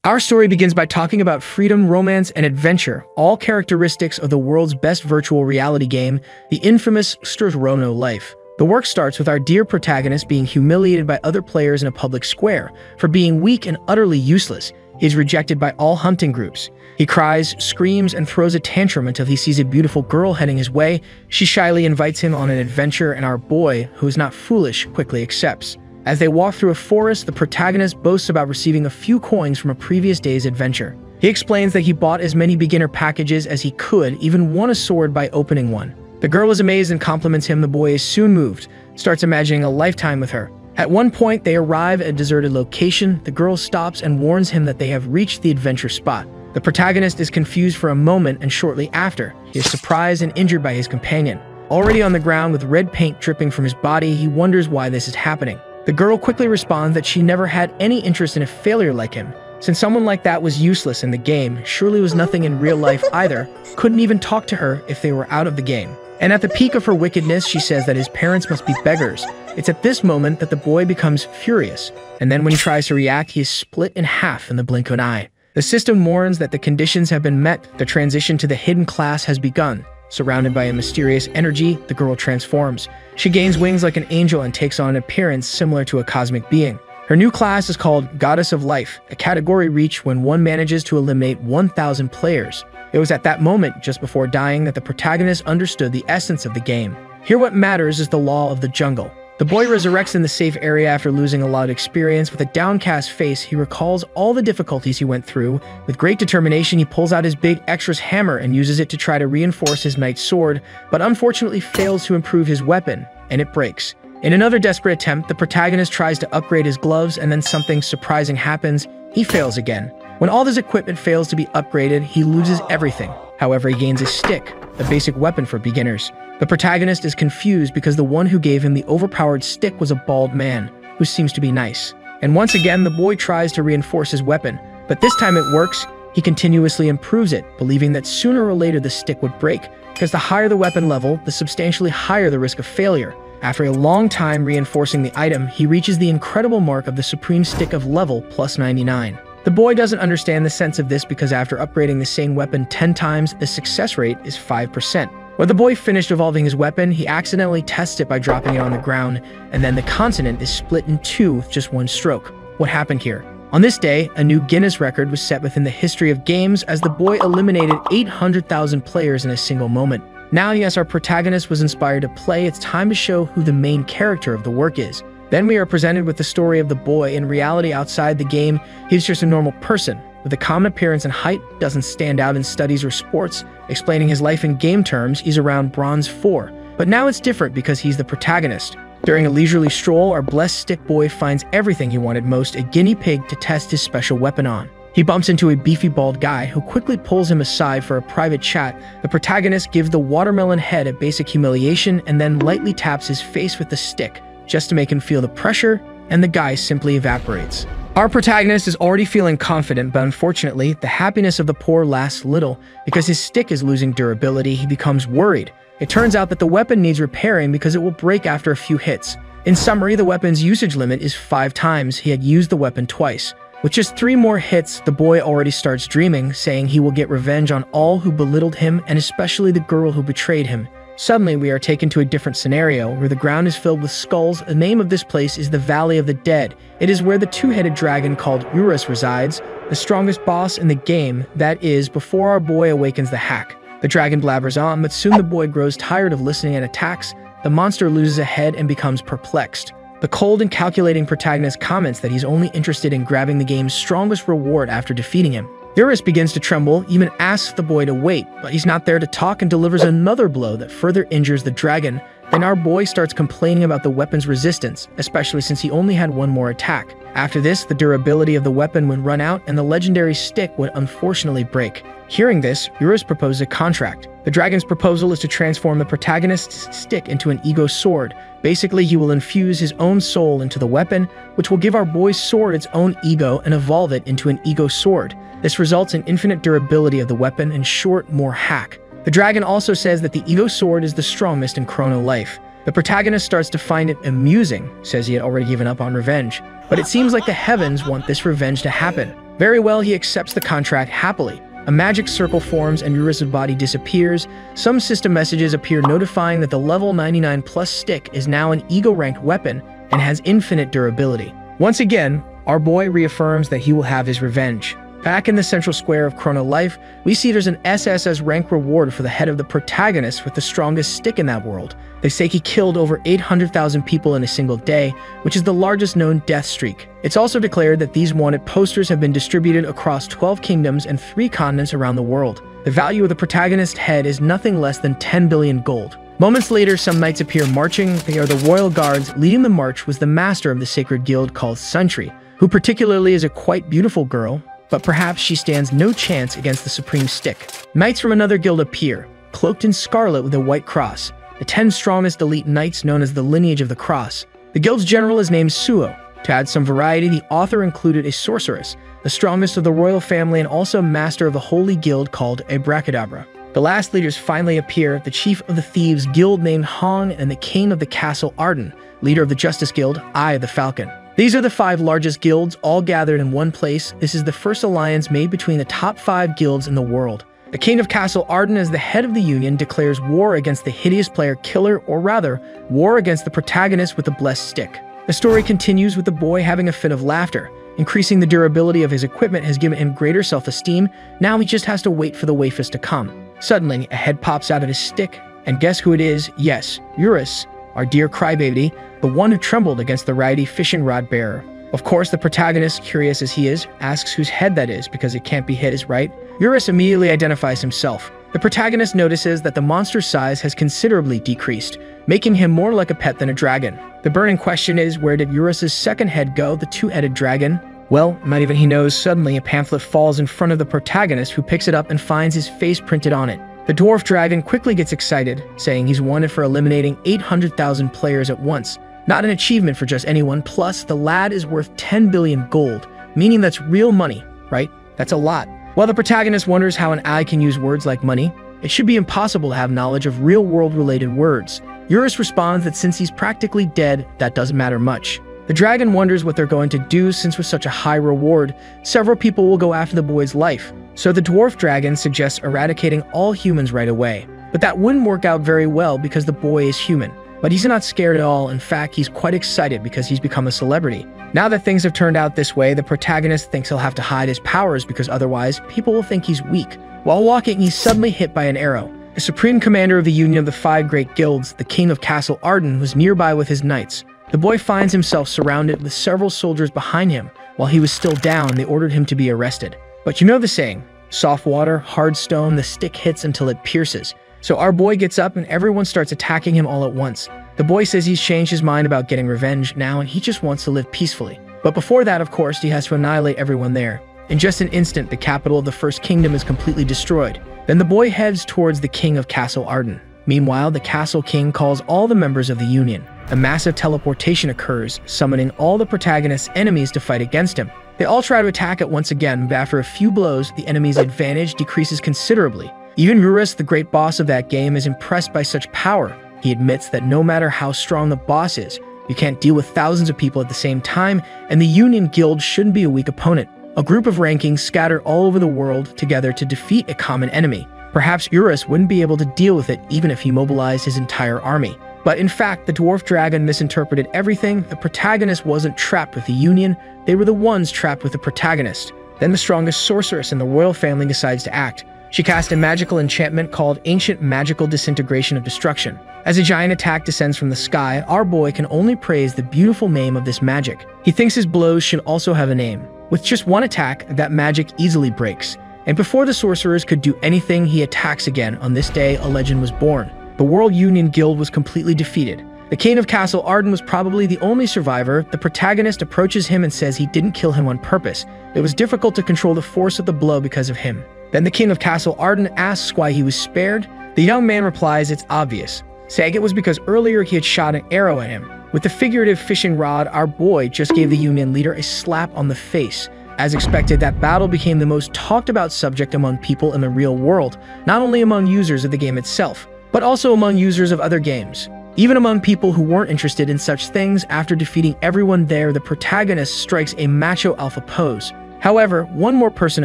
Our story begins by talking about freedom, romance, and adventure, all characteristics of the world's best virtual reality game, the infamous Chrono Life. The work starts with our dear protagonist being humiliated by other players in a public square. For being weak and utterly useless, he is rejected by all hunting groups. He cries, screams, and throws a tantrum until he sees a beautiful girl heading his way. She shyly invites him on an adventure, and our boy, who is not foolish, quickly accepts. As they walk through a forest, the protagonist boasts about receiving a few coins from a previous day's adventure. He explains that he bought as many beginner packages as he could, even won a sword by opening one. The girl is amazed and compliments him. The boy is soon moved, starts imagining a lifetime with her. At one point, they arrive at a deserted location. The girl stops and warns him that they have reached the adventure spot. The protagonist is confused for a moment, and shortly after, he is surprised and injured by his companion. Already on the ground with red paint dripping from his body, he wonders why this is happening. The girl quickly responds that she never had any interest in a failure like him. Since someone like that was useless in the game, surely was nothing in real life either, couldn't even talk to her if they were out of the game. And at the peak of her wickedness, she says that his parents must be beggars. It's at this moment that the boy becomes furious, and then when he tries to react, he is split in half in the blink of an eye. The system warns that the conditions have been met. The transition to the hidden class has begun. Surrounded by a mysterious energy, the girl transforms. She gains wings like an angel and takes on an appearance similar to a cosmic being. Her new class is called Goddess of Life, a category reached when one manages to eliminate 1,000 players. It was at that moment, just before dying, that the protagonist understood the essence of the game. Here what matters is the law of the jungle. The boy resurrects in the safe area after losing a lot of experience. With a downcast face, he recalls all the difficulties he went through. With great determination, he pulls out his big extras hammer and uses it to try to reinforce his knight's sword, but unfortunately fails to improve his weapon, and it breaks. In another desperate attempt, the protagonist tries to upgrade his gloves, and then something surprising happens. He fails again. When all his equipment fails to be upgraded, he loses everything. However, he gains a stick, a basic weapon for beginners. The protagonist is confused because the one who gave him the overpowered stick was a bald man, who seems to be nice. And once again, the boy tries to reinforce his weapon, but this time it works. He continuously improves it, believing that sooner or later the stick would break, because the higher the weapon level, the substantially higher the risk of failure. After a long time reinforcing the item, he reaches the incredible mark of the supreme stick of level plus 99. The boy doesn't understand the sense of this because after upgrading the same weapon 10 times, the success rate is 5%. When the boy finished evolving his weapon, he accidentally tests it by dropping it on the ground, and then the continent is split in two with just one stroke. What happened here? On this day, a new Guinness record was set within the history of games as the boy eliminated 800,000 players in a single moment. Now, yes, our protagonist was inspired to play. It's time to show who the main character of the work is. Then we are presented with the story of the boy. In reality, outside the game, he's just a normal person. With a common appearance and height, doesn't stand out in studies or sports. Explaining his life in game terms, he's around bronze 4. But now it's different because he's the protagonist. During a leisurely stroll, our blessed stick boy finds everything he wanted most, a guinea pig to test his special weapon on. He bumps into a beefy bald guy who quickly pulls him aside for a private chat. The protagonist gives the watermelon head a basic humiliation and then lightly taps his face with the stick, just to make him feel the pressure, and the guy simply evaporates. Our protagonist is already feeling confident, but unfortunately, the happiness of the poor lasts little. Because his stick is losing durability, he becomes worried. It turns out that the weapon needs repairing because it will break after a few hits. In summary, the weapon's usage limit is 5 times. He had used the weapon twice. With just 3 more hits, the boy already starts dreaming, saying he will get revenge on all who belittled him and especially the girl who betrayed him. Suddenly, we are taken to a different scenario where the ground is filled with skulls. The name of this place is the Valley of the Dead. It is where the two-headed dragon called Urus resides, the strongest boss in the game, that is, before our boy awakens the hack. The dragon blabbers on, but soon the boy grows tired of listening and attacks. The monster loses a head and becomes perplexed. The cold and calculating protagonist comments that he's only interested in grabbing the game's strongest reward after defeating him. Urus begins to tremble, even asks the boy to wait, but he's not there to talk and delivers another blow that further injures the dragon. Then our boy starts complaining about the weapon's resistance, especially since he only had 1 more attack. After this, the durability of the weapon would run out and the legendary stick would unfortunately break. Hearing this, Urus proposes a contract. The dragon's proposal is to transform the protagonist's stick into an ego sword. Basically, he will infuse his own soul into the weapon, which will give our boy's sword its own ego and evolve it into an ego sword. This results in infinite durability of the weapon and short, more hack. The dragon also says that the ego sword is the strongest in Chrono Life. The protagonist starts to find it amusing, says he had already given up on revenge. But it seems like the heavens want this revenge to happen. Very well, he accepts the contract happily. A magic circle forms and Eurus' body disappears. Some system messages appear notifying that the level 99 plus stick is now an ego-ranked weapon and has infinite durability. Once again, our boy reaffirms that he will have his revenge. Back in the central square of Chrono Life, we see there's an SSS rank reward for the head of the protagonist with the strongest stick in that world. They say he killed over 800,000 people in a single day, which is the largest known death streak. It's also declared that these wanted posters have been distributed across 12 kingdoms and 3 continents around the world. The value of the protagonist's head is nothing less than 10 billion gold. Moments later, some knights appear marching. They are the royal guards. Leading the march was the master of the sacred guild called Suntri, who particularly is a quite beautiful girl, but perhaps she stands no chance against the supreme stick. Knights from another guild appear, cloaked in scarlet with a white cross, the 10 strongest elite knights known as the Lineage of the Cross. The guild's general is named Suo. To add some variety, the author included a sorceress, the strongest of the royal family and also master of the holy guild called Abracadabra. The last leaders finally appear, the chief of the thieves guild named Han and the king of the castle Arden, leader of the justice guild, Eye of the Falcon. These are the 5 largest guilds, all gathered in one place. This is the first alliance made between the top 5 guilds in the world. The king of Castle Arden, as the head of the union, declares war against the hideous player killer, or rather, war against the protagonist with the blessed stick. The story continues with the boy having a fit of laughter. Increasing the durability of his equipment has given him greater self-esteem. Now he just has to wait for the wafers to come. Suddenly, a head pops out of his stick, and guess who it is? Yes, Eurus, our dear crybaby, the one who trembled against the righty fishing rod bearer. Of course, the protagonist, curious as he is, asks whose head that is because it can't be his, right? Eurus immediately identifies himself. The protagonist notices that the monster's size has considerably decreased, making him more like a pet than a dragon. The burning question is, where did Eurus' second head go, the 2-headed dragon? Well, not even he knows. Suddenly, a pamphlet falls in front of the protagonist, who picks it up and finds his face printed on it. The dwarf dragon quickly gets excited, saying he's wanted for eliminating 800,000 players at once. Not an achievement for just anyone, plus the lad is worth 10 billion gold, meaning that's real money, right? That's a lot. While the protagonist wonders how an eye can use words like money, it should be impossible to have knowledge of real-world related words. Eurus responds that since he's practically dead, that doesn't matter much. The dragon wonders what they're going to do since with such a high reward, several people will go after the boy's life. So the dwarf dragon suggests eradicating all humans right away. But that wouldn't work out very well because the boy is human. But he's not scared at all. In fact, he's quite excited because he's become a celebrity. Now that things have turned out this way, the protagonist thinks he'll have to hide his powers because otherwise people will think he's weak. While walking, he's suddenly hit by an arrow. The supreme commander of the Union of the 5 Great Guilds, the king of Castle Arden, was nearby with his knights. The boy finds himself surrounded with several soldiers behind him. While he was still down, they ordered him to be arrested. But you know the saying, soft water, hard stone, the stick hits until it pierces. So our boy gets up and everyone starts attacking him all at once. The boy says he's changed his mind about getting revenge now and he just wants to live peacefully. But before that, of course, he has to annihilate everyone there. In just an instant, the capital of the first kingdom is completely destroyed. Then the boy heads towards the king of Castle Arden. Meanwhile, the castle king calls all the members of the Union. A massive teleportation occurs, summoning all the protagonist's enemies to fight against him. They all try to attack it once again, but after a few blows, the enemy's advantage decreases considerably. Even Eurus, the great boss of that game, is impressed by such power. He admits that no matter how strong the boss is, you can't deal with thousands of people at the same time, and the Union Guild shouldn't be a weak opponent. A group of rankings scatter all over the world together to defeat a common enemy. Perhaps Eurus wouldn't be able to deal with it even if he mobilized his entire army. But in fact, the dwarf dragon misinterpreted everything. The protagonist wasn't trapped with the Union, they were the ones trapped with the protagonist. Then the strongest sorceress in the royal family decides to act. She cast a magical enchantment called Ancient Magical Disintegration of Destruction. As a giant attack descends from the sky, our boy can only praise the beautiful name of this magic. He thinks his blows should also have a name. With just one attack, that magic easily breaks. And before the sorcerers could do anything, he attacks again. On this day, a legend was born. The World Union Guild was completely defeated. The king of Castle Arden was probably the only survivor. The protagonist approaches him and says he didn't kill him on purpose. It was difficult to control the force of the blow because of him. Then the king of Castle Arden asks why he was spared. The young man replies it's obvious, saying it was because earlier he had shot an arrow at him. With the figurative fishing rod, our boy just gave the Union leader a slap on the face. As expected, that battle became the most talked about subject among people in the real world, not only among users of the game itself, but also among users of other games. Even among people who weren't interested in such things, after defeating everyone there, the protagonist strikes a macho alpha pose. However, one more person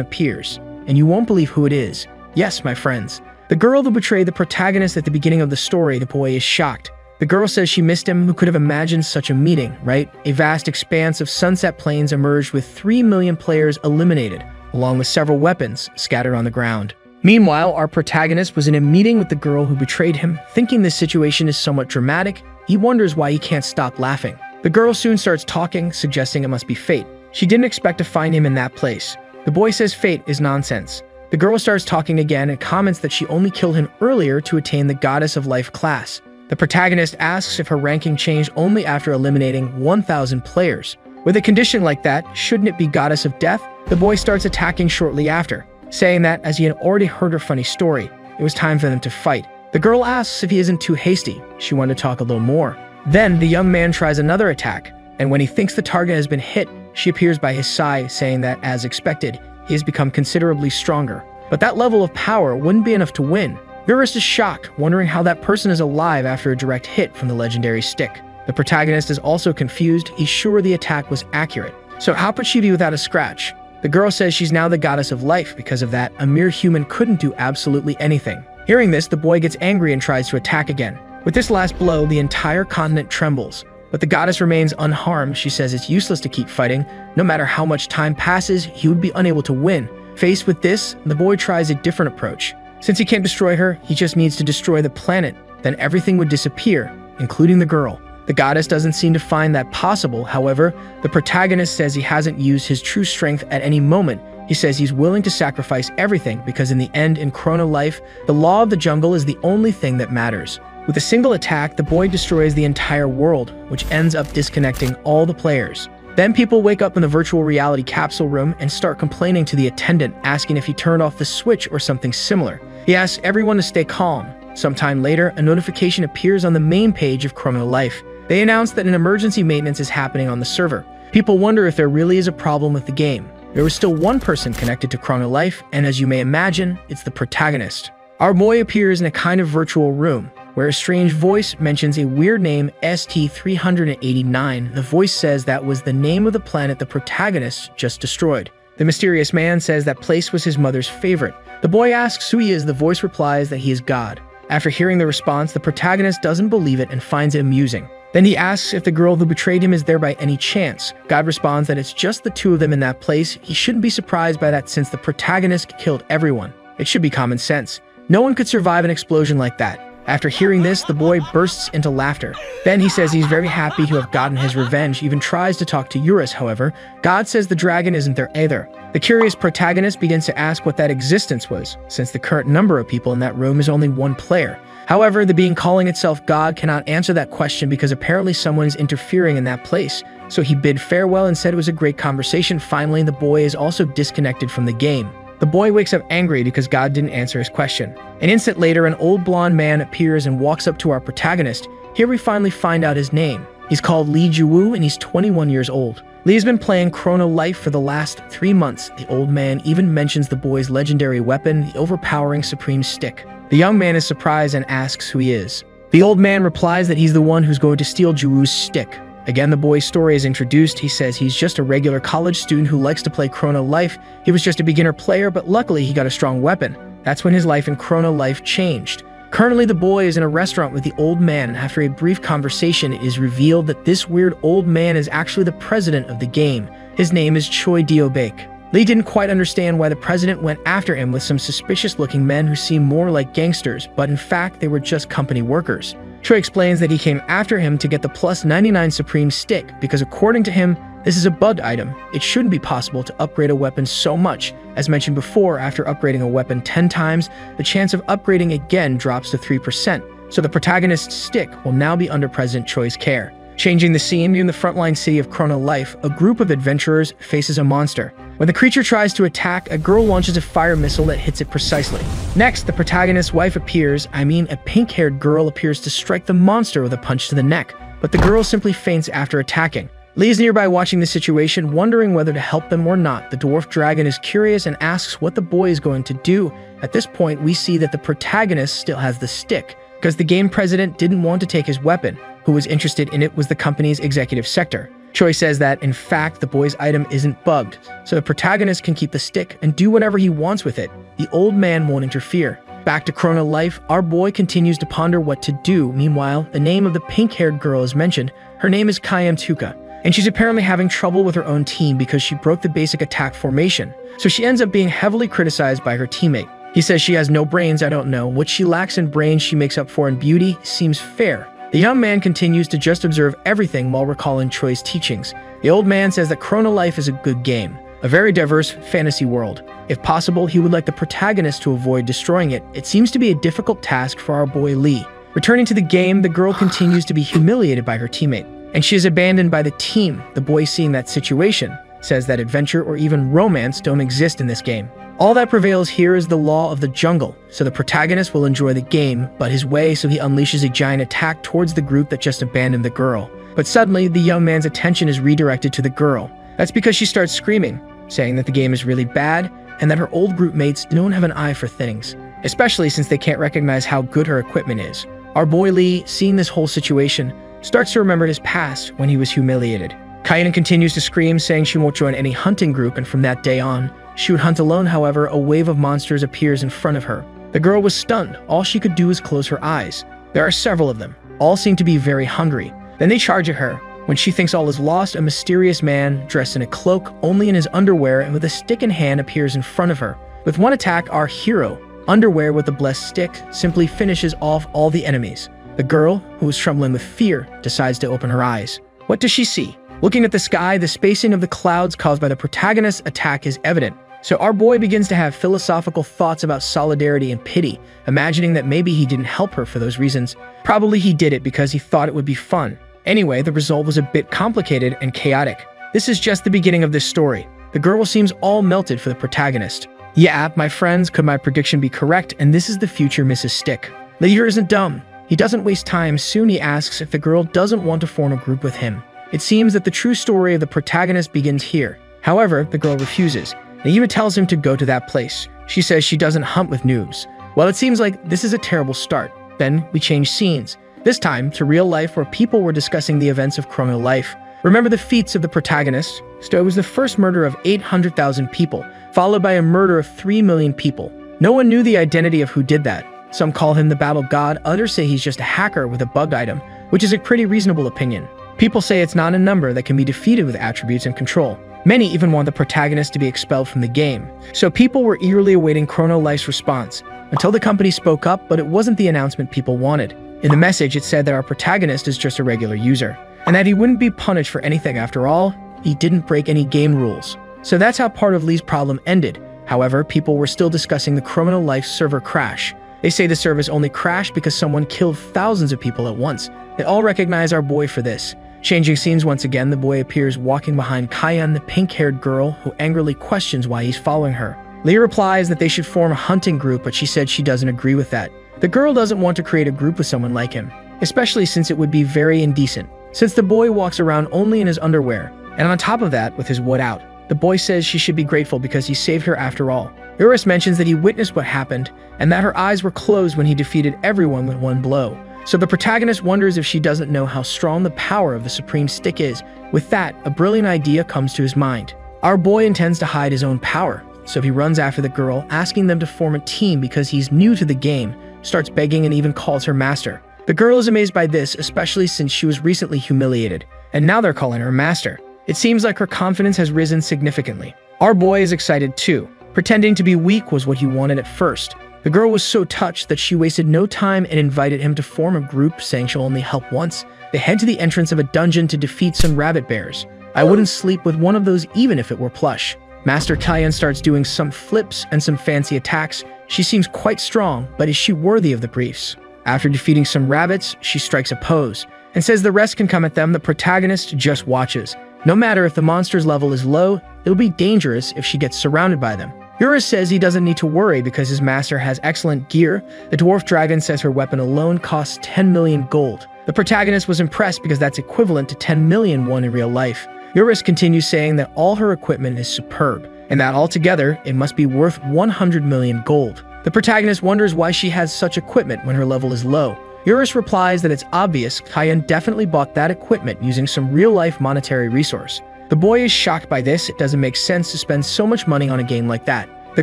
appears, and you won't believe who it is. Yes, my friends. The girl who betrayed the protagonist at the beginning of the story. The boy is shocked. The girl says she missed him. Who could have imagined such a meeting, right? A vast expanse of sunset plains emerged with 3 million players eliminated, along with several weapons scattered on the ground. Meanwhile, our protagonist was in a meeting with the girl who betrayed him. Thinking this situation is somewhat dramatic, he wonders why he can't stop laughing. The girl soon starts talking, suggesting it must be fate. She didn't expect to find him in that place. The boy says fate is nonsense. The girl starts talking again and comments that she only killed him earlier to attain the Goddess of Life class. The protagonist asks if her ranking changed only after eliminating 1,000 players. With a condition like that, shouldn't it be Goddess of Death? The boy starts attacking shortly after, saying that as he had already heard her funny story, it was time for them to fight. The girl asks if he isn't too hasty. She wanted to talk a little more. Then the young man tries another attack, and when he thinks the target has been hit, she appears by his side, saying that, as expected, he has become considerably stronger. But that level of power wouldn't be enough to win. Virus is shocked, wondering how that person is alive after a direct hit from the legendary stick. The protagonist is also confused. He's sure the attack was accurate. So how could she be without a scratch? The girl says she's now the Goddess of Life. Because of that, a mere human couldn't do absolutely anything. Hearing this, the boy gets angry and tries to attack again. With this last blow, the entire continent trembles. But the goddess remains unharmed. She says it's useless to keep fighting. No matter how much time passes, he would be unable to win. Faced with this, the boy tries a different approach. Since he can't destroy her, he just needs to destroy the planet. Then everything would disappear, including the girl. The goddess doesn't seem to find that possible. However, the protagonist says he hasn't used his true strength at any moment. He says he's willing to sacrifice everything because in the end, in Chrono Life, the law of the jungle is the only thing that matters. With a single attack, the boy destroys the entire world, which ends up disconnecting all the players. Then people wake up in the virtual reality capsule room and start complaining to the attendant, asking if he turned off the switch or something similar. He asks everyone to stay calm. Sometime later, a notification appears on the main page of Chrono Life. They announce that an emergency maintenance is happening on the server. People wonder if there really is a problem with the game. There was still one person connected to Chrono Life, and as you may imagine, it's the protagonist. Our boy appears in a kind of virtual room, where a strange voice mentions a weird name, ST-389. The voice says that was the name of the planet the protagonist just destroyed. The mysterious man says that place was his mother's favorite. The boy asks who he is. The voice replies that he is God. After hearing the response, the protagonist doesn't believe it and finds it amusing. Then he asks if the girl who betrayed him is there by any chance. God responds that it's just the two of them in that place. He shouldn't be surprised by that since the protagonist killed everyone. It should be common sense. No one could survive an explosion like that. After hearing this, the boy bursts into laughter. Then he says he's very happy to have gotten his revenge, even tries to talk to Eurus. However, God says the dragon isn't there either. The curious protagonist begins to ask what that existence was, since the current number of people in that room is only one player. However, the being calling itself God cannot answer that question because apparently someone is interfering in that place. So he bid farewell and said it was a great conversation. Finally, the boy is also disconnected from the game. The boy wakes up angry because God didn't answer his question. An instant later, an old blonde man appears and walks up to our protagonist. Here we finally find out his name. He's called Lee Ju-woo and he's 21 years old. Lee has been playing Chrono Life for the last 3 months. The old man even mentions the boy's legendary weapon, the overpowering supreme stick. The young man is surprised and asks who he is. The old man replies that he's the one who's going to steal Ju-woo's stick. Again, the boy's story is introduced. He says he's just a regular college student who likes to play Chrono Life. He was just a beginner player, but luckily he got a strong weapon. That's when his life in Chrono Life changed. Currently, the boy is in a restaurant with the old man, and after a brief conversation, it is revealed that this weird old man is actually the president of the game. His name is Choi Dio-bake. Lee didn't quite understand why the president went after him with some suspicious-looking men who seemed more like gangsters, but in fact, they were just company workers. Choi explains that he came after him to get the plus 99 Supreme Stick because according to him, this is a bugged item. It shouldn't be possible to upgrade a weapon so much. As mentioned before, after upgrading a weapon 10 times, the chance of upgrading again drops to 3%, so the protagonist's stick will now be under President Choi's care. Changing the scene, in the frontline city of Chrono Life, a group of adventurers faces a monster. When the creature tries to attack, a girl launches a fire missile that hits it precisely. Next, the protagonist's wife appears. A pink-haired girl appears to strike the monster with a punch to the neck, but the girl simply faints after attacking. Lee is nearby watching the situation, wondering whether to help them or not. The dwarf dragon is curious and asks what the boy is going to do. At this point, we see that the protagonist still has the stick, because the game president didn't want to take his weapon. who was interested in it was the company's executive sector. Choi says that, in fact, the boy's item isn't bugged, so the protagonist can keep the stick and do whatever he wants with it. The old man won't interfere. Back to Chrono Life, our boy continues to ponder what to do. Meanwhile, the name of the pink-haired girl is mentioned. Her name is Kayam Tuka, and she's apparently having trouble with her own team because she broke the basic attack formation, so she ends up being heavily criticized by her teammate. He says she has no brains. I don't know. What she lacks in brains she makes up for in beauty. Seems fair. The young man continues to just observe everything while recalling Choi's teachings. The old man says that Chrono Life is a good game, a very diverse fantasy world. If possible, he would like the protagonist to avoid destroying it. It seems to be a difficult task for our boy Lee. Returning to the game, the girl continues to be humiliated by her teammate, and she is abandoned by the team. The boy, seeing that situation, says that adventure or even romance don't exist in this game. All that prevails here is the law of the jungle, so the protagonist will enjoy the game, but his way, so he unleashes a giant attack towards the group that just abandoned the girl. But suddenly, the young man's attention is redirected to the girl. That's because she starts screaming, saying that the game is really bad, and that her old group mates don't have an eye for things, especially since they can't recognize how good her equipment is. Our boy Lee, seeing this whole situation, starts to remember his past when he was humiliated. Kainen continues to scream, saying she won't join any hunting group, and from that day on, she would hunt alone. However, a wave of monsters appears in front of her. The girl was stunned. All she could do is close her eyes. There are several of them. All seem to be very hungry. Then they charge at her. When she thinks all is lost, a mysterious man, dressed in a cloak, only in his underwear and with a stick in hand, appears in front of her. With one attack, our hero, underwear with a blessed stick, simply finishes off all the enemies. The girl, who is trembling with fear, decides to open her eyes. What does she see? Looking at the sky, the spacing of the clouds caused by the protagonist's attack is evident. So our boy begins to have philosophical thoughts about solidarity and pity, imagining that maybe he didn't help her for those reasons. Probably he did it because he thought it would be fun. Anyway, the result was a bit complicated and chaotic. This is just the beginning of this story. The girl seems all melted for the protagonist. Yeah, my friends, could my prediction be correct? And this is the future Mrs. Stick. Leader isn't dumb. He doesn't waste time. Soon he asks if the girl doesn't want to form a group with him. It seems that the true story of the protagonist begins here. However, the girl refuses. And even tells him to go to that place. She says she doesn't hunt with noobs. Well, it seems like this is a terrible start. Then we change scenes. This time to real life, where people were discussing the events of Chrono Life. Remember the feats of the protagonist? So it was the first murder of 800,000 people, followed by a murder of 3 million people. No one knew the identity of who did that. Some call him the battle god, others say he's just a hacker with a bugged item, which is a pretty reasonable opinion. People say it's not a number that can be defeated with attributes and control. Many even want the protagonist to be expelled from the game. So people were eagerly awaiting Chrono Life's response, until the company spoke up, but it wasn't the announcement people wanted. In the message, it said that our protagonist is just a regular user, and that he wouldn't be punished for anything. After all, he didn't break any game rules. So that's how part of Lee's problem ended. However, people were still discussing the Chrono Life server crash. They say the service only crashed because someone killed thousands of people at once. They all recognize our boy for this. Changing scenes once again, the boy appears walking behind Kayan, the pink-haired girl, who angrily questions why he's following her. Lee replies that they should form a hunting group, but she said she doesn't agree with that. The girl doesn't want to create a group with someone like him, especially since it would be very indecent, since the boy walks around only in his underwear, and on top of that, with his wood out. The boy says she should be grateful because he saved her after all. Urus mentions that he witnessed what happened, and that her eyes were closed when he defeated everyone with one blow. So the protagonist wonders if she doesn't know how strong the power of the Supreme Stick is. With that, a brilliant idea comes to his mind. Our boy intends to hide his own power, so he runs after the girl, asking them to form a team because he's new to the game, starts begging and even calls her master. The girl is amazed by this, especially since she was recently humiliated, and now they're calling her master. It seems like her confidence has risen significantly. Our boy is excited too. Pretending to be weak was what he wanted at first. The girl was so touched that she wasted no time and invited him to form a group, saying she'll only help once. They head to the entrance of a dungeon to defeat some rabbit bears. I wouldn't sleep with one of those even if it were plush. Master Kayan starts doing some flips and some fancy attacks. She seems quite strong, but is she worthy of the briefs? After defeating some rabbits, she strikes a pose and says the rest can come at them. The protagonist just watches. No matter if the monster's level is low, it'll be dangerous if she gets surrounded by them. Urus says he doesn't need to worry because his master has excellent gear. The dwarf dragon says her weapon alone costs 10 million gold. The protagonist was impressed because that's equivalent to 10 million won in real life. Urus continues saying that all her equipment is superb, and that altogether it must be worth 100 million gold. The protagonist wonders why she has such equipment when her level is low. Eurus replies that it's obvious Kyan definitely bought that equipment using some real-life monetary resource. The boy is shocked by this. It doesn't make sense to spend so much money on a game like that. The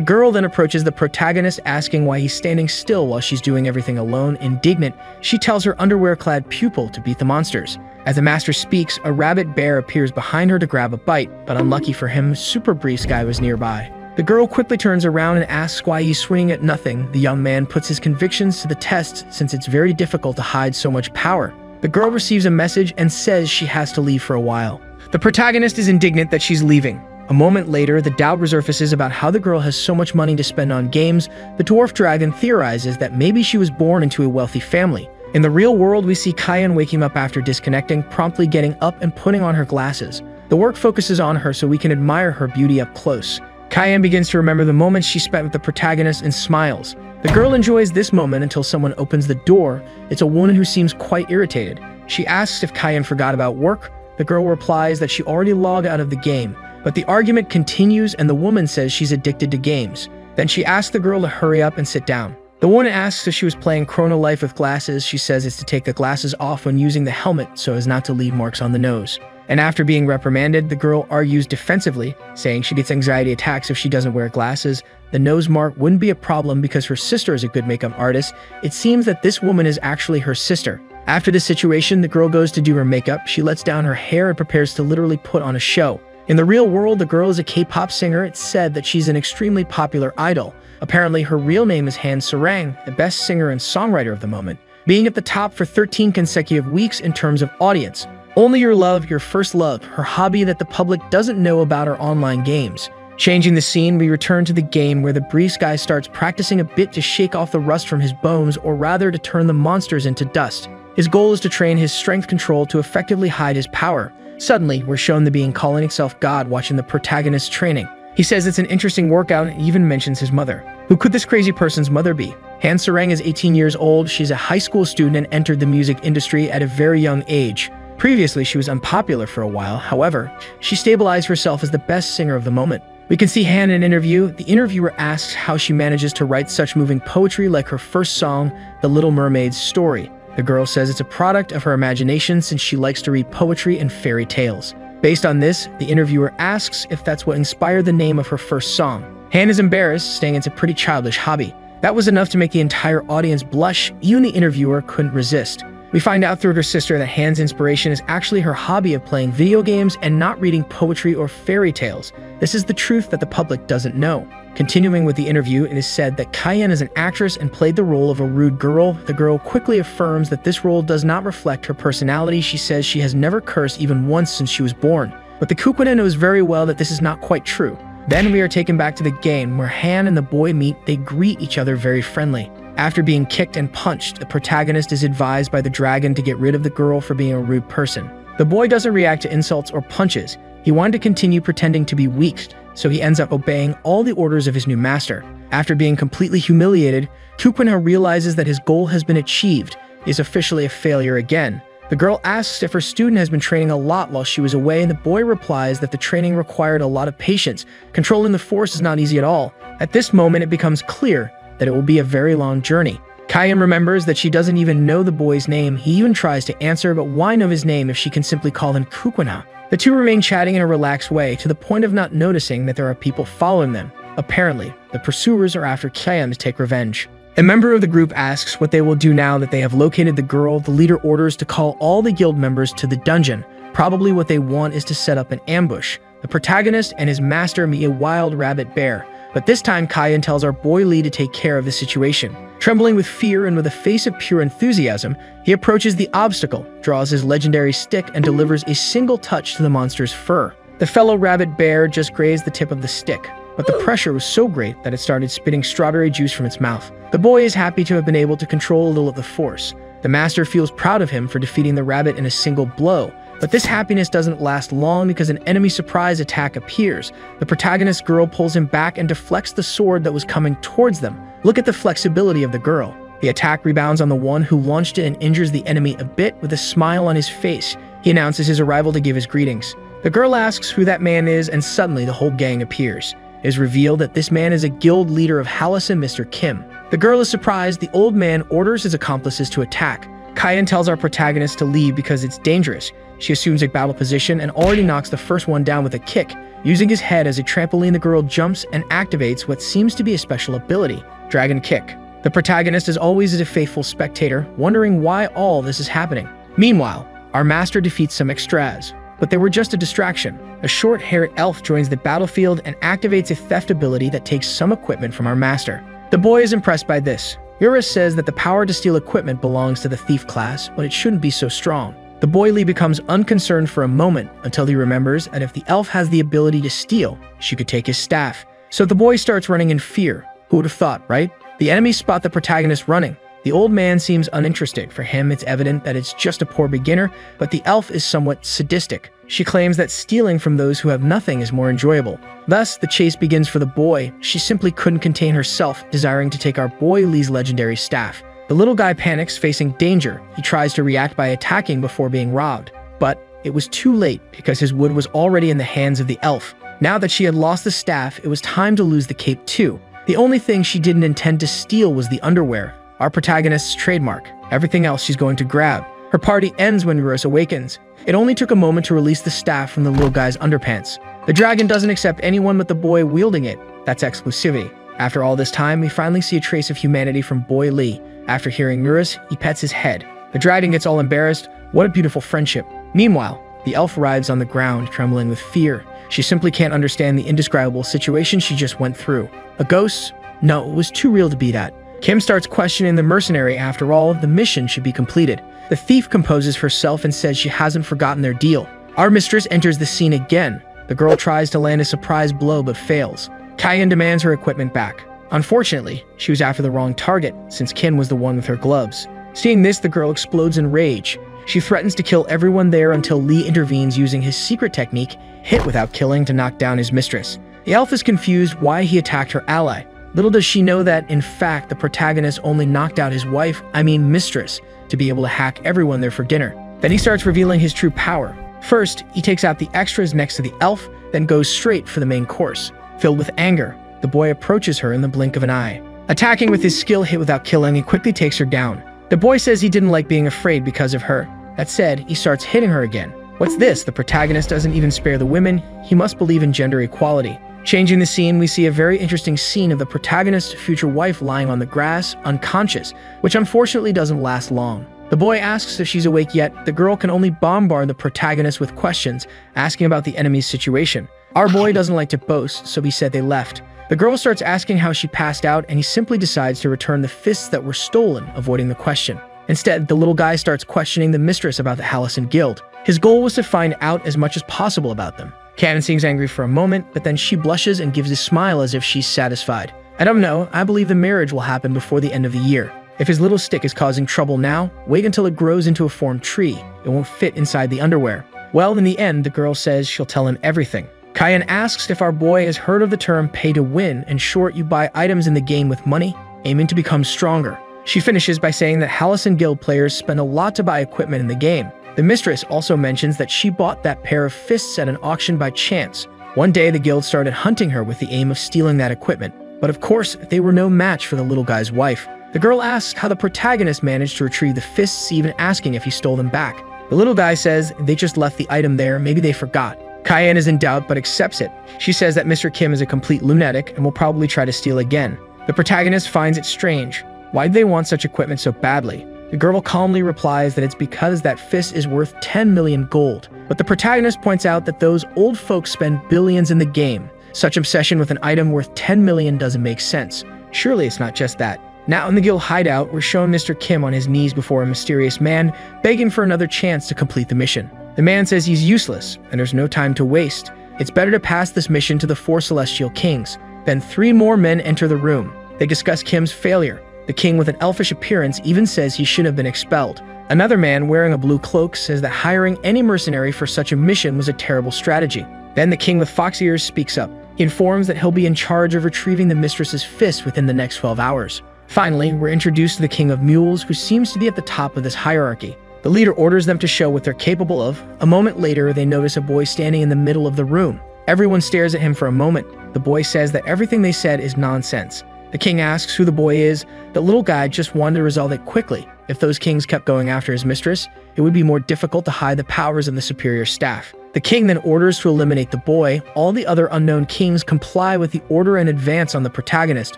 girl then approaches the protagonist, asking why he's standing still while she's doing everything alone. Indignant, she tells her underwear-clad pupil to beat the monsters. As the master speaks, a rabbit bear appears behind her to grab a bite, but unlucky for him, Super Brief's guy was nearby. The girl quickly turns around and asks why he's swinging at nothing. The young man puts his convictions to the test since it's very difficult to hide so much power. The girl receives a message and says she has to leave for a while. The protagonist is indignant that she's leaving. A moment later, the doubt resurfaces about how the girl has so much money to spend on games. The dwarf dragon theorizes that maybe she was born into a wealthy family. In the real world, we see Kyan waking up after disconnecting, promptly getting up and putting on her glasses. The work focuses on her so we can admire her beauty up close. Kyan begins to remember the moments she spent with the protagonist and smiles. The girl enjoys this moment until someone opens the door. It's a woman who seems quite irritated. She asks if Kyan forgot about work. The girl replies that she already logged out of the game, but the argument continues and the woman says she's addicted to games. Then she asks the girl to hurry up and sit down. The woman asks if she was playing Chrono Life with glasses. She says it's to take the glasses off when using the helmet so as not to leave marks on the nose. And after being reprimanded, the girl argues defensively, saying she gets anxiety attacks if she doesn't wear glasses. The nose mark wouldn't be a problem because her sister is a good makeup artist. It seems that this woman is actually her sister. After this situation, the girl goes to do her makeup. She lets down her hair and prepares to literally put on a show. In the real world, the girl is a K-pop singer. It's said that she's an extremely popular idol. Apparently, her real name is Han Sarang, the best singer and songwriter of the moment, being at the top for 13 consecutive weeks in terms of audience. Only Your Love, Your First Love, her hobby that the public doesn't know about are online games. Changing the scene, we return to the game where the Briefs guy starts practicing a bit to shake off the rust from his bones, or rather to turn the monsters into dust. His goal is to train his strength control to effectively hide his power. Suddenly, we're shown the being calling himself God watching the protagonist's training. He says it's an interesting workout and even mentions his mother. Who could this crazy person's mother be? Han Sarang is 18 years old. She's a high school student and entered the music industry at a very young age. Previously, she was unpopular for a while. However, she stabilized herself as the best singer of the moment. We can see Han in an interview. The interviewer asks how she manages to write such moving poetry like her first song, The Little Mermaid's Story. The girl says it's a product of her imagination since she likes to read poetry and fairy tales. Based on this, the interviewer asks if that's what inspired the name of her first song. Han is embarrassed, saying it's a pretty childish hobby. That was enough to make the entire audience blush. Even the interviewer couldn't resist. We find out through her sister that Han's inspiration is actually her hobby of playing video games and not reading poetry or fairy tales. This is the truth that the public doesn't know. Continuing with the interview, it is said that Kyan is an actress and played the role of a rude girl. The girl quickly affirms that this role does not reflect her personality. She says she has never cursed even once since she was born. But the Kukwina knows very well that this is not quite true. Then we are taken back to the game where Han and the boy meet. They greet each other very friendly. After being kicked and punched, the protagonist is advised by the dragon to get rid of the girl for being a rude person. The boy doesn't react to insults or punches. He wanted to continue pretending to be weak, so he ends up obeying all the orders of his new master. After being completely humiliated, Kukwina realizes that his goal has been achieved. He is officially a failure again. The girl asks if her student has been training a lot while she was away, and the boy replies that the training required a lot of patience. Controlling the force is not easy at all. At this moment, it becomes clear that it will be a very long journey. Kyan remembers that she doesn't even know the boy's name. He even tries to answer, but why know his name if she can simply call him Kukwina? The two remain chatting in a relaxed way, to the point of not noticing that there are people following them. Apparently, the pursuers are after Kyan to take revenge. A member of the group asks what they will do now that they have located the girl. The leader orders to call all the guild members to the dungeon. Probably what they want is to set up an ambush. The protagonist and his master meet a wild rabbit bear. But this time, Kyan tells our boy Lee to take care of the situation. Trembling with fear and with a face of pure enthusiasm, he approaches the obstacle, draws his legendary stick, and delivers a single touch to the monster's fur. The fellow rabbit bear just grazed the tip of the stick, but the pressure was so great that it started spitting strawberry juice from its mouth. The boy is happy to have been able to control a little of the force. The master feels proud of him for defeating the rabbit in a single blow. But this happiness doesn't last long because an enemy surprise attack appears. The protagonist girl pulls him back and deflects the sword that was coming towards them. Look at the flexibility of the girl. The attack rebounds on the one who launched it and injures the enemy a bit. With a smile on his face, he announces his arrival to give his greetings. The girl asks who that man is, and suddenly the whole gang appears. It is revealed that this man is a guild leader of Hallis and Mr. Kim. The girl is surprised. The old man orders his accomplices to attack. Kayan tells our protagonist to leave because it's dangerous. She assumes a battle position and already knocks the first one down with a kick. Using his head as a trampoline, the girl jumps and activates what seems to be a special ability, Dragon Kick. The protagonist is always a faithful spectator, wondering why all this is happening. Meanwhile, our master defeats some extras, but they were just a distraction. A short-haired elf joins the battlefield and activates a theft ability that takes some equipment from our master. The boy is impressed by this. Eurus says that the power to steal equipment belongs to the thief class, but it shouldn't be so strong. The boy Lee becomes unconcerned for a moment until he remembers that if the elf has the ability to steal, she could take his staff. So the boy starts running in fear. Who would have thought, right? The enemies spot the protagonist running. The old man seems uninterested. For him, it's evident that it's just a poor beginner, but the elf is somewhat sadistic. She claims that stealing from those who have nothing is more enjoyable. Thus, the chase begins for the boy. She simply couldn't contain herself, desiring to take our boy Lee's legendary staff. The little guy panics, facing danger. He tries to react by attacking before being robbed. But it was too late because his wood was already in the hands of the elf. Now that she had lost the staff, it was time to lose the cape too. The only thing she didn't intend to steal was the underwear, our protagonist's trademark. Everything else she's going to grab. Her party ends when Eurus awakens. It only took a moment to release the staff from the little guy's underpants. The dragon doesn't accept anyone but the boy wielding it. That's exclusivity. After all this time, we finally see a trace of humanity from Boy Lee. After hearing Eurus, he pets his head. The dragon gets all embarrassed. What a beautiful friendship. Meanwhile, the elf writhes on the ground, trembling with fear. She simply can't understand the indescribable situation she just went through. A ghost? No, it was too real to be that. Kim starts questioning the mercenary. After all, the mission should be completed. The thief composes herself and says she hasn't forgotten their deal. Our mistress enters the scene again. The girl tries to land a surprise blow but fails. Kayan demands her equipment back. Unfortunately, she was after the wrong target, since Kim was the one with her gloves. Seeing this, the girl explodes in rage. She threatens to kill everyone there until Lee intervenes using his secret technique, hit without killing, to knock down his mistress. The elf is confused why he attacked her ally. Little does she know that, in fact, the protagonist only knocked out his mistress, to be able to hack everyone there for dinner. Then he starts revealing his true power. First, he takes out the extras next to the elf, then goes straight for the main course. Filled with anger, the boy approaches her in the blink of an eye. Attacking with his skill hit without killing, he quickly takes her down. The boy says he didn't like being afraid because of her. That said, he starts hitting her again. What's this? The protagonist doesn't even spare the women. He must believe in gender equality. Changing the scene, we see a very interesting scene of the protagonist's future wife lying on the grass, unconscious, which unfortunately doesn't last long. The boy asks if she's awake yet. The girl can only bombard the protagonist with questions, asking about the enemy's situation. Our boy doesn't like to boast, so he said they left. The girl starts asking how she passed out, and he simply decides to return the fists that were stolen, avoiding the question. Instead, the little guy starts questioning the mistress about the Halcyon Guild. His goal was to find out as much as possible about them. Cannon seems angry for a moment, but then she blushes and gives a smile as if she's satisfied. I don't know, I believe the marriage will happen before the end of the year. If his little stick is causing trouble now, wait until it grows into a formed tree. It won't fit inside the underwear. Well, in the end, the girl says she'll tell him everything. Kayan asks if our boy has heard of the term pay to win. In short, you buy items in the game with money, aiming to become stronger. She finishes by saying that Halcyon Guild players spend a lot to buy equipment in the game. The mistress also mentions that she bought that pair of fists at an auction by chance. One day, the guild started hunting her with the aim of stealing that equipment. But of course, they were no match for the little guy's wife. The girl asks how the protagonist managed to retrieve the fists, even asking if he stole them back. The little guy says they just left the item there, maybe they forgot. Kayan is in doubt but accepts it. She says that Mr. Kim is a complete lunatic and will probably try to steal again. The protagonist finds it strange. Why do they want such equipment so badly? The girl calmly replies that it's because that fist is worth 10 million gold. But the protagonist points out that those old folks spend billions in the game. Such obsession with an item worth 10 million doesn't make sense. Surely it's not just that. Now in the guild hideout, we're shown Mr. Kim on his knees before a mysterious man, begging for another chance to complete the mission. The man says he's useless, and there's no time to waste. It's better to pass this mission to the 4 celestial kings. Then 3 more men enter the room. They discuss Kim's failure. The king with an elfish appearance even says he should have been expelled. Another man wearing a blue cloak says that hiring any mercenary for such a mission was a terrible strategy. Then the king with fox ears speaks up. He informs that he'll be in charge of retrieving the mistress's fist within the next 12 hours. Finally, we're introduced to the king of mules, who seems to be at the top of this hierarchy. The leader orders them to show what they're capable of. A moment later, they notice a boy standing in the middle of the room. Everyone stares at him for a moment. The boy says that everything they said is nonsense. The king asks who the boy is. The little guy just wanted to resolve it quickly. If those kings kept going after his mistress, it would be more difficult to hide the powers of the superior staff. The king then orders to eliminate the boy. All the other unknown kings comply with the order and advance on the protagonist.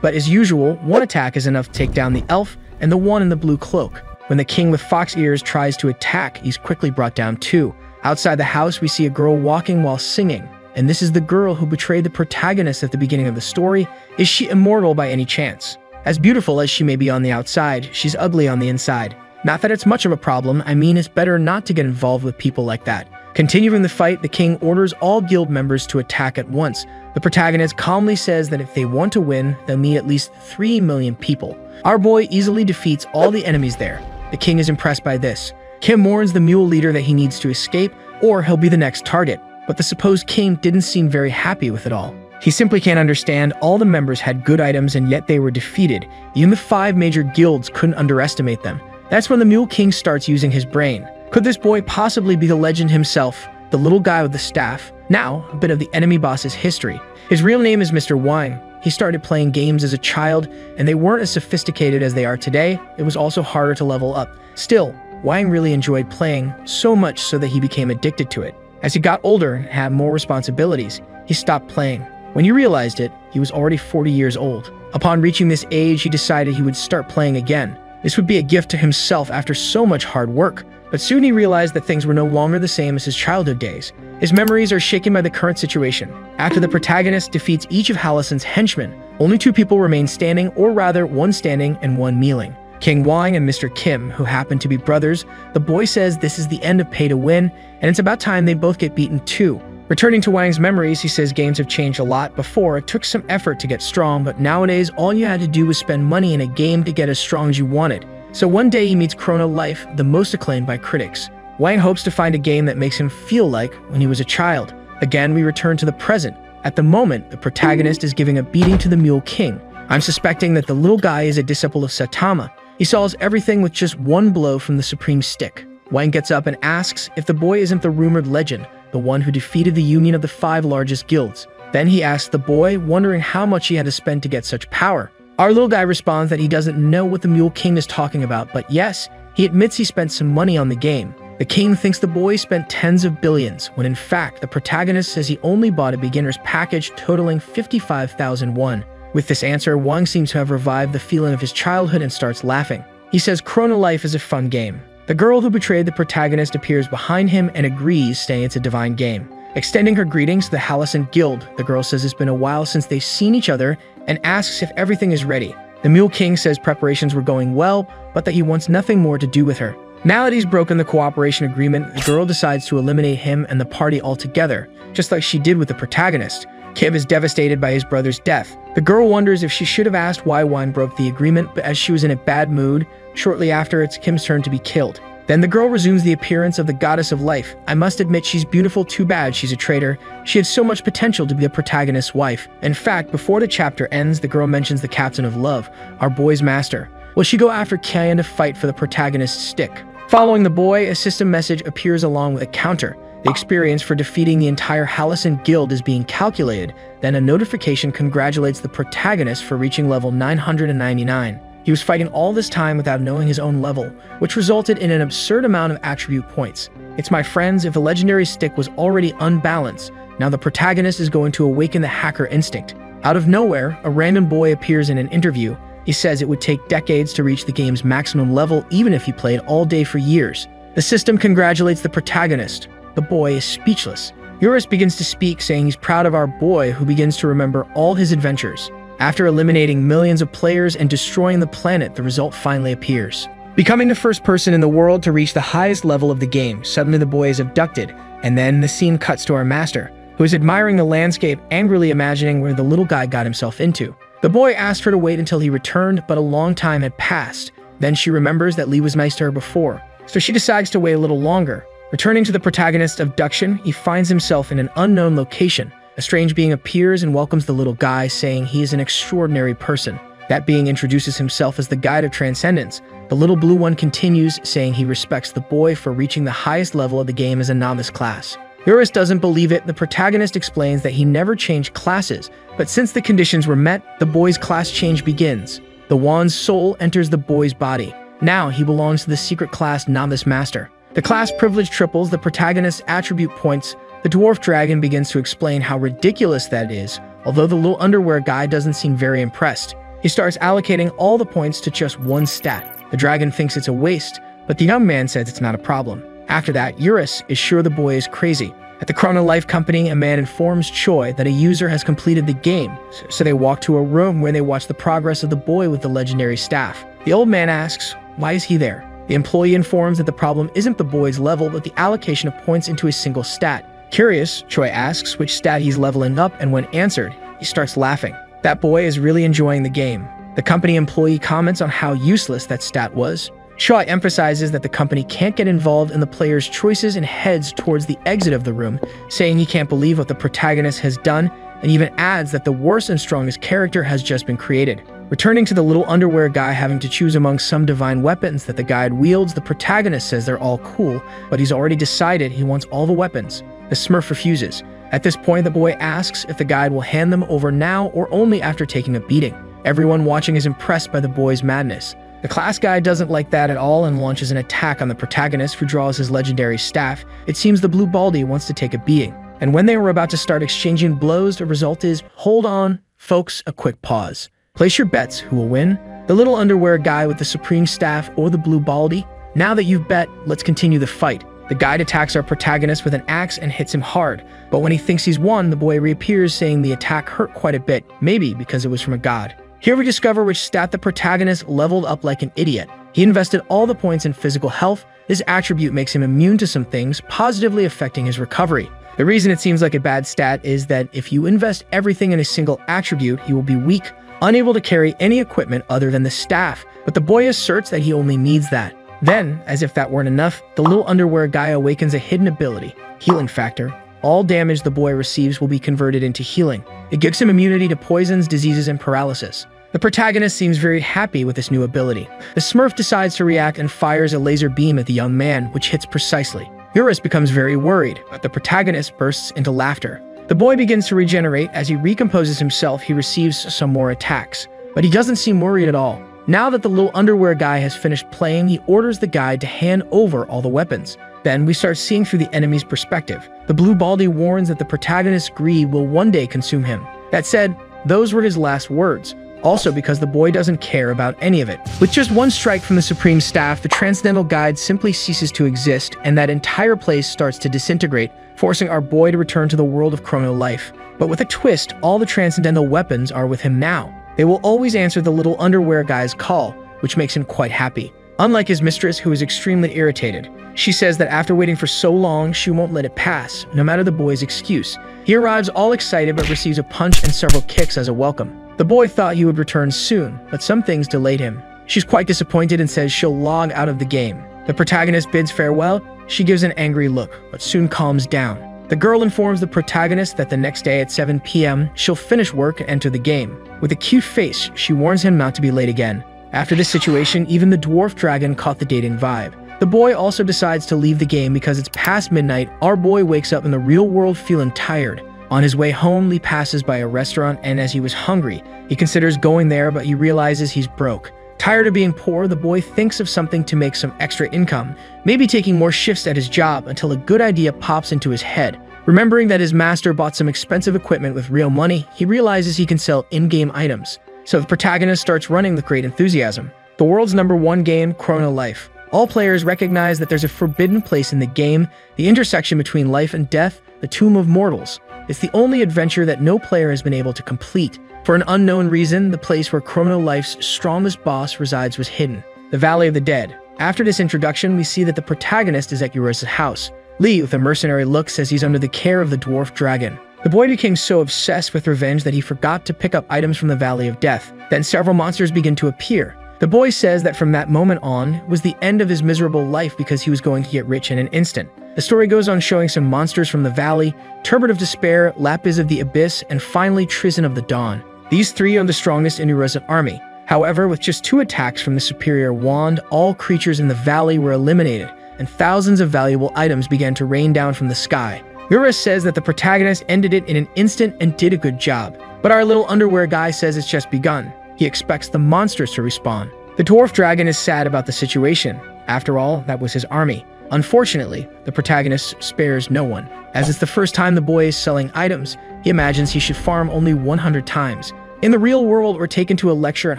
But as usual, one attack is enough to take down the elf and the one in the blue cloak. When the king with fox ears tries to attack, he's quickly brought down too. Outside the house, we see a girl walking while singing. And this is the girl who betrayed the protagonist at the beginning of the story. Is she immortal by any chance? As beautiful as she may be on the outside, she's ugly on the inside. Not that it's much of a problem, I mean it's better not to get involved with people like that. Continuing the fight, the king orders all guild members to attack at once. The protagonist calmly says that if they want to win, they'll need at least 3 million people. Our boy easily defeats all the enemies there. The king is impressed by this. Kim warns the mule leader that he needs to escape, or he'll be the next target. But the supposed king didn't seem very happy with it all. He simply can't understand all the members had good items and yet they were defeated. Even the 5 major guilds couldn't underestimate them. That's when the Mule King starts using his brain. Could this boy possibly be the legend himself, the little guy with the staff? Now, a bit of the enemy boss's history. His real name is Mr. Wang. He started playing games as a child, and they weren't as sophisticated as they are today. It was also harder to level up. Still, Wang really enjoyed playing, so much so that he became addicted to it. As he got older and had more responsibilities, he stopped playing. When he realized it, he was already 40 years old. Upon reaching this age, he decided he would start playing again. This would be a gift to himself after so much hard work. But soon he realized that things were no longer the same as his childhood days. His memories are shaken by the current situation. After the protagonist defeats each of Hallison's henchmen, only 2 people remain standing, or rather, 1 standing and 1 kneeling. King Wang and Mr. Kim, who happen to be brothers. The boy says this is the end of pay to win, and it's about time they both get beaten too. Returning to Wang's memories, he says games have changed a lot. Before, it took some effort to get strong, but nowadays all you had to do was spend money in a game to get as strong as you wanted. So one day he meets Chrono Life, the most acclaimed by critics. Wang hopes to find a game that makes him feel like when he was a child. Again, we return to the present. At the moment, the protagonist is giving a beating to the Mule King. I'm suspecting that the little guy is a disciple of Saitama. He solves everything with just 1 blow from the supreme stick. Wang gets up and asks if the boy isn't the rumored legend, the one who defeated the union of the 5 largest guilds. Then he asks the boy, wondering how much he had to spend to get such power. Our little guy responds that he doesn't know what the Mule King is talking about, but yes, he admits he spent some money on the game. The king thinks the boy spent tens of billions, when in fact, the protagonist says he only bought a beginner's package totaling 55,000 won. With this answer, Wang seems to have revived the feeling of his childhood and starts laughing. He says Chrono Life is a fun game. The girl who betrayed the protagonist appears behind him and agrees, saying it's a divine game. Extending her greetings to the Hallison Guild, the girl says it's been a while since they've seen each other and asks if everything is ready. The Mule King says preparations were going well, but that he wants nothing more to do with her. Now that he's broken the cooperation agreement, the girl decides to eliminate him and the party altogether, just like she did with the protagonist. Kim is devastated by his brother's death. The girl wonders if she should have asked why Wang broke the agreement, but as she was in a bad mood, shortly after it's Kim's turn to be killed. Then the girl resumes the appearance of the goddess of life. I must admit she's beautiful, too bad she's a traitor. She had so much potential to be the protagonist's wife. In fact, before the chapter ends, the girl mentions the captain of love, our boy's master. Will she go after Kian to fight for the protagonist's stick? Following the boy, a system message appears along with a counter. The experience for defeating the entire Hallison Guild is being calculated. Then a notification congratulates the protagonist for reaching level 999. He was fighting all this time without knowing his own level, which resulted in an absurd amount of attribute points. It's my friends, if the legendary stick was already unbalanced, now the protagonist is going to awaken the hacker instinct. Out of nowhere, a random boy appears in an interview. He says it would take decades to reach the game's maximum level even if he played all day for years. The system congratulates the protagonist. The boy is speechless. Eurus begins to speak, saying he's proud of our boy, who begins to remember all his adventures. After eliminating millions of players and destroying the planet, the result finally appears. Becoming the first person in the world to reach the highest level of the game, suddenly the boy is abducted, and then the scene cuts to our master, who is admiring the landscape, angrily imagining where the little guy got himself into. The boy asked her to wait until he returned, but a long time had passed. Then she remembers that Lee was nice to her before, so she decides to wait a little longer. Returning to the protagonist's abduction, he finds himself in an unknown location. A strange being appears and welcomes the little guy, saying he is an extraordinary person. That being introduces himself as the guide of transcendence. The little blue one continues, saying he respects the boy for reaching the highest level of the game as a novice class. Eurus doesn't believe it. The protagonist explains that he never changed classes, but since the conditions were met, the boy's class change begins. The wand's soul enters the boy's body. Now he belongs to the secret class Novice Master. The class privilege triples the protagonist's attribute points. The dwarf dragon begins to explain how ridiculous that is, although the little underwear guy doesn't seem very impressed. He starts allocating all the points to just one stat. The dragon thinks it's a waste, but the young man says it's not a problem. After that, Eurus is sure the boy is crazy. At the Chrono Life company, a man informs Choi that a user has completed the game, so they walk to a room where they watch the progress of the boy with the legendary staff. The old man asks, why is he there? The employee informs that the problem isn't the boy's level, but the allocation of points into a single stat. Curious, Choi asks which stat he's leveling up, and when answered, he starts laughing. That boy is really enjoying the game. The company employee comments on how useless that stat was. Choi emphasizes that the company can't get involved in the player's choices and heads towards the exit of the room, saying he can't believe what the protagonist has done, and even adds that the worst and strongest character has just been created. Returning to the little underwear guy having to choose among some divine weapons that the guide wields, the protagonist says they're all cool, but he's already decided he wants all the weapons. The Smurf refuses. At this point, the boy asks if the guide will hand them over now or only after taking a beating. Everyone watching is impressed by the boy's madness. The class guy doesn't like that at all and launches an attack on the protagonist, who draws his legendary staff. It seems the blue baldy wants to take a beating. And when they were about to start exchanging blows, the result is, hold on, folks, a quick pause. Place your bets, who will win? The little underwear guy with the supreme staff or the blue baldy? Now that you've bet, let's continue the fight. The guide attacks our protagonist with an axe and hits him hard, but when he thinks he's won, the boy reappears saying the attack hurt quite a bit, maybe because it was from a god. Here we discover which stat the protagonist leveled up like an idiot. He invested all the points in physical health. This attribute makes him immune to some things, positively affecting his recovery. The reason it seems like a bad stat is that if you invest everything in a single attribute, he will be weak, unable to carry any equipment other than the staff, but the boy asserts that he only needs that. Then, as if that weren't enough, the little underwear guy awakens a hidden ability, Healing Factor. All damage the boy receives will be converted into healing. It gives him immunity to poisons, diseases, and paralysis. The protagonist seems very happy with this new ability. The Smurf decides to react and fires a laser beam at the young man, which hits precisely. Eurus becomes very worried, but the protagonist bursts into laughter. The boy begins to regenerate. As he recomposes himself, he receives some more attacks, but he doesn't seem worried at all. Now that the little underwear guy has finished playing, he orders the guide to hand over all the weapons. Then we start seeing through the enemy's perspective. The blue baldy warns that the protagonist's greed will one day consume him. That said, those were his last words. Also because the boy doesn't care about any of it. With just one strike from the Supreme Staff, the Transcendental Guide simply ceases to exist, and that entire place starts to disintegrate, forcing our boy to return to the world of Chrono Life. But with a twist, all the Transcendental weapons are with him now. They will always answer the little underwear guy's call, which makes him quite happy. Unlike his mistress, who is extremely irritated. She says that after waiting for so long, she won't let it pass, no matter the boy's excuse. He arrives all excited but receives a punch and several kicks as a welcome. The boy thought he would return soon, but some things delayed him. She's quite disappointed and says she'll log out of the game. The protagonist bids farewell. She gives an angry look, but soon calms down. The girl informs the protagonist that the next day at 7 p.m., she'll finish work and enter the game. With a cute face, she warns him not to be late again. After this situation, even the dwarf dragon caught the dating vibe. The boy also decides to leave the game because it's past midnight. Our boy wakes up in the real world feeling tired. On his way home, Lee passes by a restaurant, and as he was hungry, he considers going there, but he realizes he's broke. Tired of being poor, the boy thinks of something to make some extra income, maybe taking more shifts at his job, until a good idea pops into his head. Remembering that his master bought some expensive equipment with real money, he realizes he can sell in-game items. So the protagonist starts running with great enthusiasm. The world's #1 game, Chrono Life. All players recognize that there's a forbidden place in the game, the intersection between life and death, the Tomb of Mortals. It's the only adventure that no player has been able to complete. For an unknown reason, the place where Chrono Life's strongest boss resides was hidden, the Valley of the Dead. After this introduction, we see that the protagonist is at Eurus' house. Lee, with a mercenary look, says he's under the care of the dwarf dragon. The boy became so obsessed with revenge that he forgot to pick up items from the Valley of Death. Then several monsters begin to appear. The boy says that from that moment on was the end of his miserable life because he was going to get rich in an instant. The story goes on showing some monsters from the valley, Turbid of Despair, Lapis of the Abyss, and finally Trizon of the Dawn. These three are the strongest in Eurus' army. However, with just 2 attacks from the superior wand, all creatures in the valley were eliminated, and thousands of valuable items began to rain down from the sky. Urus says that the protagonist ended it in an instant and did a good job. But our little underwear guy says it's just begun. He expects the monsters to respawn. The dwarf dragon is sad about the situation. After all, that was his army. Unfortunately, the protagonist spares no one. As it's the first time the boy is selling items, he imagines he should farm only 100 times. In the real world, we're taken to a lecture at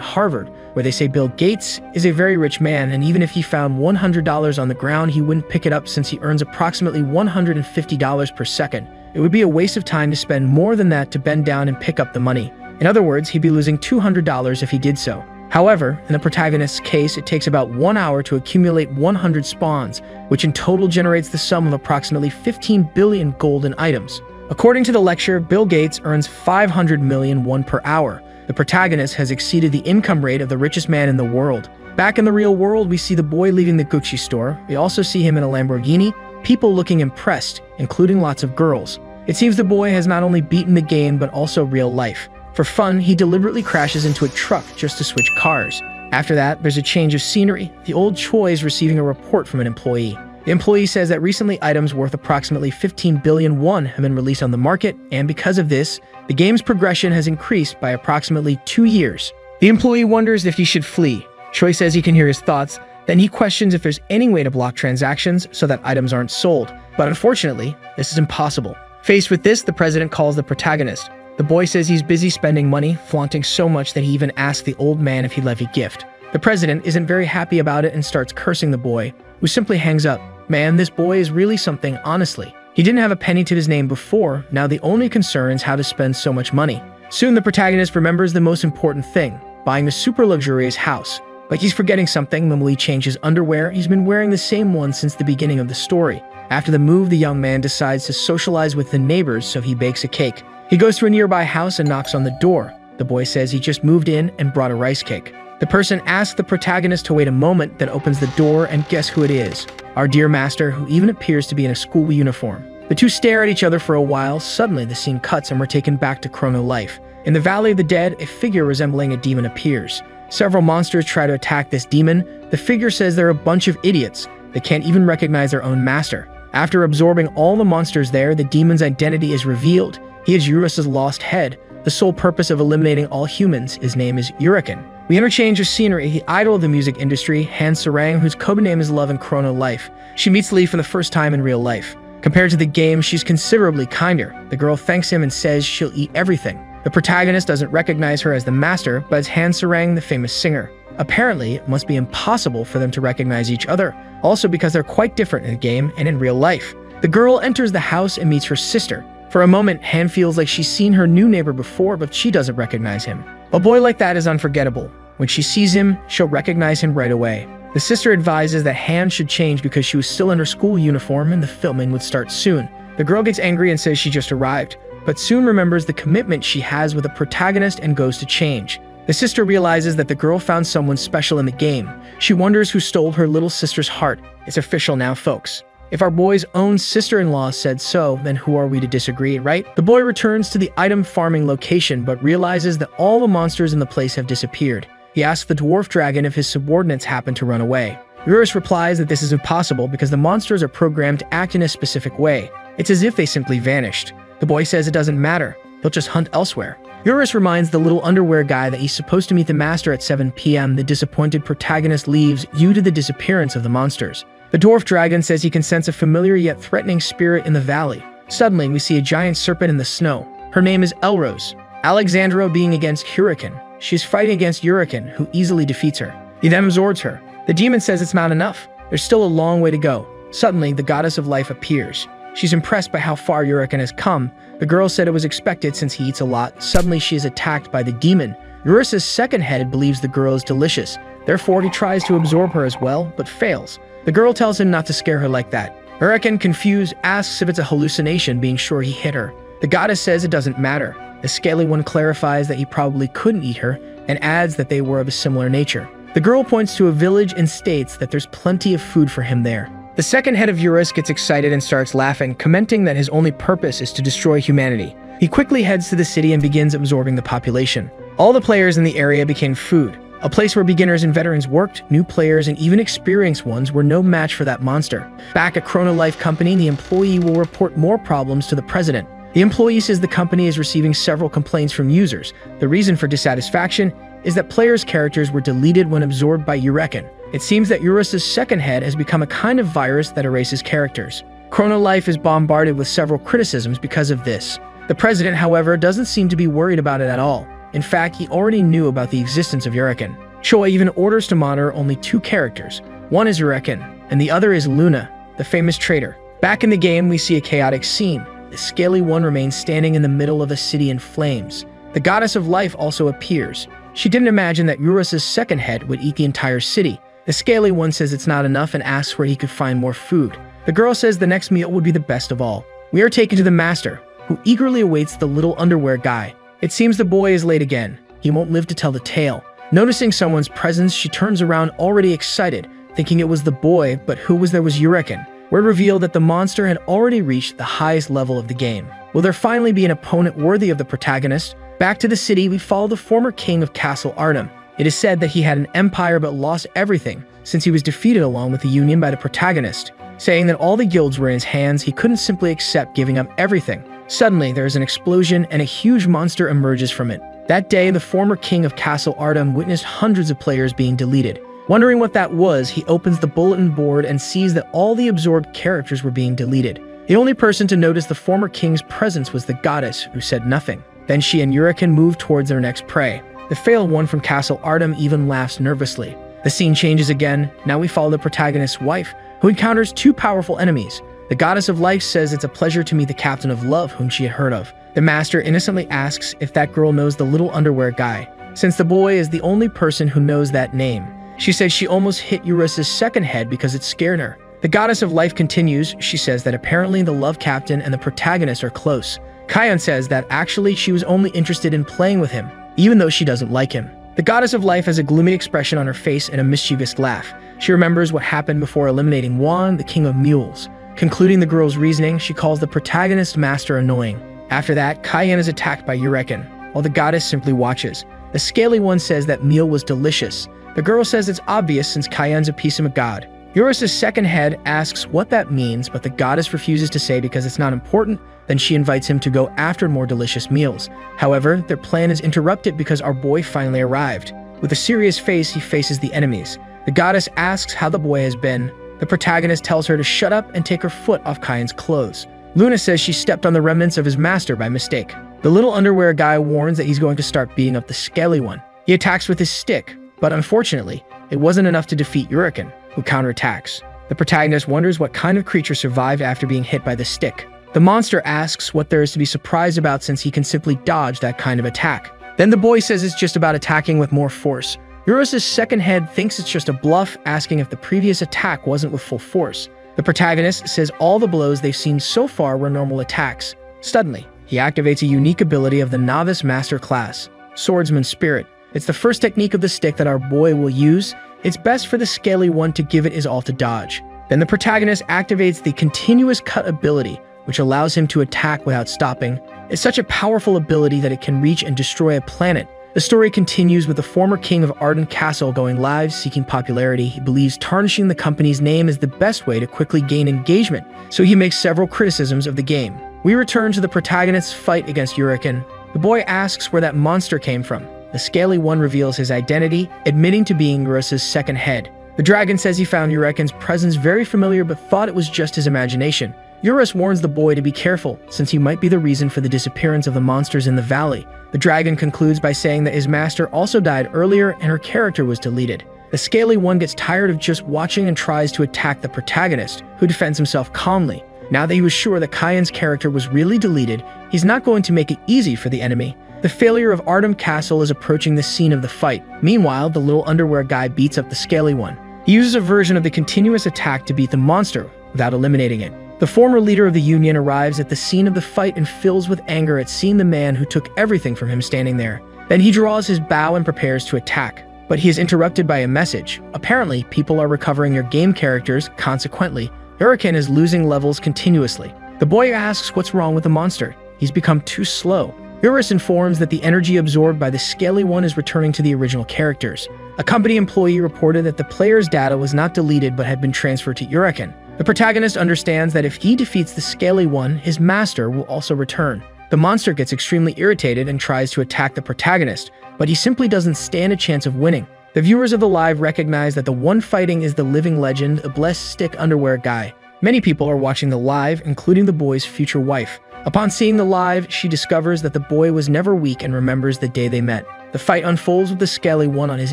Harvard, where they say Bill Gates is a very rich man, and even if he found $100 on the ground, he wouldn't pick it up since he earns approximately $150 per second. It would be a waste of time to spend more than that to bend down and pick up the money. In other words, he'd be losing $200 if he did so. However, in the protagonist's case, it takes about 1 hour to accumulate 100 spawns, which in total generates the sum of approximately 15 billion golden items. According to the lecture, Bill Gates earns 500 million won per hour. The protagonist has exceeded the income rate of the richest man in the world. Back in the real world, we see the boy leaving the Gucci store. We also see him in a Lamborghini, people looking impressed, including lots of girls. It seems the boy has not only beaten the game, but also real life. For fun, he deliberately crashes into a truck just to switch cars. After that, there's a change of scenery. The old Choi is receiving a report from an employee. The employee says that recently items worth approximately 15 billion won have been released on the market, and because of this, the game's progression has increased by approximately 2 years. The employee wonders if he should flee. Choi says he can hear his thoughts, then he questions if there's any way to block transactions so that items aren't sold. But unfortunately, this is impossible. Faced with this, the president calls the protagonist. The boy says he's busy spending money, flaunting so much that he even asks the old man if he'd love a gift. The president isn't very happy about it and starts cursing the boy, who simply hangs up. Man, this boy is really something, honestly. He didn't have a penny to his name before, now the only concern is how to spend so much money. Soon the protagonist remembers the most important thing, buying a super luxurious house. But he's forgetting something. When he changes underwear, he's been wearing the same one since the beginning of the story. After the move, the young man decides to socialize with the neighbors, so he bakes a cake. He goes to a nearby house and knocks on the door. The boy says he just moved in and brought a rice cake. The person asks the protagonist to wait a moment, then opens the door, and guess who it is? Our dear master, who even appears to be in a school uniform. The two stare at each other for a while. Suddenly, the scene cuts and we're taken back to Chrono Life. In the Valley of the Dead, a figure resembling a demon appears. Several monsters try to attack this demon. The figure says they're a bunch of idiots. They can't even recognize their own master. After absorbing all the monsters there, the demon's identity is revealed. He is Urus's lost head, the sole purpose of eliminating all humans. His name is Uriken. We interchange of scenery. The idol of the music industry, Han Sarang, whose code name is Love in Chrono Life. She meets Lee for the first time in real life. Compared to the game, she's considerably kinder. The girl thanks him and says she'll eat everything. The protagonist doesn't recognize her as the master, but as Han Sarang, the famous singer. Apparently, it must be impossible for them to recognize each other, also because they're quite different in the game and in real life. The girl enters the house and meets her sister. For a moment, Han feels like she's seen her new neighbor before, but she doesn't recognize him. A boy like that is unforgettable. When she sees him, she'll recognize him right away. The sister advises that Han should change because she was still in her school uniform and the filming would start soon. The girl gets angry and says she just arrived, but soon remembers the commitment she has with the protagonist and goes to change. The sister realizes that the girl found someone special in the game. She wonders who stole her little sister's heart. It's official now, folks. If our boy's own sister-in-law said so, then who are we to disagree, right? The boy returns to the item farming location, but realizes that all the monsters in the place have disappeared. He asks the dwarf dragon if his subordinates happen to run away. Urus replies that this is impossible because the monsters are programmed to act in a specific way. It's as if they simply vanished. The boy says it doesn't matter. They'll just hunt elsewhere. Urus reminds the little underwear guy that he's supposed to meet the master at 7 p.m. The disappointed protagonist leaves due to the disappearance of the monsters. The dwarf dragon says he can sense a familiar yet threatening spirit in the valley. Suddenly, we see a giant serpent in the snow. Her name is Elrose. Alexandra being against Hurricane. She's fighting against Uriken, who easily defeats her. He then absorbs her. The demon says it's not enough. There's still a long way to go. Suddenly, the goddess of life appears. She's impressed by how far Uriken has come. The girl said it was expected since he eats a lot. Suddenly, she is attacked by the demon. Urus's second head believes the girl is delicious. Therefore, he tries to absorb her as well, but fails. The girl tells him not to scare her like that. Uriken, confused, asks if it's a hallucination, being sure he hit her. The goddess says it doesn't matter. The scaly one clarifies that he probably couldn't eat her, and adds that they were of a similar nature. The girl points to a village and states that there's plenty of food for him there. The second head of Urus gets excited and starts laughing, commenting that his only purpose is to destroy humanity. He quickly heads to the city and begins absorbing the population. All the players in the area became food. A place where beginners and veterans worked, new players and even experienced ones were no match for that monster. Back at Chrono Life Company, the employee will report more problems to the president. The employee says the company is receiving several complaints from users. The reason for dissatisfaction is that players' characters were deleted when absorbed by Eureken. It seems that Eurus's second head has become a kind of virus that erases characters. Chrono Life is bombarded with several criticisms because of this. The president, however, doesn't seem to be worried about it at all. In fact, he already knew about the existence of Eureken. Choi even orders to monitor only 2 characters. One is Eureken, and the other is Luna, the famous traitor. Back in the game, we see a chaotic scene. The Scaly One remains standing in the middle of a city in flames. The goddess of life also appears. She didn't imagine that Eurus's second head would eat the entire city. The Scaly One says it's not enough and asks where he could find more food. The girl says the next meal would be the best of all. We are taken to the master, who eagerly awaits the little underwear guy. It seems the boy is late again. He won't live to tell the tale. Noticing someone's presence, she turns around already excited, thinking it was the boy, but who was there was Eureken. We're revealed that the monster had already reached the highest level of the game. Will there finally be an opponent worthy of the protagonist? Back to the city, we follow the former king of Castle Artem. It is said that he had an empire but lost everything, since he was defeated along with the Union by the protagonist. Saying that all the guilds were in his hands, he couldn't simply accept giving up everything. Suddenly, there is an explosion and a huge monster emerges from it. That day, the former king of Castle Artem witnessed hundreds of players being deleted. Wondering what that was, he opens the bulletin board and sees that all the absorbed characters were being deleted. The only person to notice the former king's presence was the goddess, who said nothing. Then she and Eureken move towards their next prey. The failed one from Castle Artem even laughs nervously. The scene changes again. Now we follow the protagonist's wife, who encounters 2 powerful enemies. The goddess of life says it's a pleasure to meet the captain of love whom she had heard of. The master innocently asks if that girl knows the little underwear guy, since the boy is the only person who knows that name. She says she almost hit Eurus's second head because it scared her. The goddess of life continues. She says that apparently the love captain and the protagonist are close. Kayan says that actually she was only interested in playing with him, even though she doesn't like him. The goddess of life has a gloomy expression on her face and a mischievous laugh. She remembers what happened before eliminating Juan, the king of mules. Concluding the girl's reasoning, she calls the protagonist master annoying. After that, Kayan is attacked by Eureken, while the goddess simply watches. The Scaly One says that meal was delicious. The girl says it's obvious since Kayan's a piece of a god. Eurus's second head asks what that means, but the goddess refuses to say because it's not important. Then she invites him to go after more delicious meals. However, their plan is interrupted because our boy finally arrived. With a serious face, he faces the enemies. The goddess asks how the boy has been. The protagonist tells her to shut up and take her foot off Kayan's clothes. Luna says she stepped on the remnants of his master by mistake. The little underwear guy warns that he's going to start beating up the Scaly One. He attacks with his stick, but unfortunately, it wasn't enough to defeat Eureken, who counterattacks. The protagonist wonders what kind of creature survived after being hit by the stick. The monster asks what there is to be surprised about since he can simply dodge that kind of attack. Then the boy says it's just about attacking with more force. Eurus's second head thinks it's just a bluff, asking if the previous attack wasn't with full force. The protagonist says all the blows they've seen so far were normal attacks. Suddenly, he activates a unique ability of the novice master class, Swordsman Spirit. It's the first technique of the stick that our boy will use. It's best for the Scaly One to give it his all to dodge. Then the protagonist activates the continuous cut ability, which allows him to attack without stopping. It's such a powerful ability that it can reach and destroy a planet. The story continues with the former king of Arden Castle going live, seeking popularity. He believes tarnishing the company's name is the best way to quickly gain engagement, so he makes several criticisms of the game. We return to the protagonist's fight against Eureken. The boy asks where that monster came from. The Scaly One reveals his identity, admitting to being Eurus's second head. The dragon says he found Eureken's presence very familiar but thought it was just his imagination. Eurus warns the boy to be careful, since he might be the reason for the disappearance of the monsters in the valley. The dragon concludes by saying that his master also died earlier and her character was deleted. The Scaly One gets tired of just watching and tries to attack the protagonist, who defends himself calmly. Now that he was sure that Kayan's character was really deleted, he's not going to make it easy for the enemy. The failure of Artem Castle is approaching the scene of the fight. Meanwhile, the little underwear guy beats up the Scaly One. He uses a version of the continuous attack to beat the monster without eliminating it. The former leader of the Union arrives at the scene of the fight and fills with anger at seeing the man who took everything from him standing there. Then he draws his bow and prepares to attack. But he is interrupted by a message. Apparently, people are recovering their game characters. Consequently, Eureken is losing levels continuously. The boy asks what's wrong with the monster. He's become too slow. Urus informs that the energy absorbed by the Scaly One is returning to the original characters. A company employee reported that the player's data was not deleted but had been transferred to Uraken. The protagonist understands that if he defeats the Scaly One, his master will also return. The monster gets extremely irritated and tries to attack the protagonist, but he simply doesn't stand a chance of winning. The viewers of the live recognize that the one fighting is the living legend, a blessed stick underwear guy. Many people are watching the live, including the boy's future wife. Upon seeing the live, she discovers that the boy was never weak and remembers the day they met. The fight unfolds with the Scaly One on his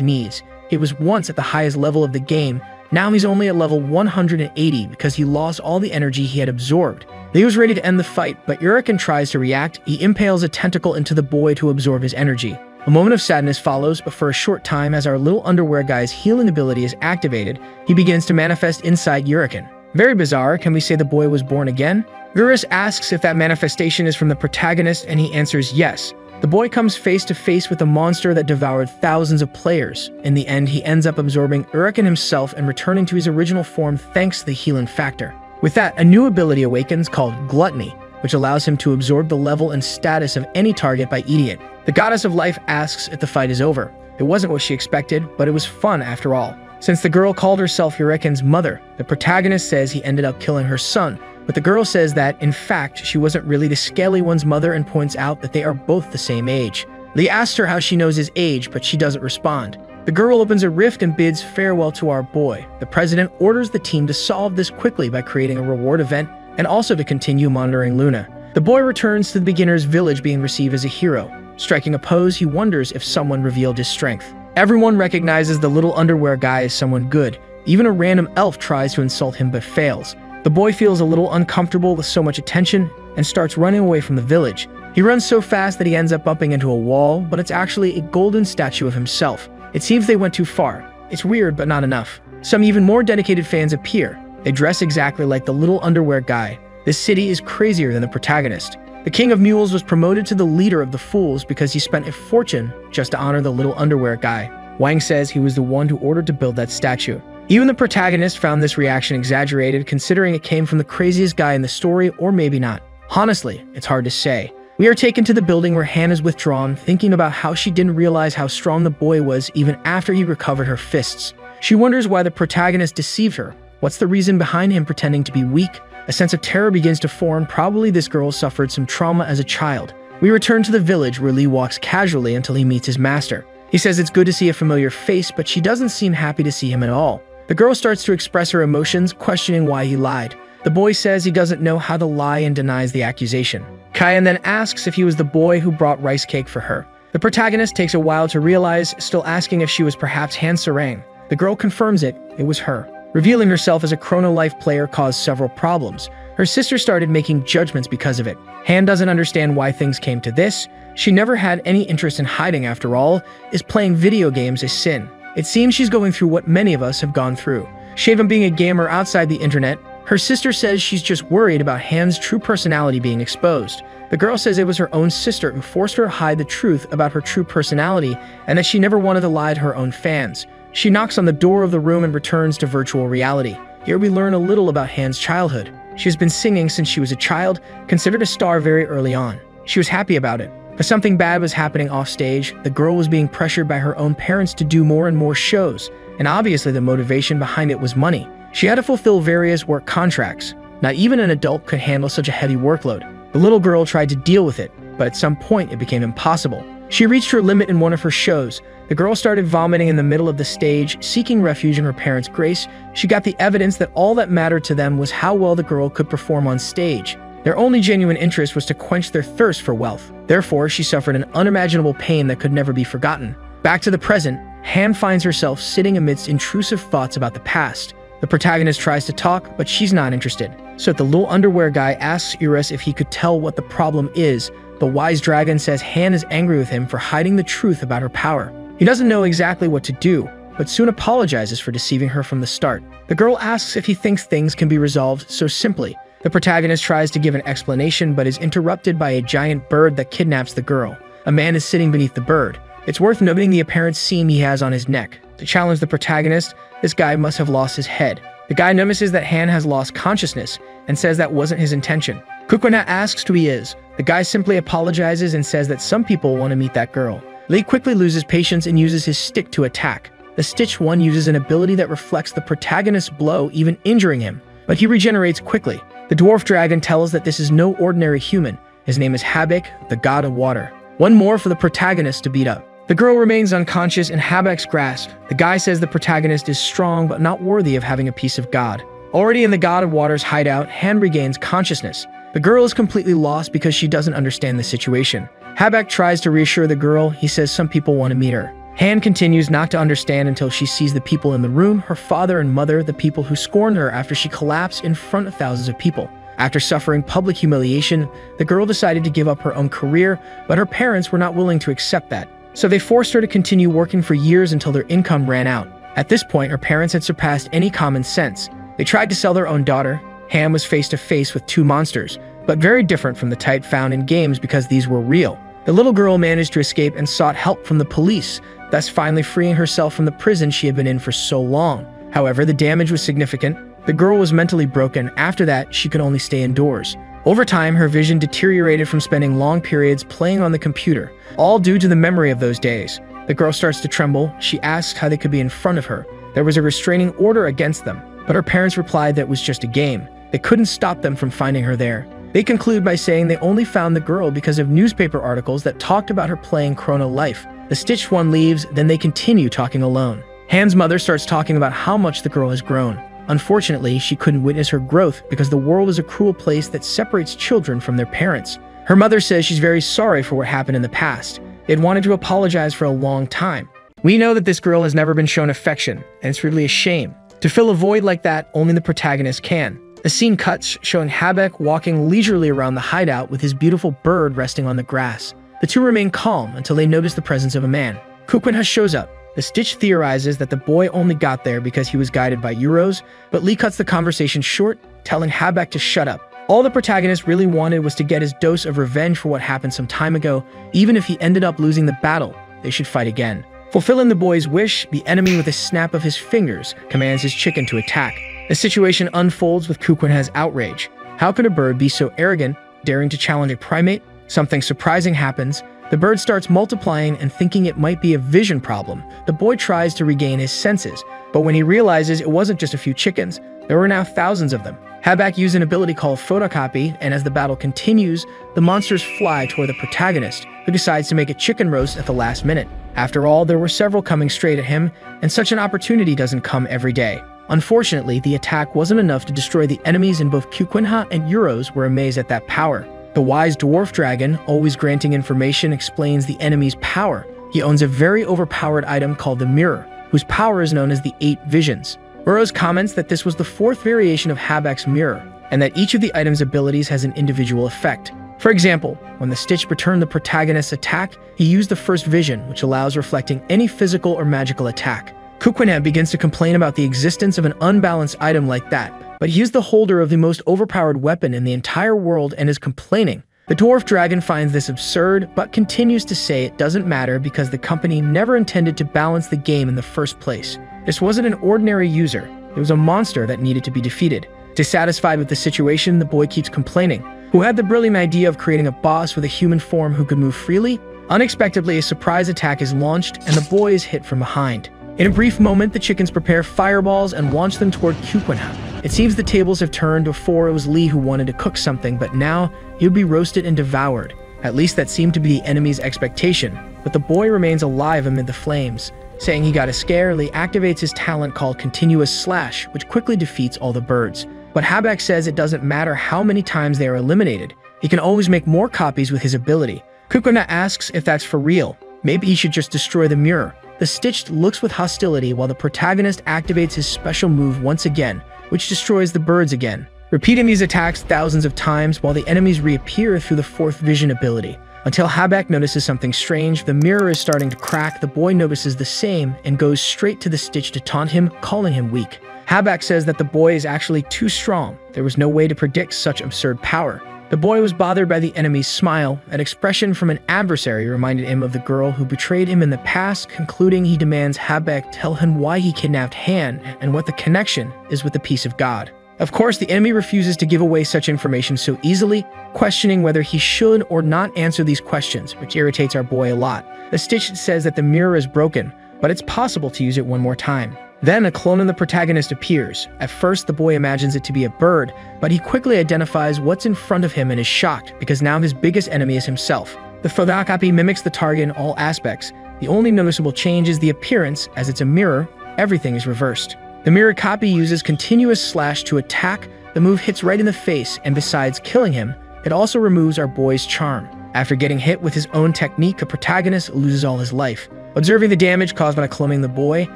knees. He was once at the highest level of the game. Now he's only at level 180 because he lost all the energy he had absorbed. He was ready to end the fight, but Uraken tries to react. He impales a tentacle into the boy to absorb his energy. A moment of sadness follows, but for a short time, as our little underwear guy's healing ability is activated, he begins to manifest inside Uraken. Very bizarre. Can we say the boy was born again? Urus asks if that manifestation is from the protagonist, and he answers yes. The boy comes face to face with a monster that devoured thousands of players. In the end, he ends up absorbing Uraken himself and returning to his original form thanks to the healing factor. With that, a new ability awakens called Gluttony, which allows him to absorb the level and status of any target by eating it. The goddess of life asks if the fight is over. It wasn't what she expected, but it was fun after all. Since the girl called herself Uraken's mother, the protagonist says he ended up killing her son, but the girl says that, in fact, she wasn't really the Scaly One's mother and points out that they are both the same age. Lee asks her how she knows his age, but she doesn't respond. The girl opens a rift and bids farewell to our boy. The president orders the team to solve this quickly by creating a reward event and also to continue monitoring Luna. The boy returns to the beginner's village being received as a hero. Striking a pose, he wonders if someone revealed his strength. Everyone recognizes the little underwear guy as someone good. Even a random elf tries to insult him but fails. The boy feels a little uncomfortable with so much attention and starts running away from the village. He runs so fast that he ends up bumping into a wall, but it's actually a golden statue of himself. It seems they went too far. It's weird, but not enough. Some even more dedicated fans appear. They dress exactly like the little underwear guy. This city is crazier than the protagonist. The King of Mules was promoted to the leader of the fools because he spent a fortune just to honor the little underwear guy. Wang says he was the one who ordered to build that statue. Even the protagonist found this reaction exaggerated, considering it came from the craziest guy in the story, or maybe not. Honestly, it's hard to say. We are taken to the building where Han is withdrawn, thinking about how she didn't realize how strong the boy was even after he recovered her fists. She wonders why the protagonist deceived her. What's the reason behind him pretending to be weak? A sense of terror begins to form. Probably this girl suffered some trauma as a child. We return to the village where Lee walks casually until he meets his master. He says it's good to see a familiar face, but she doesn't seem happy to see him at all. The girl starts to express her emotions, questioning why he lied. The boy says he doesn't know how to lie and denies the accusation. Kyan then asks if he was the boy who brought rice cake for her. The protagonist takes a while to realize, still asking if she was perhaps Han Sarang. The girl confirms it was her. Revealing herself as a Chrono Life player caused several problems. Her sister started making judgments because of it. Han doesn't understand why things came to this. She never had any interest in hiding after all. Is playing video games a sin? It seems she's going through what many of us have gone through. Shaven being a gamer outside the internet, her sister says she's just worried about Han's true personality being exposed. The girl says it was her own sister who forced her to hide the truth about her true personality and that she never wanted to lie to her own fans. She knocks on the door of the room and returns to virtual reality. Here we learn a little about Han's childhood. She has been singing since she was a child, considered a star very early on. She was happy about it. But something bad was happening off stage. The girl was being pressured by her own parents to do more and more shows, and obviously the motivation behind it was money. She had to fulfill various work contracts. Not even an adult could handle such a heavy workload. The little girl tried to deal with it, but at some point it became impossible. She reached her limit in one of her shows. The girl started vomiting in the middle of the stage, seeking refuge in her parents' grace. She got the evidence that all that mattered to them was how well the girl could perform on stage. Their only genuine interest was to quench their thirst for wealth. Therefore, she suffered an unimaginable pain that could never be forgotten. Back to the present, Han finds herself sitting amidst intrusive thoughts about the past. The protagonist tries to talk, but she's not interested. So the little underwear guy asks Urus if he could tell what the problem is. The wise dragon says Han is angry with him for hiding the truth about her power. He doesn't know exactly what to do, but soon apologizes for deceiving her from the start. The girl asks if he thinks things can be resolved so simply. The protagonist tries to give an explanation but is interrupted by a giant bird that kidnaps the girl. A man is sitting beneath the bird. It's worth noting the apparent seam he has on his neck. To challenge the protagonist, this guy must have lost his head. The guy notices that Han has lost consciousness and says that wasn't his intention. Kukuna asks who he is. The guy simply apologizes and says that some people want to meet that girl. Lee quickly loses patience and uses his stick to attack. The Stitched One uses an ability that reflects the protagonist's blow, even injuring him, but he regenerates quickly. The dwarf dragon tells that this is no ordinary human. His name is Habak, the god of water. One more for the protagonist to beat up. The girl remains unconscious in Habak's grasp. The guy says the protagonist is strong but not worthy of having a piece of God. Already in the god of water's hideout, Han regains consciousness. The girl is completely lost because she doesn't understand the situation. Habak tries to reassure the girl. He says some people want to meet her. Han continues not to understand until she sees the people in the room, her father and mother, the people who scorned her after she collapsed in front of thousands of people. After suffering public humiliation, the girl decided to give up her own career, but her parents were not willing to accept that. So they forced her to continue working for years until their income ran out. At this point, her parents had surpassed any common sense. They tried to sell their own daughter. Han was face to face with two monsters, but very different from the type found in games because these were real. The little girl managed to escape and sought help from the police, thus finally freeing herself from the prison she had been in for so long. However, the damage was significant. The girl was mentally broken. After that, she could only stay indoors. Over time, her vision deteriorated from spending long periods playing on the computer, all due to the memory of those days. The girl starts to tremble. She asks how they could be in front of her. There was a restraining order against them, but her parents replied that it was just a game. They couldn't stop them from finding her there. They conclude by saying they only found the girl because of newspaper articles that talked about her playing Chrono Life. The Stitched One leaves, then they continue talking alone. Han's mother starts talking about how much the girl has grown. Unfortunately, she couldn't witness her growth because the world is a cruel place that separates children from their parents. Her mother says she's very sorry for what happened in the past. They'd wanted to apologize for a long time. We know that this girl has never been shown affection, and it's really a shame. To fill a void like that, only the protagonist can. The scene cuts, showing Habak walking leisurely around the hideout with his beautiful bird resting on the grass. The two remain calm until they notice the presence of a man. Kukwinha shows up. The Stitch theorizes that the boy only got there because he was guided by Euros, but Lee cuts the conversation short, telling Habak to shut up. All the protagonist really wanted was to get his dose of revenge for what happened some time ago. Even if he ended up losing the battle, they should fight again. Fulfilling the boy's wish, the enemy with a snap of his fingers commands his chicken to attack. The situation unfolds with Kukwinha's outrage. How could a bird be so arrogant, daring to challenge a primate? Something surprising happens. The bird starts multiplying and thinking it might be a vision problem. The boy tries to regain his senses, but when he realizes it wasn't just a few chickens, there were now thousands of them. Habak used an ability called photocopy, and as the battle continues, the monsters fly toward the protagonist, who decides to make a chicken roast at the last minute. After all, there were several coming straight at him, and such an opportunity doesn't come every day. Unfortunately, the attack wasn't enough to destroy the enemies, and both Kukwinha and Euros were amazed at that power. The wise dwarf dragon, always granting information, explains the enemy's power. He owns a very overpowered item called the Mirror, whose power is known as the 8 Visions. Euros comments that this was the 4th variation of Habak's Mirror, and that each of the item's abilities has an individual effect. For example, when the Stitch returned the protagonist's attack, he used the first vision, which allows reflecting any physical or magical attack. Kukwinha begins to complain about the existence of an unbalanced item like that, but he is the holder of the most overpowered weapon in the entire world and is complaining. The dwarf dragon finds this absurd, but continues to say it doesn't matter because the company never intended to balance the game in the first place. This wasn't an ordinary user, it was a monster that needed to be defeated. Dissatisfied with the situation, the boy keeps complaining. Who had the brilliant idea of creating a boss with a human form who could move freely? Unexpectedly, a surprise attack is launched, and the boy is hit from behind. In a brief moment, the chickens prepare fireballs and launch them toward Kukwinha. It seems the tables have turned. Before it was Lee who wanted to cook something, but now he would be roasted and devoured. At least that seemed to be the enemy's expectation. But the boy remains alive amid the flames. Saying he got a scare, Lee activates his talent called Continuous Slash, which quickly defeats all the birds. But Habak says it doesn't matter how many times they are eliminated. He can always make more copies with his ability. Kukwinha asks if that's for real. Maybe he should just destroy the mirror. The Stitched looks with hostility while the protagonist activates his special move once again, which destroys the birds again. Repeating these attacks thousands of times while the enemies reappear through the 4th vision ability. Until Habak notices something strange, the mirror is starting to crack. The boy notices the same and goes straight to the Stitch to taunt him, calling him weak. Habak says that the boy is actually too strong. There was no way to predict such absurd power. The boy was bothered by the enemy's smile. An expression from an adversary reminded him of the girl who betrayed him in the past. Concluding, he demands Habak tell him why he kidnapped Han and what the connection is with the peace of God. Of course, the enemy refuses to give away such information so easily, questioning whether he should or not answer these questions, which irritates our boy a lot. The Stitch says that the mirror is broken, but it's possible to use it one more time. Then a clone of the protagonist appears. At first, the boy imagines it to be a bird, but he quickly identifies what's in front of him and is shocked because now his biggest enemy is himself. The photocopy mimics the target in all aspects. The only noticeable change is the appearance. As it's a mirror, everything is reversed. The mirror copy uses continuous slash to attack. The move hits right in the face, and besides killing him, it also removes our boy's charm. After getting hit with his own technique, the protagonist loses all his life. Observing the damage caused by cloning the boy,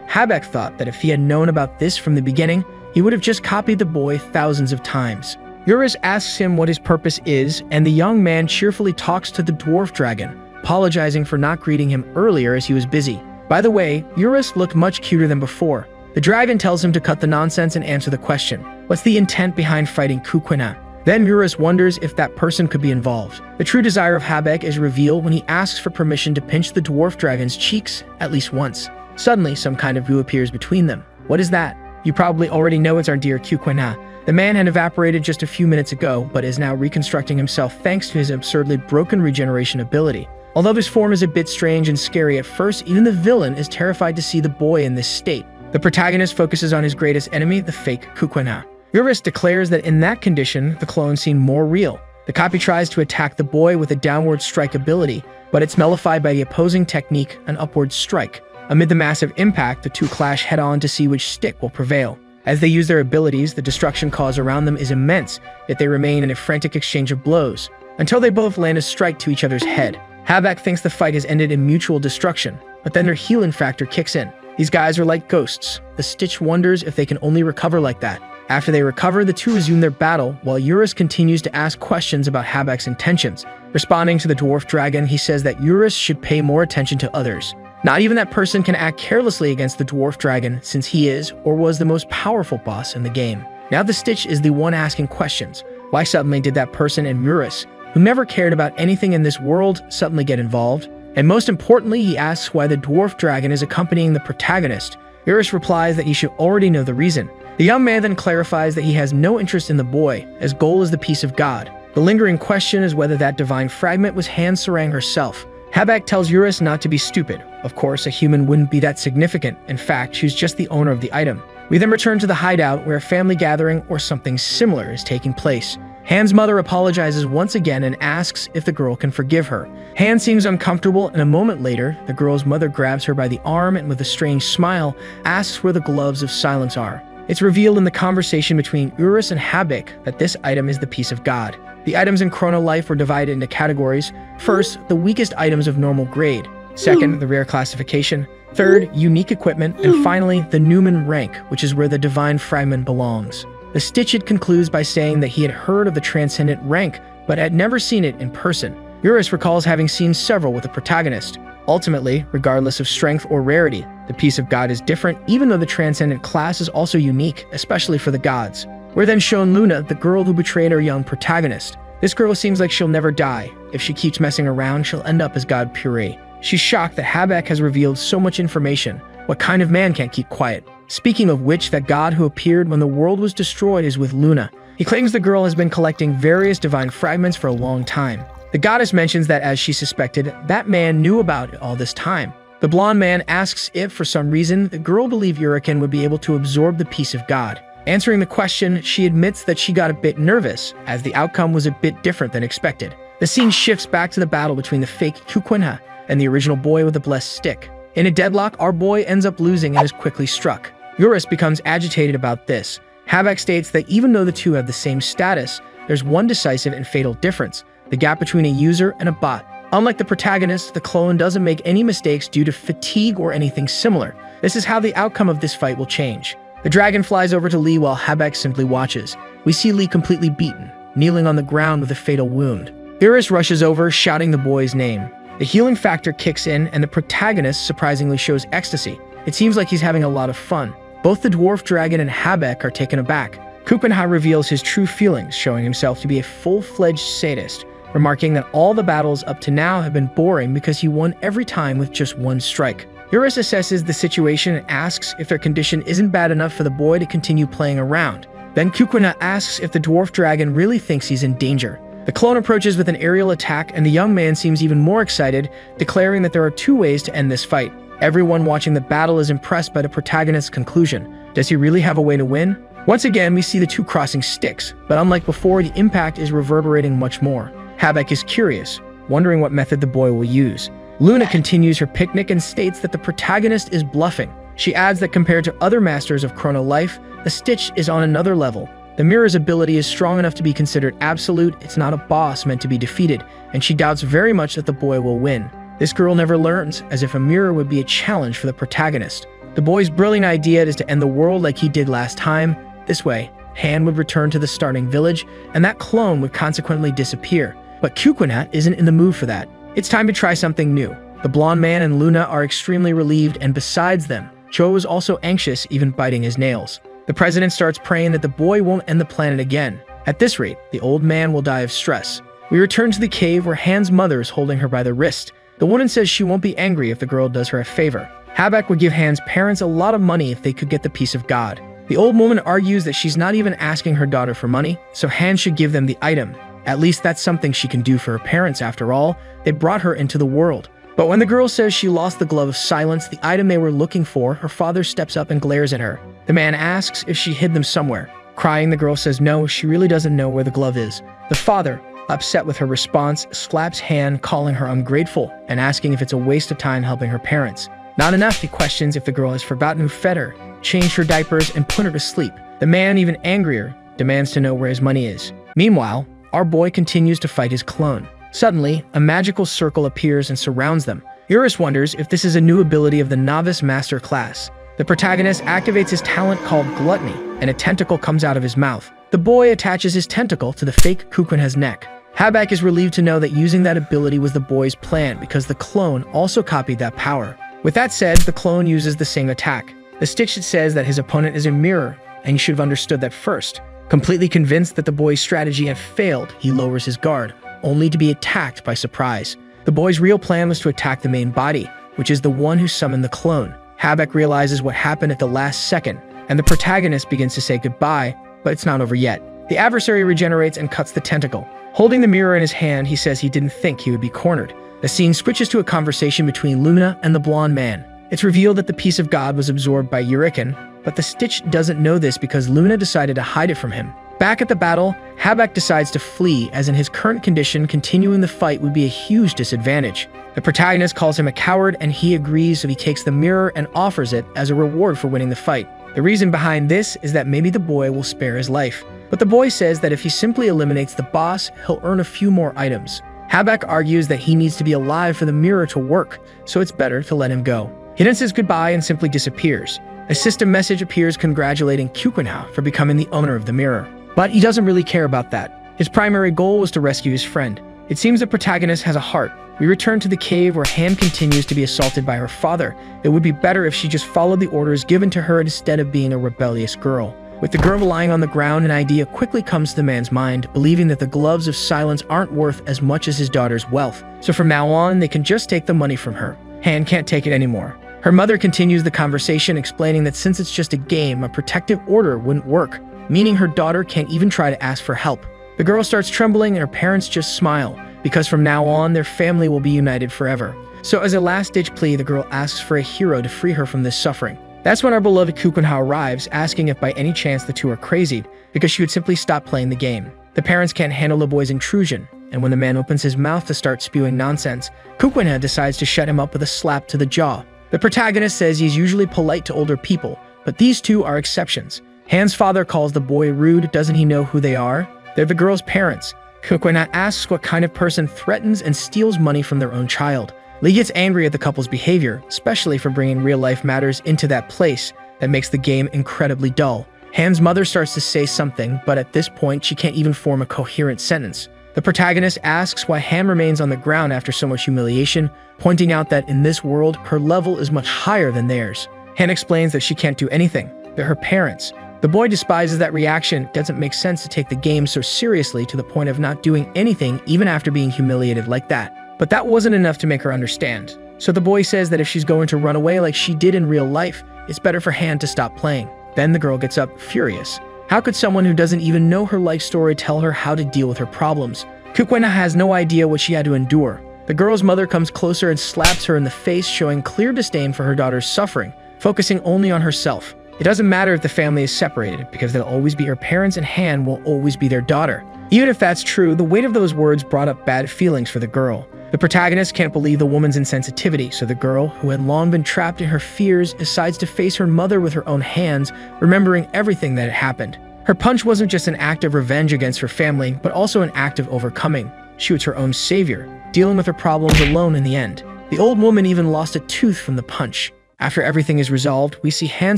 Habek thought that if he had known about this from the beginning, he would have just copied the boy thousands of times. Eurus asks him what his purpose is, and the young man cheerfully talks to the dwarf dragon, apologizing for not greeting him earlier as he was busy. By the way, Eurus looked much cuter than before. The dragon tells him to cut the nonsense and answer the question. What's the intent behind fighting Kukwina? Then Eurus wonders if that person could be involved. The true desire of Habek is revealed when he asks for permission to pinch the dwarf dragon's cheeks at least once. Suddenly, some kind of goo appears between them. What is that? You probably already know it's our dear Kukwina. The man had evaporated just a few minutes ago, but is now reconstructing himself thanks to his absurdly broken regeneration ability. Although this form is a bit strange and scary at first, even the villain is terrified to see the boy in this state. The protagonist focuses on his greatest enemy, the fake Kukwina. Eurus declares that in that condition, the clone seemed more real. The copy tries to attack the boy with a downward strike ability, but it's nullified by the opposing technique, an upward strike. Amid the massive impact, the two clash head-on to see which stick will prevail. As they use their abilities, the destruction caused around them is immense, yet they remain in a frantic exchange of blows, until they both land a strike to each other's head. Habek thinks the fight has ended in mutual destruction, but then their healing factor kicks in. These guys are like ghosts. The Stitch wonders if they can only recover like that. After they recover, the two resume their battle, while Eurus continues to ask questions about Habek's intentions. Responding to the dwarf dragon, he says that Eurus should pay more attention to others. Not even that person can act carelessly against the dwarf dragon, since he is, or was, the most powerful boss in the game. Now the Stitch is the one asking questions. Why suddenly did that person and Eurus, who never cared about anything in this world, suddenly get involved? And most importantly, he asks why the dwarf dragon is accompanying the protagonist. Eurus replies that he should already know the reason. The young man then clarifies that he has no interest in the boy, as goal is the peace of God. The lingering question is whether that divine fragment was Han Sarang herself. Habek tells Eurus not to be stupid. Of course, a human wouldn't be that significant. In fact, she's just the owner of the item. We then return to the hideout where a family gathering or something similar is taking place. Han's mother apologizes once again and asks if the girl can forgive her. Han seems uncomfortable, and a moment later, the girl's mother grabs her by the arm and with a strange smile, asks where the gloves of silence are. It's revealed in the conversation between Eurus and Habek that this item is the peace of God. The items in Chrono Life were divided into categories. First, the weakest items of normal grade. Second, the rare classification. Third, unique equipment. And finally, the Newman rank, which is where the divine fragment belongs. The Stitch concludes by saying that he had heard of the transcendent rank, but had never seen it in person. Eurus recalls having seen several with the protagonist. Ultimately, regardless of strength or rarity, the peace of God is different, even though the transcendent class is also unique, especially for the gods. We're then shown Luna, the girl who betrayed our young protagonist. This girl seems like she'll never die. If she keeps messing around, she'll end up as God Puree. She's shocked that Habek has revealed so much information. What kind of man can't keep quiet? Speaking of which, that god who appeared when the world was destroyed is with Luna. He claims the girl has been collecting various divine fragments for a long time. The goddess mentions that, as she suspected, that man knew about it all this time. The blonde man asks if, for some reason, the girl believed Uriken would be able to absorb the peace of God. Answering the question, she admits that she got a bit nervous, as the outcome was a bit different than expected. The scene shifts back to the battle between the fake Kukwinha and the original boy with the blessed stick. In a deadlock, our boy ends up losing and is quickly struck. Eurus becomes agitated about this. Habek states that even though the two have the same status, there's one decisive and fatal difference: the gap between a user and a bot. Unlike the protagonist, the clone doesn't make any mistakes due to fatigue or anything similar. This is how the outcome of this fight will change. The dragon flies over to Lee while Habek simply watches. We see Lee completely beaten, kneeling on the ground with a fatal wound. Eurus rushes over, shouting the boy's name. The healing factor kicks in, and the protagonist surprisingly shows ecstasy. It seems like he's having a lot of fun. Both the dwarf dragon and Habek are taken aback. Kukwinha reveals his true feelings, showing himself to be a full-fledged sadist, remarking that all the battles up to now have been boring because he won every time with just one strike. Eurus assesses the situation and asks if their condition isn't bad enough for the boy to continue playing around. Then Kukuna asks if the dwarf dragon really thinks he's in danger. The clone approaches with an aerial attack, and the young man seems even more excited, declaring that there are two ways to end this fight. Everyone watching the battle is impressed by the protagonist's conclusion. Does he really have a way to win? Once again, we see the two crossing sticks, but unlike before, the impact is reverberating much more. Habak is curious, wondering what method the boy will use. Luna continues her picnic and states that the protagonist is bluffing. She adds that compared to other masters of Chrono Life, the Stitch is on another level. The mirror's ability is strong enough to be considered absolute. It's not a boss meant to be defeated, and she doubts very much that the boy will win. This girl never learns, as if a mirror would be a challenge for the protagonist. The boy's brilliant idea is to end the world like he did last time. This way, Han would return to the starting village, and that clone would consequently disappear. But Kukuna isn't in the mood for that. It's time to try something new. The blonde man and Luna are extremely relieved, and besides them, Cho is also anxious, even biting his nails. The president starts praying that the boy won't end the planet again. At this rate, the old man will die of stress. We return to the cave where Han's mother is holding her by the wrist. The woman says she won't be angry if the girl does her a favor. Habak would give Han's parents a lot of money if they could get the peace of God. The old woman argues that she's not even asking her daughter for money, so Han should give them the item. At least that's something she can do for her parents after all. They brought her into the world. But when the girl says she lost the glove of silence, the item they were looking for, her father steps up and glares at her. The man asks if she hid them somewhere. Crying, the girl says no, she really doesn't know where the glove is. The father, upset with her response, slaps Han, calling her ungrateful and asking if it's a waste of time helping her parents. Not enough, he questions if the girl has forgotten who fed her, changed her diapers, and put her to sleep. The man, even angrier, demands to know where his money is. Meanwhile, our boy continues to fight his clone. Suddenly, a magical circle appears and surrounds them. Eurus wonders if this is a new ability of the Novice Master class. The protagonist activates his talent called Gluttony, and a tentacle comes out of his mouth. The boy attaches his tentacle to the fake Kukuna's neck. Habak is relieved to know that using that ability was the boy's plan because the clone also copied that power. With that said, the clone uses the same attack. The Stitch says that his opponent is a mirror, and he should have understood that first. Completely convinced that the boy's strategy had failed, he lowers his guard, only to be attacked by surprise. The boy's real plan was to attack the main body, which is the one who summoned the clone. Habak realizes what happened at the last second, and the protagonist begins to say goodbye, but it's not over yet. The adversary regenerates and cuts the tentacle. Holding the mirror in his hand, he says he didn't think he would be cornered. The scene switches to a conversation between Luna and the blonde man. It's revealed that the piece of God was absorbed by Uriken, but the Stitch doesn't know this because Luna decided to hide it from him. Back at the battle, Habak decides to flee, as in his current condition, continuing the fight would be a huge disadvantage. The protagonist calls him a coward, and he agrees, so he takes the mirror and offers it as a reward for winning the fight. The reason behind this is that maybe the boy will spare his life. But the boy says that if he simply eliminates the boss, he'll earn a few more items. Habak argues that he needs to be alive for the mirror to work, so it's better to let him go. He then says goodbye and simply disappears. A system message appears congratulating Kukuna for becoming the owner of the mirror. But he doesn't really care about that. His primary goal was to rescue his friend. It seems the protagonist has a heart. We return to the cave where Han continues to be assaulted by her father. It would be better if she just followed the orders given to her instead of being a rebellious girl. With the girl lying on the ground, an idea quickly comes to the man's mind, believing that the gloves of silence aren't worth as much as his daughter's wealth. So from now on, they can just take the money from her. Han can't take it anymore. Her mother continues the conversation, explaining that since it's just a game, a protective order wouldn't work, meaning her daughter can't even try to ask for help. The girl starts trembling and her parents just smile, because from now on, their family will be united forever. So as a last-ditch plea, the girl asks for a hero to free her from this suffering. That's when our beloved Kukuna arrives, asking if by any chance the two are crazy, because she would simply stop playing the game. The parents can't handle the boy's intrusion, and when the man opens his mouth to start spewing nonsense, Kukuna decides to shut him up with a slap to the jaw. The protagonist says he's usually polite to older people, but these two are exceptions. Han's father calls the boy rude. Doesn't he know who they are? They're the girl's parents. Kukuna asks what kind of person threatens and steals money from their own child. Lee gets angry at the couple's behavior, especially for bringing real-life matters into that place that makes the game incredibly dull. Han's mother starts to say something, but at this point, she can't even form a coherent sentence. The protagonist asks why Han remains on the ground after so much humiliation, pointing out that in this world, her level is much higher than theirs. Han explains that she can't do anything. They're her parents. The boy despises that reaction. It doesn't make sense to take the game so seriously to the point of not doing anything even after being humiliated like that. But that wasn't enough to make her understand. So the boy says that if she's going to run away like she did in real life, it's better for Han to stop playing. Then the girl gets up, furious. How could someone who doesn't even know her life story tell her how to deal with her problems? Kukwena has no idea what she had to endure. The girl's mother comes closer and slaps her in the face, showing clear disdain for her daughter's suffering, focusing only on herself. It doesn't matter if the family is separated, because they'll always be her parents and Han will always be their daughter. Even if that's true, the weight of those words brought up bad feelings for the girl. The protagonist can't believe the woman's insensitivity, so the girl, who had long been trapped in her fears, decides to face her mother with her own hands, remembering everything that had happened. Her punch wasn't just an act of revenge against her family, but also an act of overcoming. She was her own savior, dealing with her problems alone in the end. The old woman even lost a tooth from the punch. After everything is resolved, we see Han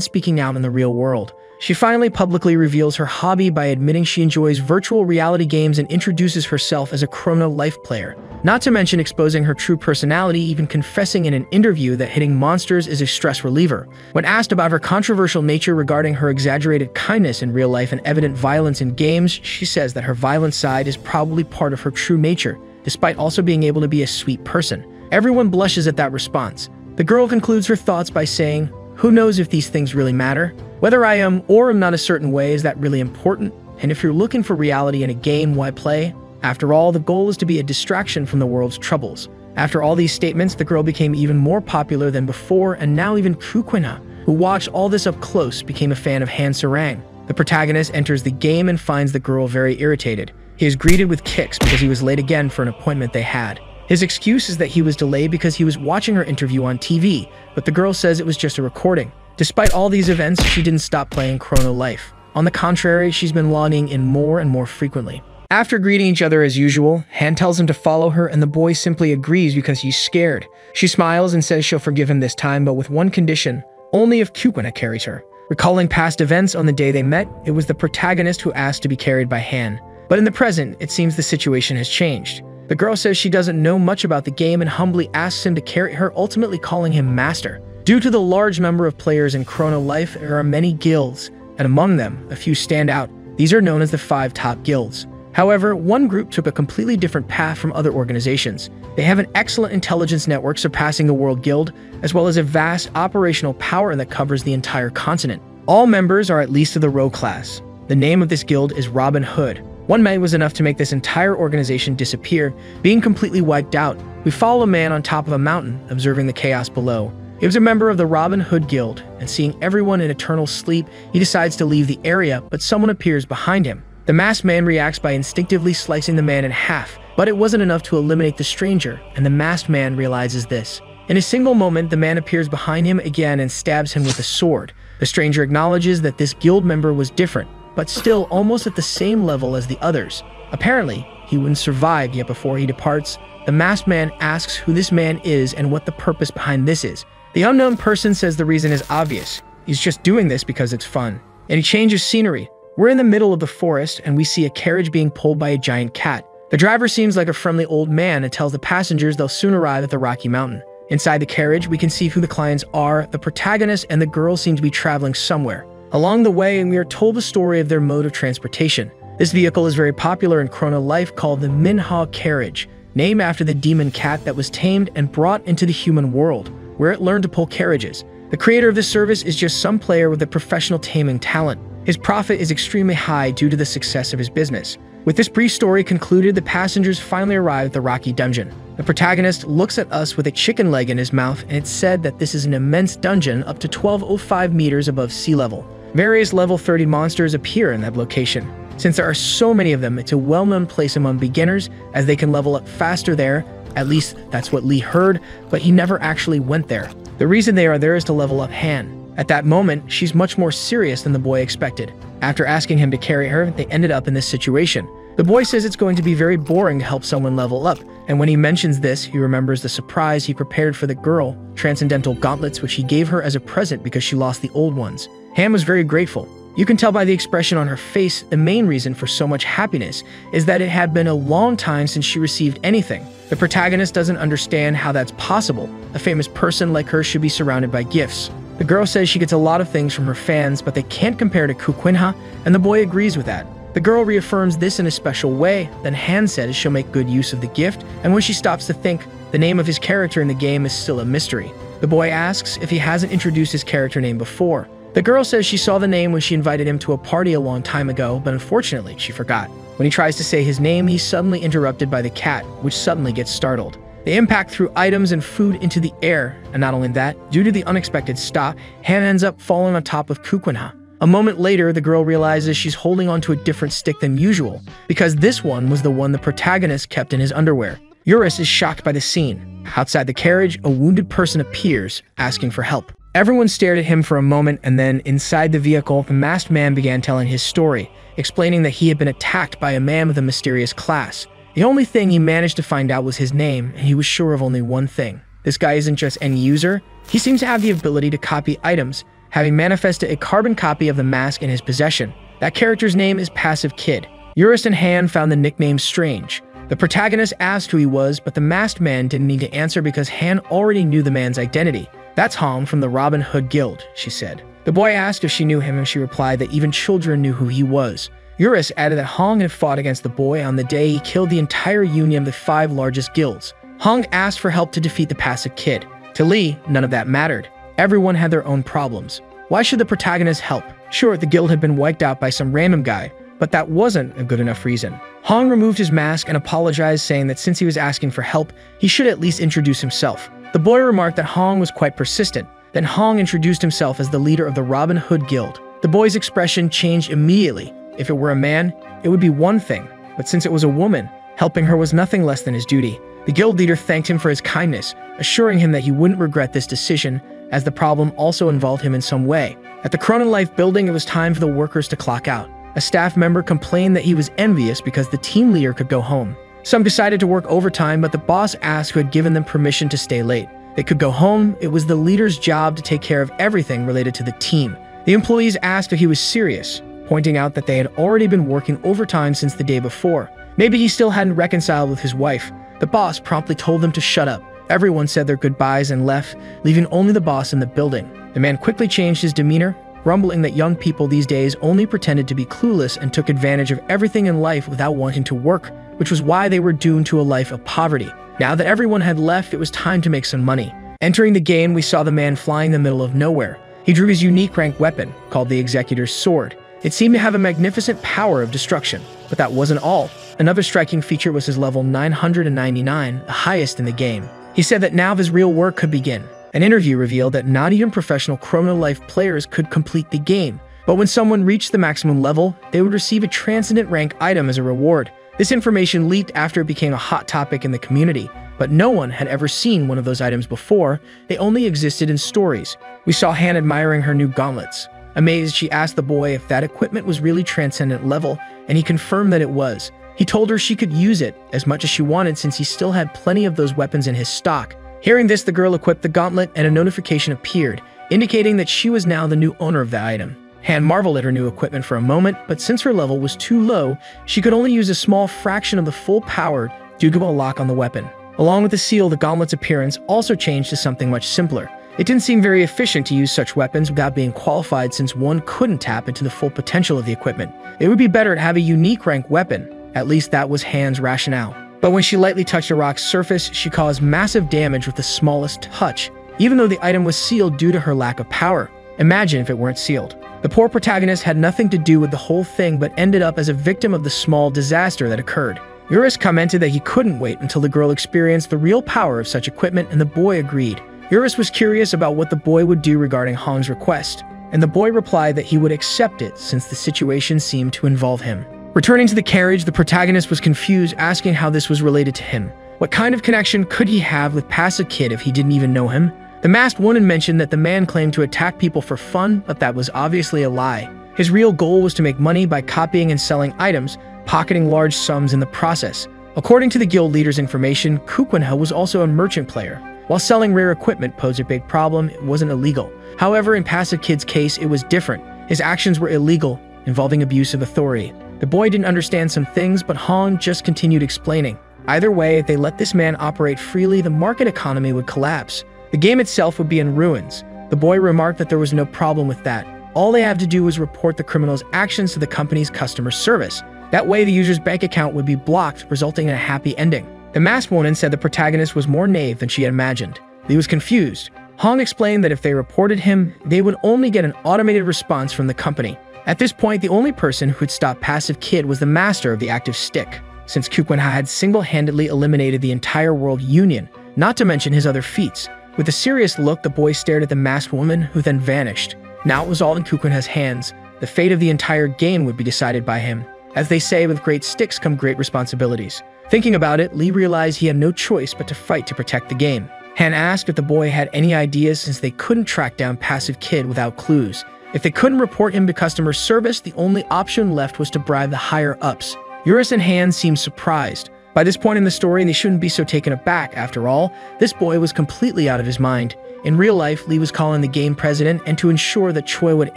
speaking out in the real world. She finally publicly reveals her hobby by admitting she enjoys virtual reality games and introduces herself as a Chrono Life player. Not to mention exposing her true personality, even confessing in an interview that hitting monsters is a stress reliever. When asked about her controversial nature regarding her exaggerated kindness in real life and evident violence in games, she says that her violent side is probably part of her true nature, despite also being able to be a sweet person. Everyone blushes at that response. The girl concludes her thoughts by saying, "Who knows if these things really matter? Whether I am or am not a certain way, is that really important? And if you're looking for reality in a game, why play? After all, the goal is to be a distraction from the world's troubles." After all these statements, the girl became even more popular than before, and now even Kukwena, who watched all this up close, became a fan of Han Sarang. The protagonist enters the game and finds the girl very irritated. He is greeted with kicks because he was late again for an appointment they had. His excuse is that he was delayed because he was watching her interview on TV, but the girl says it was just a recording. Despite all these events, she didn't stop playing Chrono Life. On the contrary, she's been logging in more and more frequently. After greeting each other as usual, Han tells him to follow her, and the boy simply agrees because he's scared. She smiles and says she'll forgive him this time, but with one condition: only if Kukwena carries her. Recalling past events on the day they met, it was the protagonist who asked to be carried by Han. But in the present, it seems the situation has changed. The girl says she doesn't know much about the game and humbly asks him to carry her, ultimately calling him master. Due to the large number of players in Chrono Life, there are many guilds, and among them, a few stand out. These are known as the 5 top guilds. However, one group took a completely different path from other organizations. They have an excellent intelligence network surpassing the World Guild, as well as a vast operational power that covers the entire continent. All members are at least of the Row class. The name of this guild is Robin Hood. One man was enough to make this entire organization disappear, being completely wiped out. We follow a man on top of a mountain, observing the chaos below. He was a member of the Robin Hood Guild, and seeing everyone in eternal sleep, he decides to leave the area, but someone appears behind him. The masked man reacts by instinctively slicing the man in half, but it wasn't enough to eliminate the stranger, and the masked man realizes this. In a single moment, the man appears behind him again and stabs him with a sword. The stranger acknowledges that this guild member was different, but still almost at the same level as the others. Apparently, he wouldn't survive, yet before he departs, the masked man asks who this man is and what the purpose behind this is. The unknown person says the reason is obvious. He's just doing this because it's fun. And he changes scenery. We're in the middle of the forest, and we see a carriage being pulled by a giant cat. The driver seems like a friendly old man and tells the passengers they'll soon arrive at the Rocky Mountain. Inside the carriage, we can see who the clients are. The protagonist and the girl seem to be traveling somewhere. Along the way, we are told the story of their mode of transportation. This vehicle is very popular in Chrono Life, called the Manhua carriage, named after the demon cat that was tamed and brought into the human world, where it learned to pull carriages. The creator of this service is just some player with a professional taming talent. His profit is extremely high due to the success of his business. With this brief story concluded, the passengers finally arrive at the Rocky Dungeon. The protagonist looks at us with a chicken leg in his mouth, and it's said that this is an immense dungeon up to 1205 meters above sea level. Various level 30 monsters appear in that location. Since there are so many of them, it's a well-known place among beginners, as they can level up faster there. At least that's what Lee heard, but he never actually went there. The reason they are there is to level up Han. At that moment, she's much more serious than the boy expected. After asking him to carry her, they ended up in this situation. The boy says it's going to be very boring to help someone level up, and when he mentions this, he remembers the surprise he prepared for the girl, transcendental gauntlets which he gave her as a present because she lost the old ones. Han was very grateful. You can tell by the expression on her face, the main reason for so much happiness is that it had been a long time since she received anything. The protagonist doesn't understand how that's possible. A famous person like her should be surrounded by gifts. The girl says she gets a lot of things from her fans, but they can't compare to Kukwena, and the boy agrees with that. The girl reaffirms this in a special way. Then Han says she'll make good use of the gift, and when she stops to think, the name of his character in the game is still a mystery. The boy asks if he hasn't introduced his character name before. The girl says she saw the name when she invited him to a party a long time ago, but unfortunately, she forgot. When he tries to say his name, he's suddenly interrupted by the cat, which suddenly gets startled. They impact through items and food into the air, and not only that, due to the unexpected stop, Han ends up falling on top of Kukunha. A moment later, the girl realizes she's holding onto a different stick than usual, because this one was the one the protagonist kept in his underwear. Eurus is shocked by the scene. Outside the carriage, a wounded person appears, asking for help. Everyone stared at him for a moment, and then, inside the vehicle, the masked man began telling his story, explaining that he had been attacked by a man with a mysterious class. The only thing he managed to find out was his name, and he was sure of only one thing. This guy isn't just any user, he seems to have the ability to copy items, having manifested a carbon copy of the mask in his possession. That character's name is Passive Kid. Eurus and Han found the nickname strange. The protagonist asked who he was, but the masked man didn't need to answer because Han already knew the man's identity. "That's Hong from the Robin Hood Guild," she said. The boy asked if she knew him, and she replied that even children knew who he was. Eurus added that Hong had fought against the boy on the day he killed the entire union of the 5 largest guilds. Hong asked for help to defeat the Passive Kid. To Lee, none of that mattered. Everyone had their own problems. Why should the protagonist help? Sure, the guild had been wiped out by some random guy, but that wasn't a good enough reason. Hong removed his mask and apologized, saying that since he was asking for help, he should at least introduce himself. The boy remarked that Hong was quite persistent. Then Hong introduced himself as the leader of the Robin Hood Guild. The boy's expression changed immediately. If it were a man, it would be one thing, but since it was a woman, helping her was nothing less than his duty. The guild leader thanked him for his kindness, assuring him that he wouldn't regret this decision, as the problem also involved him in some way. At the Chrono Life building, it was time for the workers to clock out. A staff member complained that he was envious because the team leader could go home. Some decided to work overtime, but the boss asked who had given them permission to stay late. They could go home. It was the leader's job to take care of everything related to the team. The employees asked if he was serious, pointing out that they had already been working overtime since the day before. Maybe he still hadn't reconciled with his wife. The boss promptly told them to shut up. Everyone said their goodbyes and left, leaving only the boss in the building. The man quickly changed his demeanor, grumbling that young people these days only pretended to be clueless and took advantage of everything in life without wanting to work, which was why they were doomed to a life of poverty. Now that everyone had left, it was time to make some money. Entering the game, we saw the man flying in the middle of nowhere. He drew his unique rank weapon, called the Executor's Sword. It seemed to have a magnificent power of destruction, but that wasn't all. Another striking feature was his level 999, the highest in the game. He said that now his real work could begin. An interview revealed that not even professional Chrono Life players could complete the game, but when someone reached the maximum level, they would receive a transcendent rank item as a reward. This information leaked after it became a hot topic in the community, but no one had ever seen one of those items before. They only existed in stories. We saw Han admiring her new gauntlets. Amazed, she asked the boy if that equipment was really transcendent level, and he confirmed that it was. He told her she could use it as much as she wanted since he still had plenty of those weapons in his stock. Hearing this, the girl equipped the gauntlet and a notification appeared, indicating that she was now the new owner of the item. Han marveled at her new equipment for a moment, but since her level was too low, she could only use a small fraction of the full power due to a lock on the weapon. Along with the seal, the gauntlet's appearance also changed to something much simpler. It didn't seem very efficient to use such weapons without being qualified, since one couldn't tap into the full potential of the equipment. It would be better to have a unique rank weapon. At least that was Han's rationale. But when she lightly touched a rock's surface, she caused massive damage with the smallest touch, even though the item was sealed due to her lack of power. Imagine if it weren't sealed. The poor protagonist had nothing to do with the whole thing, but ended up as a victim of the small disaster that occurred. Eurus commented that he couldn't wait until the girl experienced the real power of such equipment, and the boy agreed. Eurus was curious about what the boy would do regarding Hong's request, and the boy replied that he would accept it since the situation seemed to involve him. Returning to the carriage, the protagonist was confused, asking how this was related to him. What kind of connection could he have with Passive Kid if he didn't even know him? The masked woman mentioned that the man claimed to attack people for fun, but that was obviously a lie. His real goal was to make money by copying and selling items, pocketing large sums in the process. According to the guild leader's information, Kukunha was also a merchant player. While selling rare equipment posed a big problem, it wasn't illegal. However, in Passive Kid's case, it was different. His actions were illegal, involving abuse of authority. The boy didn't understand some things, but Hong just continued explaining. Either way, if they let this man operate freely, the market economy would collapse. The game itself would be in ruins. The boy remarked that there was no problem with that. All they had to do was report the criminal's actions to the company's customer service. That way, the user's bank account would be blocked, resulting in a happy ending. The masked woman said the protagonist was more naive than she had imagined. He was confused. Hong explained that if they reported him, they would only get an automated response from the company. At this point, the only person who could stop Passive Kid was the master of the active stick, since Kukwenha had single-handedly eliminated the entire world union, not to mention his other feats. With a serious look, the boy stared at the masked woman, who then vanished. Now it was all in Kukwenha's hands. The fate of the entire game would be decided by him. As they say, with great sticks come great responsibilities. Thinking about it, Lee realized he had no choice but to fight to protect the game. Han asked if the boy had any ideas since they couldn't track down Passive Kid without clues. If they couldn't report him to customer service, the only option left was to bribe the higher-ups. Eurus and Han seemed surprised. By this point in the story, they shouldn't be so taken aback. After all, this boy was completely out of his mind. In real life, Lee was calling the game president, and to ensure that Choi would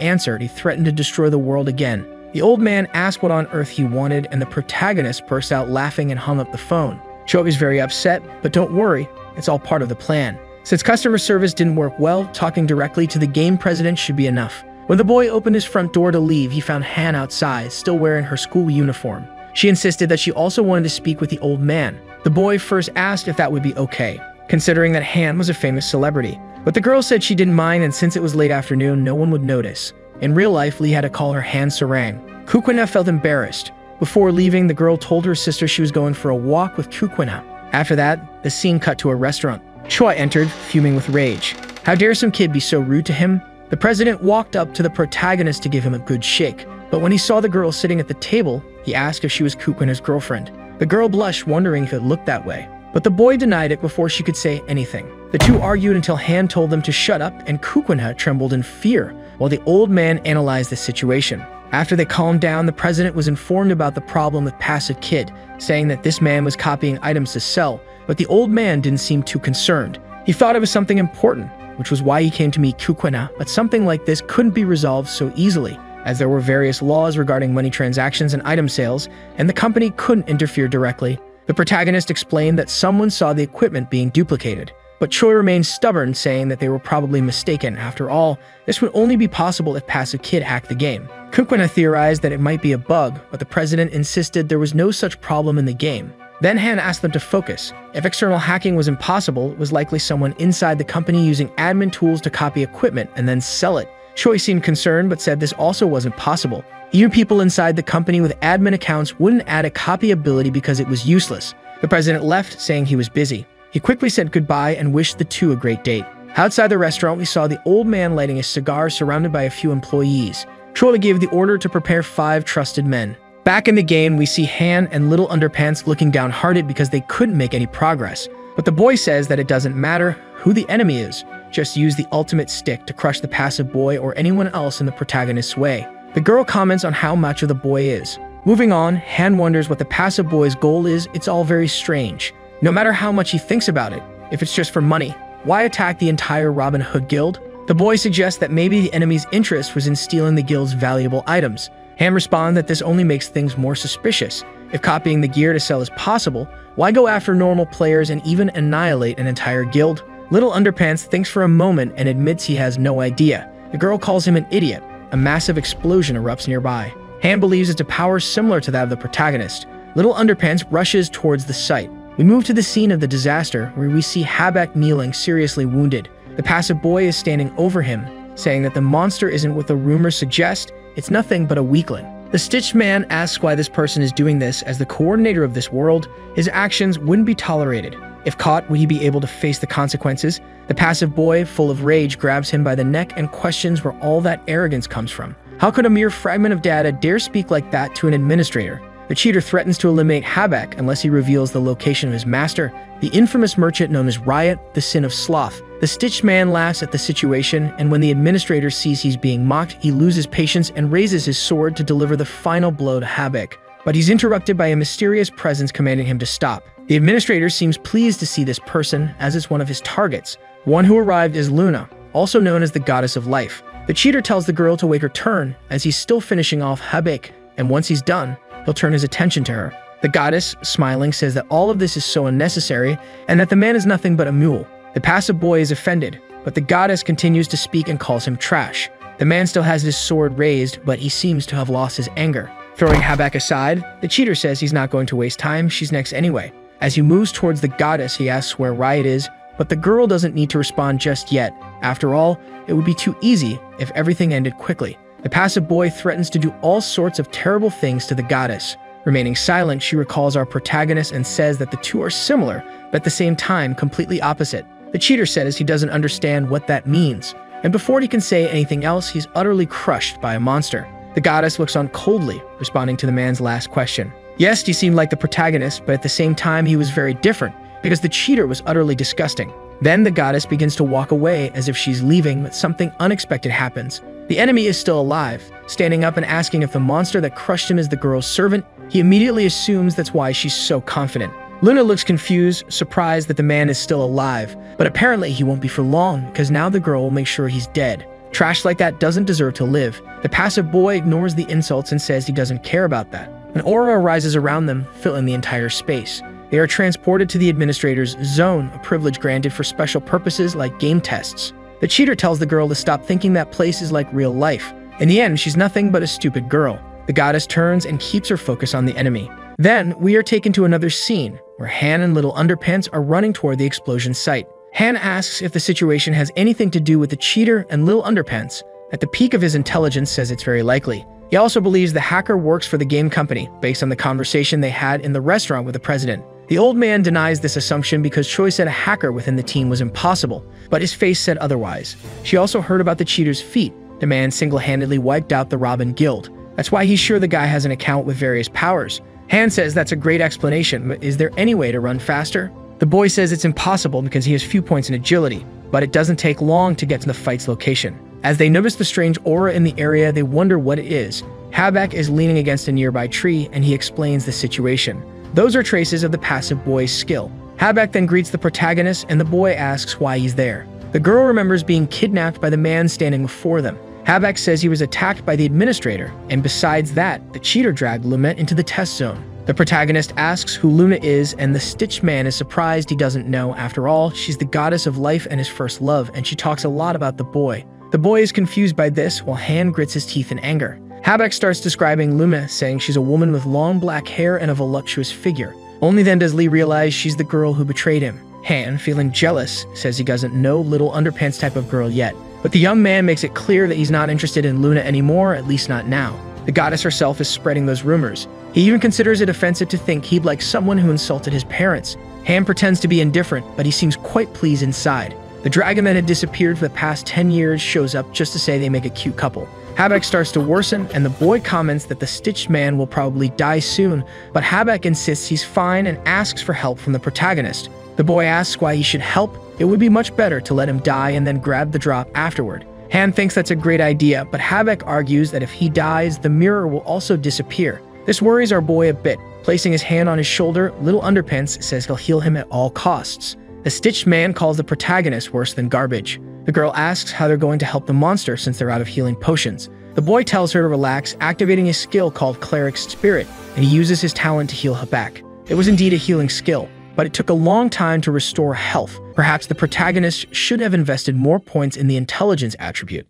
answer, he threatened to destroy the world again. The old man asked what on earth he wanted, and the protagonist burst out laughing and hung up the phone. Choi was very upset, but don't worry, it's all part of the plan. Since customer service didn't work well, talking directly to the game president should be enough. When the boy opened his front door to leave, he found Han outside, still wearing her school uniform. She insisted that she also wanted to speak with the old man. The boy first asked if that would be okay, considering that Han was a famous celebrity. But the girl said she didn't mind, and since it was late afternoon, no one would notice. In real life, Lee had to call her Han Sarang. Kukwenha felt embarrassed. Before leaving, the girl told her sister she was going for a walk with Kukwenha. After that, the scene cut to a restaurant. Choi entered, fuming with rage. How dare some kid be so rude to him? The president walked up to the protagonist to give him a good shake, but when he saw the girl sitting at the table, he asked if she was Kukwenha's girlfriend. The girl blushed, wondering if it looked that way, but the boy denied it before she could say anything. The two argued until Han told them to shut up, and Kukwenha trembled in fear, while the old man analyzed the situation. After they calmed down, the president was informed about the problem with Passive Kid, saying that this man was copying items to sell, but the old man didn't seem too concerned. He thought it was something important, which was why he came to meet Kukwenha, but something like this couldn't be resolved so easily, as there were various laws regarding money transactions and item sales, and the company couldn't interfere directly. The protagonist explained that someone saw the equipment being duplicated, but Choi remained stubborn, saying that they were probably mistaken. After all, this would only be possible if Passive Kid hacked the game. Kukwenha theorized that it might be a bug, but the president insisted there was no such problem in the game. Then Han asked them to focus. If external hacking was impossible, it was likely someone inside the company using admin tools to copy equipment and then sell it. Choi seemed concerned, but said this also wasn't possible. Even people inside the company with admin accounts wouldn't add a copy ability because it was useless. The president left, saying he was busy. He quickly said goodbye and wished the two a great date. Outside the restaurant, we saw the old man lighting a cigar surrounded by a few employees. Choi gave the order to prepare 5 trusted men. Back in the game, we see Han and Little Underpants looking downhearted because they couldn't make any progress. But the boy says that it doesn't matter who the enemy is, just use the ultimate stick to crush the passive boy or anyone else in the protagonist's way. The girl comments on how macho the boy is. Moving on, Han wonders what the passive boy's goal is. It's all very strange. No matter how much he thinks about it, if it's just for money, why attack the entire Robin Hood guild? The boy suggests that maybe the enemy's interest was in stealing the guild's valuable items. Han responds that this only makes things more suspicious. If copying the gear to sell is possible, why go after normal players and even annihilate an entire guild? Little Underpants thinks for a moment and admits he has no idea. The girl calls him an idiot. A massive explosion erupts nearby. Han believes it's a power similar to that of the protagonist. Little Underpants rushes towards the site. We move to the scene of the disaster, where we see Habak kneeling, seriously wounded. The passive boy is standing over him, saying that the monster isn't what the rumors suggest. It's nothing but a weakling. The Stitched Man asks why this person is doing this. As the coordinator of this world, his actions wouldn't be tolerated. If caught, would he be able to face the consequences? The passive boy, full of rage, grabs him by the neck and questions where all that arrogance comes from. How could a mere fragment of data dare speak like that to an administrator? The cheater threatens to eliminate Habak unless he reveals the location of his master, the infamous merchant known as Riot, the Sin of Sloth. The Stitched Man laughs at the situation, and when the administrator sees he's being mocked, he loses patience and raises his sword to deliver the final blow to Habak. But he's interrupted by a mysterious presence commanding him to stop. The administrator seems pleased to see this person, as it's one of his targets. One who arrived is Luna, also known as the Goddess of Life. The cheater tells the girl to wait her turn, as he's still finishing off Habak, and once he's done, he'll turn his attention to her. The goddess, smiling, says that all of this is so unnecessary, and that the man is nothing but a mule. The passive boy is offended, but the goddess continues to speak and calls him trash. The man still has his sword raised, but he seems to have lost his anger. Throwing Habak aside, the cheater says he's not going to waste time, she's next anyway. As he moves towards the goddess, he asks where Riot is, but the girl doesn't need to respond just yet. After all, it would be too easy if everything ended quickly. The passive boy threatens to do all sorts of terrible things to the goddess. Remaining silent, she recalls our protagonist and says that the two are similar, but at the same time completely opposite. The cheater says he doesn't understand what that means, and before he can say anything else, he's utterly crushed by a monster. The goddess looks on coldly, responding to the man's last question. Yes, he seemed like the protagonist, but at the same time he was very different, because the cheater was utterly disgusting. Then the goddess begins to walk away as if she's leaving, but something unexpected happens. The enemy is still alive, standing up and asking if the monster that crushed him is the girl's servant. He immediately assumes that's why she's so confident. Luna looks confused, surprised that the man is still alive, but apparently he won't be for long, because now the girl will make sure he's dead. Trash like that doesn't deserve to live. The passive boy ignores the insults and says he doesn't care about that. An aura arises around them, filling the entire space. They are transported to the administrator's zone, a privilege granted for special purposes like game tests. The cheater tells the girl to stop thinking that place is like real life. In the end, she's nothing but a stupid girl. The goddess turns and keeps her focus on the enemy. Then, we are taken to another scene, where Han and Little Underpants are running toward the explosion site. Han asks if the situation has anything to do with the cheater, and Little Underpants, at the peak of his intelligence, says it's very likely. He also believes the hacker works for the game company, based on the conversation they had in the restaurant with the president. The old man denies this assumption because Choi said a hacker within the team was impossible, but his face said otherwise. She also heard about the cheater's feat. The man single-handedly wiped out the Robin Guild. That's why he's sure the guy has an account with various powers. Han says that's a great explanation, but is there any way to run faster? The boy says it's impossible because he has few points in agility, but it doesn't take long to get to the fight's location. As they notice the strange aura in the area, they wonder what it is. Habak is leaning against a nearby tree, and he explains the situation. Those are traces of the passive boy's skill. Habak then greets the protagonist, and the boy asks why he's there. The girl remembers being kidnapped by the man standing before them. Habak says he was attacked by the administrator, and besides that, the cheater dragged Luna into the test zone. The protagonist asks who Luna is, and the Stitch Man is surprised he doesn't know. After all, she's the goddess of life and his first love, and she talks a lot about the boy. The boy is confused by this, while Han grits his teeth in anger. Habak starts describing Luna, saying she's a woman with long black hair and a voluptuous figure. Only then does Lee realize she's the girl who betrayed him. Han, feeling jealous, says he doesn't know Little Underpants type of girl yet. But the young man makes it clear that he's not interested in Luna anymore, at least not now. The goddess herself is spreading those rumors. He even considers it offensive to think he'd like someone who insulted his parents. Han pretends to be indifferent, but he seems quite pleased inside. The dragon that had disappeared for the past 10 years shows up just to say they make a cute couple. Habak starts to worsen, and the boy comments that the Stitched Man will probably die soon, but Habak insists he's fine and asks for help from the protagonist. The boy asks why he should help. It would be much better to let him die and then grab the drop afterward. Han thinks that's a great idea, but Habak argues that if he dies, the mirror will also disappear. This worries our boy a bit. Placing his hand on his shoulder, Little Underpants says he'll heal him at all costs. The Stitched Man calls the protagonist worse than garbage. The girl asks how they're going to help the monster since they're out of healing potions. The boy tells her to relax, activating a skill called Cleric's Spirit, and he uses his talent to heal Habak. It was indeed a healing skill, but it took a long time to restore health. Perhaps the protagonist should have invested more points in the intelligence attribute.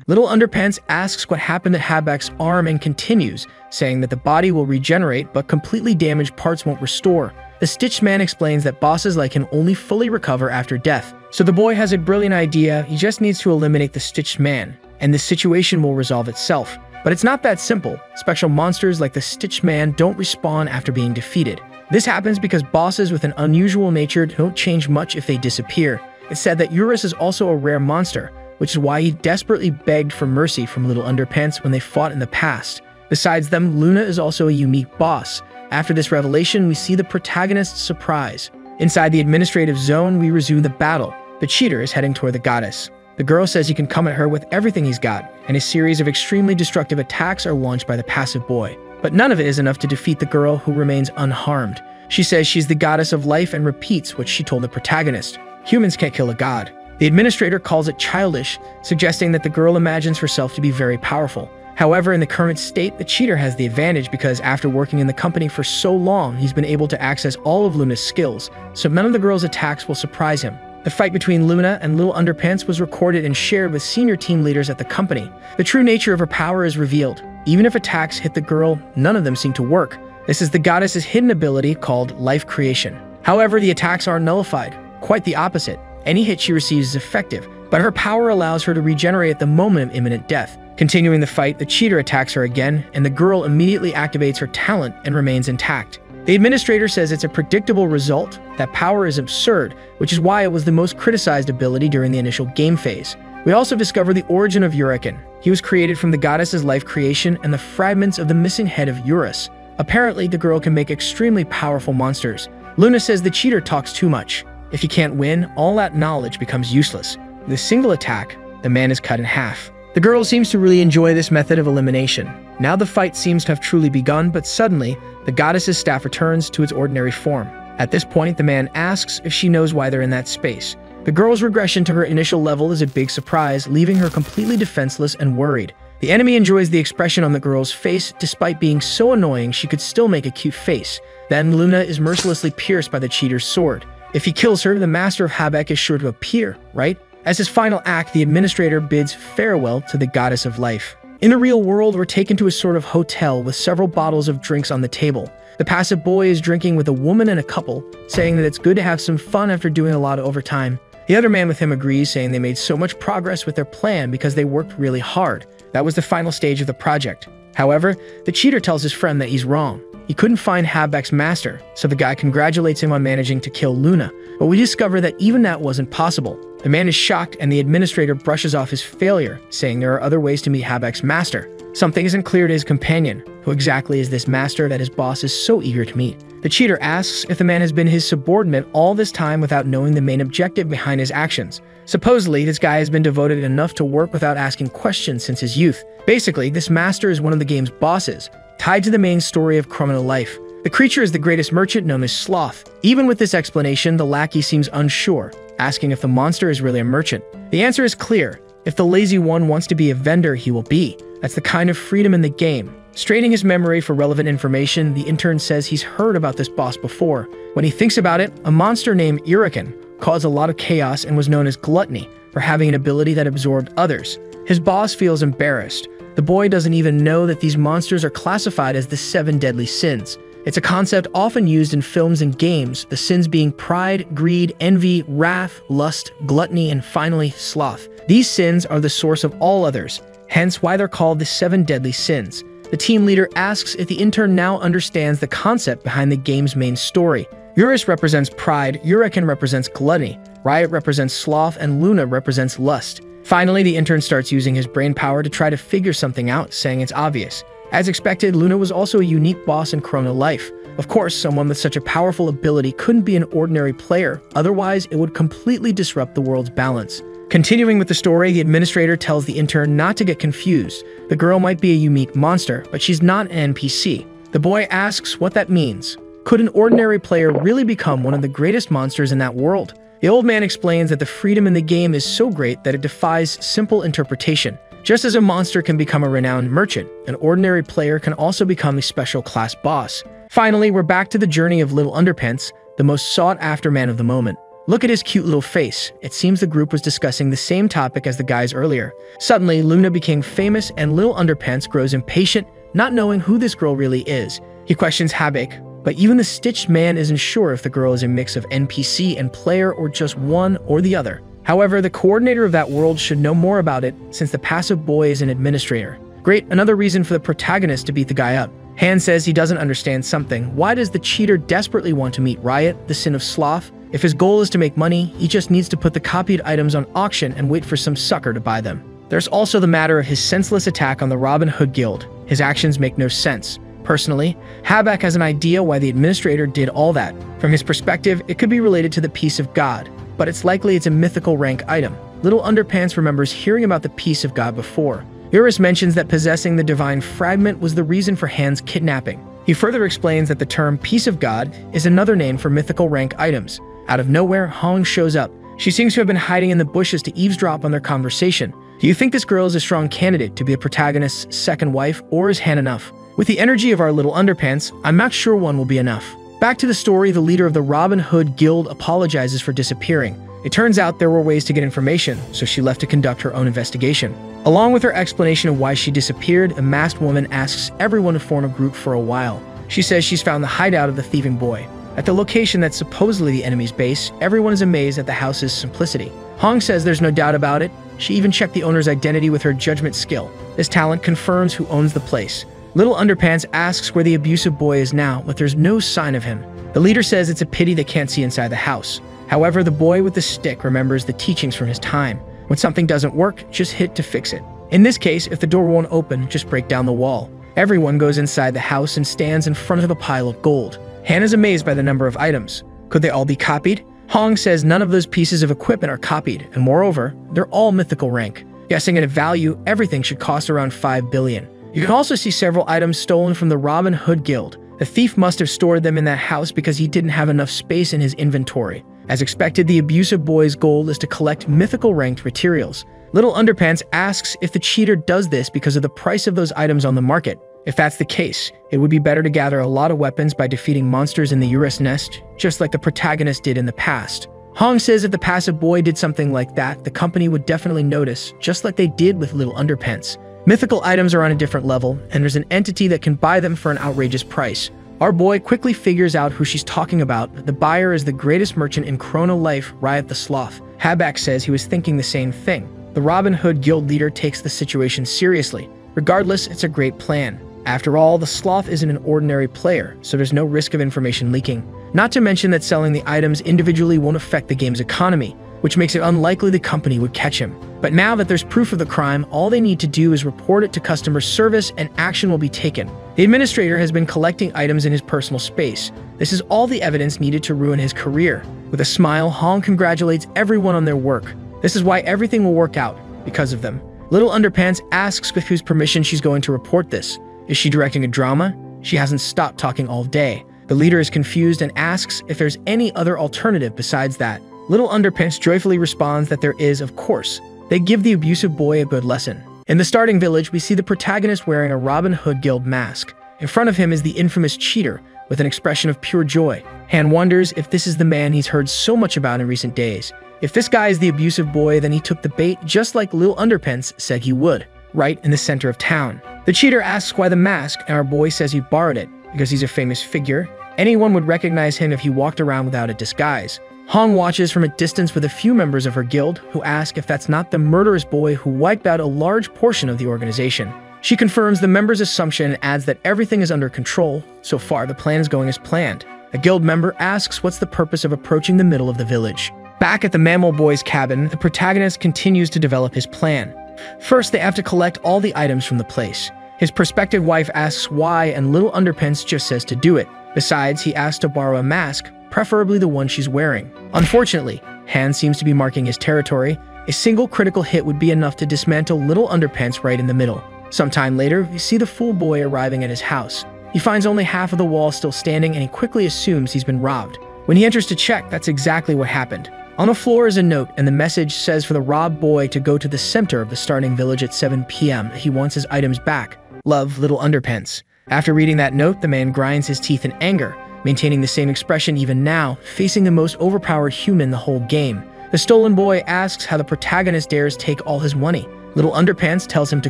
Little Underpants asks what happened to Habak's arm and continues, saying that the body will regenerate, but completely damaged parts won't restore. The Stitched Man explains that bosses like him only fully recover after death. So the boy has a brilliant idea. He just needs to eliminate the Stitched Man, and the situation will resolve itself. But it's not that simple. Special monsters like the Stitched Man don't respawn after being defeated. This happens because bosses with an unusual nature don't change much if they disappear. It's said that Eurus is also a rare monster, which is why he desperately begged for mercy from Little Underpants when they fought in the past. Besides them, Luna is also a unique boss. After this revelation, we see the protagonist's surprise. Inside the administrative zone, we resume the battle. The cheater is heading toward the goddess. The girl says he can come at her with everything he's got, and a series of extremely destructive attacks are launched by the passive boy. But none of it is enough to defeat the girl, who remains unharmed. She says she's the goddess of life and repeats what she told the protagonist. Humans can't kill a god. The administrator calls it childish, suggesting that the girl imagines herself to be very powerful. However, in the current state, the cheater has the advantage because after working in the company for so long, he's been able to access all of Luna's skills, so none of the girl's attacks will surprise him. The fight between Luna and Little Underpants was recorded and shared with senior team leaders at the company. The true nature of her power is revealed. Even if attacks hit the girl, none of them seem to work. This is the goddess's hidden ability called Life Creation. However, the attacks are nullified. Quite the opposite. Any hit she receives is effective, but her power allows her to regenerate at the moment of imminent death. Continuing the fight, the cheater attacks her again, and the girl immediately activates her talent and remains intact. The administrator says it's a predictable result, that power is absurd, which is why it was the most criticized ability during the initial game phase. We also discover the origin of Uriken. He was created from the goddess's life creation and the fragments of the missing head of Urus. Apparently, the girl can make extremely powerful monsters. Luna says the cheater talks too much. If he can't win, all that knowledge becomes useless. With a single attack, the man is cut in half. The girl seems to really enjoy this method of elimination. Now the fight seems to have truly begun, but suddenly, the goddess's staff returns to its ordinary form. At this point, the man asks if she knows why they're in that space. The girl's regression to her initial level is a big surprise, leaving her completely defenseless and worried. The enemy enjoys the expression on the girl's face. Despite being so annoying, she could still make a cute face. Then Luna is mercilessly pierced by the cheater's sword. If he kills her, the master of Habek is sure to appear, right? As his final act, the administrator bids farewell to the goddess of life. In the real world, we're taken to a sort of hotel with several bottles of drinks on the table. The passive boy is drinking with a woman and a couple, saying that it's good to have some fun after doing a lot of overtime. The other man with him agrees, saying they made so much progress with their plan because they worked really hard. That was the final stage of the project. However, the cheater tells his friend that he's wrong. He couldn't find Habek's master, so the guy congratulates him on managing to kill Luna. But we discover that even that wasn't possible. The man is shocked, and the administrator brushes off his failure, saying there are other ways to meet Habek's master. Something isn't clear to his companion. Who exactly is this master that his boss is so eager to meet? The cheater asks if the man has been his subordinate all this time without knowing the main objective behind his actions. Supposedly, this guy has been devoted enough to work without asking questions since his youth. Basically, this master is one of the game's bosses, tied to the main story of Chrono Life. The creature is the greatest merchant known as Sloth. Even with this explanation, the lackey seems unsure, asking if the monster is really a merchant. The answer is clear. If the lazy one wants to be a vendor, he will be. That's the kind of freedom in the game. Straining his memory for relevant information, the intern says he's heard about this boss before. When he thinks about it, a monster named Uriken caused a lot of chaos and was known as Gluttony for having an ability that absorbed others. His boss feels embarrassed. The boy doesn't even know that these monsters are classified as the 7 deadly sins. It's a concept often used in films and games, the sins being pride, greed, envy, wrath, lust, gluttony, and finally, sloth. These sins are the source of all others, hence why they're called the 7 deadly sins. The team leader asks if the intern now understands the concept behind the game's main story. Urus represents pride, Uriken represents gluttony, Riot represents sloth, and Luna represents lust. Finally, the intern starts using his brain power to try to figure something out, saying it's obvious. As expected, Luna was also a unique boss in Chrono Life. Of course, someone with such a powerful ability couldn't be an ordinary player, otherwise it would completely disrupt the world's balance. Continuing with the story, the administrator tells the intern not to get confused. The girl might be a unique monster, but she's not an NPC. The boy asks what that means. Could an ordinary player really become one of the greatest monsters in that world? The old man explains that the freedom in the game is so great that it defies simple interpretation. Just as a monster can become a renowned merchant, an ordinary player can also become a special class boss. Finally, we're back to the journey of Little Underpants, the most sought-after man of the moment. Look at his cute little face. It seems the group was discussing the same topic as the guys earlier. Suddenly, Luna became famous and Little Underpants grows impatient, not knowing who this girl really is. He questions Habek, but even the stitched man isn't sure if the girl is a mix of NPC and player or just one or the other. However, the coordinator of that world should know more about it since the passive boy is an administrator. Great, another reason for the protagonist to beat the guy up. Han says he doesn't understand something. Why does the cheater desperately want to meet Riot, the sin of sloth? If his goal is to make money, he just needs to put the copied items on auction and wait for some sucker to buy them. There's also the matter of his senseless attack on the Robin Hood Guild. His actions make no sense. Personally, Habek has an idea why the administrator did all that. From his perspective, it could be related to the peace of God, but it's likely it's a mythical rank item. Little Underpants remembers hearing about the peace of God before. Urus mentions that possessing the divine fragment was the reason for Han's kidnapping. He further explains that the term peace of God is another name for mythical rank items. Out of nowhere, Hong shows up. She seems to have been hiding in the bushes to eavesdrop on their conversation. Do you think this girl is a strong candidate to be a protagonist's second wife, or is Han enough? With the energy of our Little Underpants, I'm not sure one will be enough. Back to the story, the leader of the Robin Hood Guild apologizes for disappearing. It turns out there were ways to get information, so she left to conduct her own investigation. Along with her explanation of why she disappeared, a masked woman asks everyone to form a group for a while. She says she's found the hideout of the thieving boy. At the location that's supposedly the enemy's base, everyone is amazed at the house's simplicity. Hong says there's no doubt about it. She even checked the owner's identity with her judgment skill. This talent confirms who owns the place. Little Underpants asks where the abusive boy is now, but there's no sign of him. The leader says it's a pity they can't see inside the house. However, the boy with the stick remembers the teachings from his time. When something doesn't work, just hit to fix it. In this case, if the door won't open, just break down the wall. Everyone goes inside the house and stands in front of a pile of gold. Han is amazed by the number of items. Could they all be copied? Hong says none of those pieces of equipment are copied, and moreover, they're all mythical rank. Guessing at a value, everything should cost around 5 billion. You can also see several items stolen from the Robin Hood Guild. The thief must have stored them in that house because he didn't have enough space in his inventory. As expected, the abusive boy's goal is to collect mythical ranked materials. Little Underpants asks if the cheater does this because of the price of those items on the market. If that's the case, it would be better to gather a lot of weapons by defeating monsters in the Urus nest, just like the protagonist did in the past. Hong says if the passive boy did something like that, the company would definitely notice, just like they did with Little Underpants. Mythical items are on a different level, and there's an entity that can buy them for an outrageous price. Our boy quickly figures out who she's talking about. The buyer is the greatest merchant in Chrono Life, Riot the Sloth. Habak says he was thinking the same thing. The Robin Hood Guild leader takes the situation seriously. Regardless, it's a great plan. After all, the Sloth isn't an ordinary player, so there's no risk of information leaking. Not to mention that selling the items individually won't affect the game's economy, which makes it unlikely the company would catch him. But now that there's proof of the crime, all they need to do is report it to customer service and action will be taken. The administrator has been collecting items in his personal space. This is all the evidence needed to ruin his career. With a smile, Hong congratulates everyone on their work. This is why everything will work out, because of them. Little Underpants asks with whose permission she's going to report this. Is she directing a drama? She hasn't stopped talking all day. The leader is confused and asks if there's any other alternative besides that. Little Underpants joyfully responds that there is, of course. They give the abusive boy a good lesson. In the starting village, we see the protagonist wearing a Robin Hood Guild mask. In front of him is the infamous cheater, with an expression of pure joy. Han wonders if this is the man he's heard so much about in recent days. If this guy is the abusive boy, then he took the bait just like Lil Underpants said he would, right in the center of town. The cheater asks why the mask, and our boy says he borrowed it, because he's a famous figure. Anyone would recognize him if he walked around without a disguise. Hong watches from a distance with a few members of her guild, who ask if that's not the murderous boy who wiped out a large portion of the organization. She confirms the members' assumption and adds that everything is under control. So far, the plan is going as planned. A guild member asks what's the purpose of approaching the middle of the village. Back at the Mammal Boy's cabin, the protagonist continues to develop his plan. First, they have to collect all the items from the place. His prospective wife asks why, and Little Underpants just says to do it. Besides, he asks to borrow a mask, preferably the one she's wearing. Unfortunately, Han seems to be marking his territory. A single critical hit would be enough to dismantle Little Underpants right in the middle. Sometime later, we see the fool boy arriving at his house. He finds only half of the wall still standing and he quickly assumes he's been robbed. When he enters to check, that's exactly what happened. On the floor is a note, and the message says for the robbed boy to go to the center of the starting village at 7 p.m. He wants his items back. Love, Little Underpants. After reading that note, the man grinds his teeth in anger, maintaining the same expression even now, facing the most overpowered human in the whole game. The stolen boy asks how the protagonist dares take all his money. Little Underpants tells him to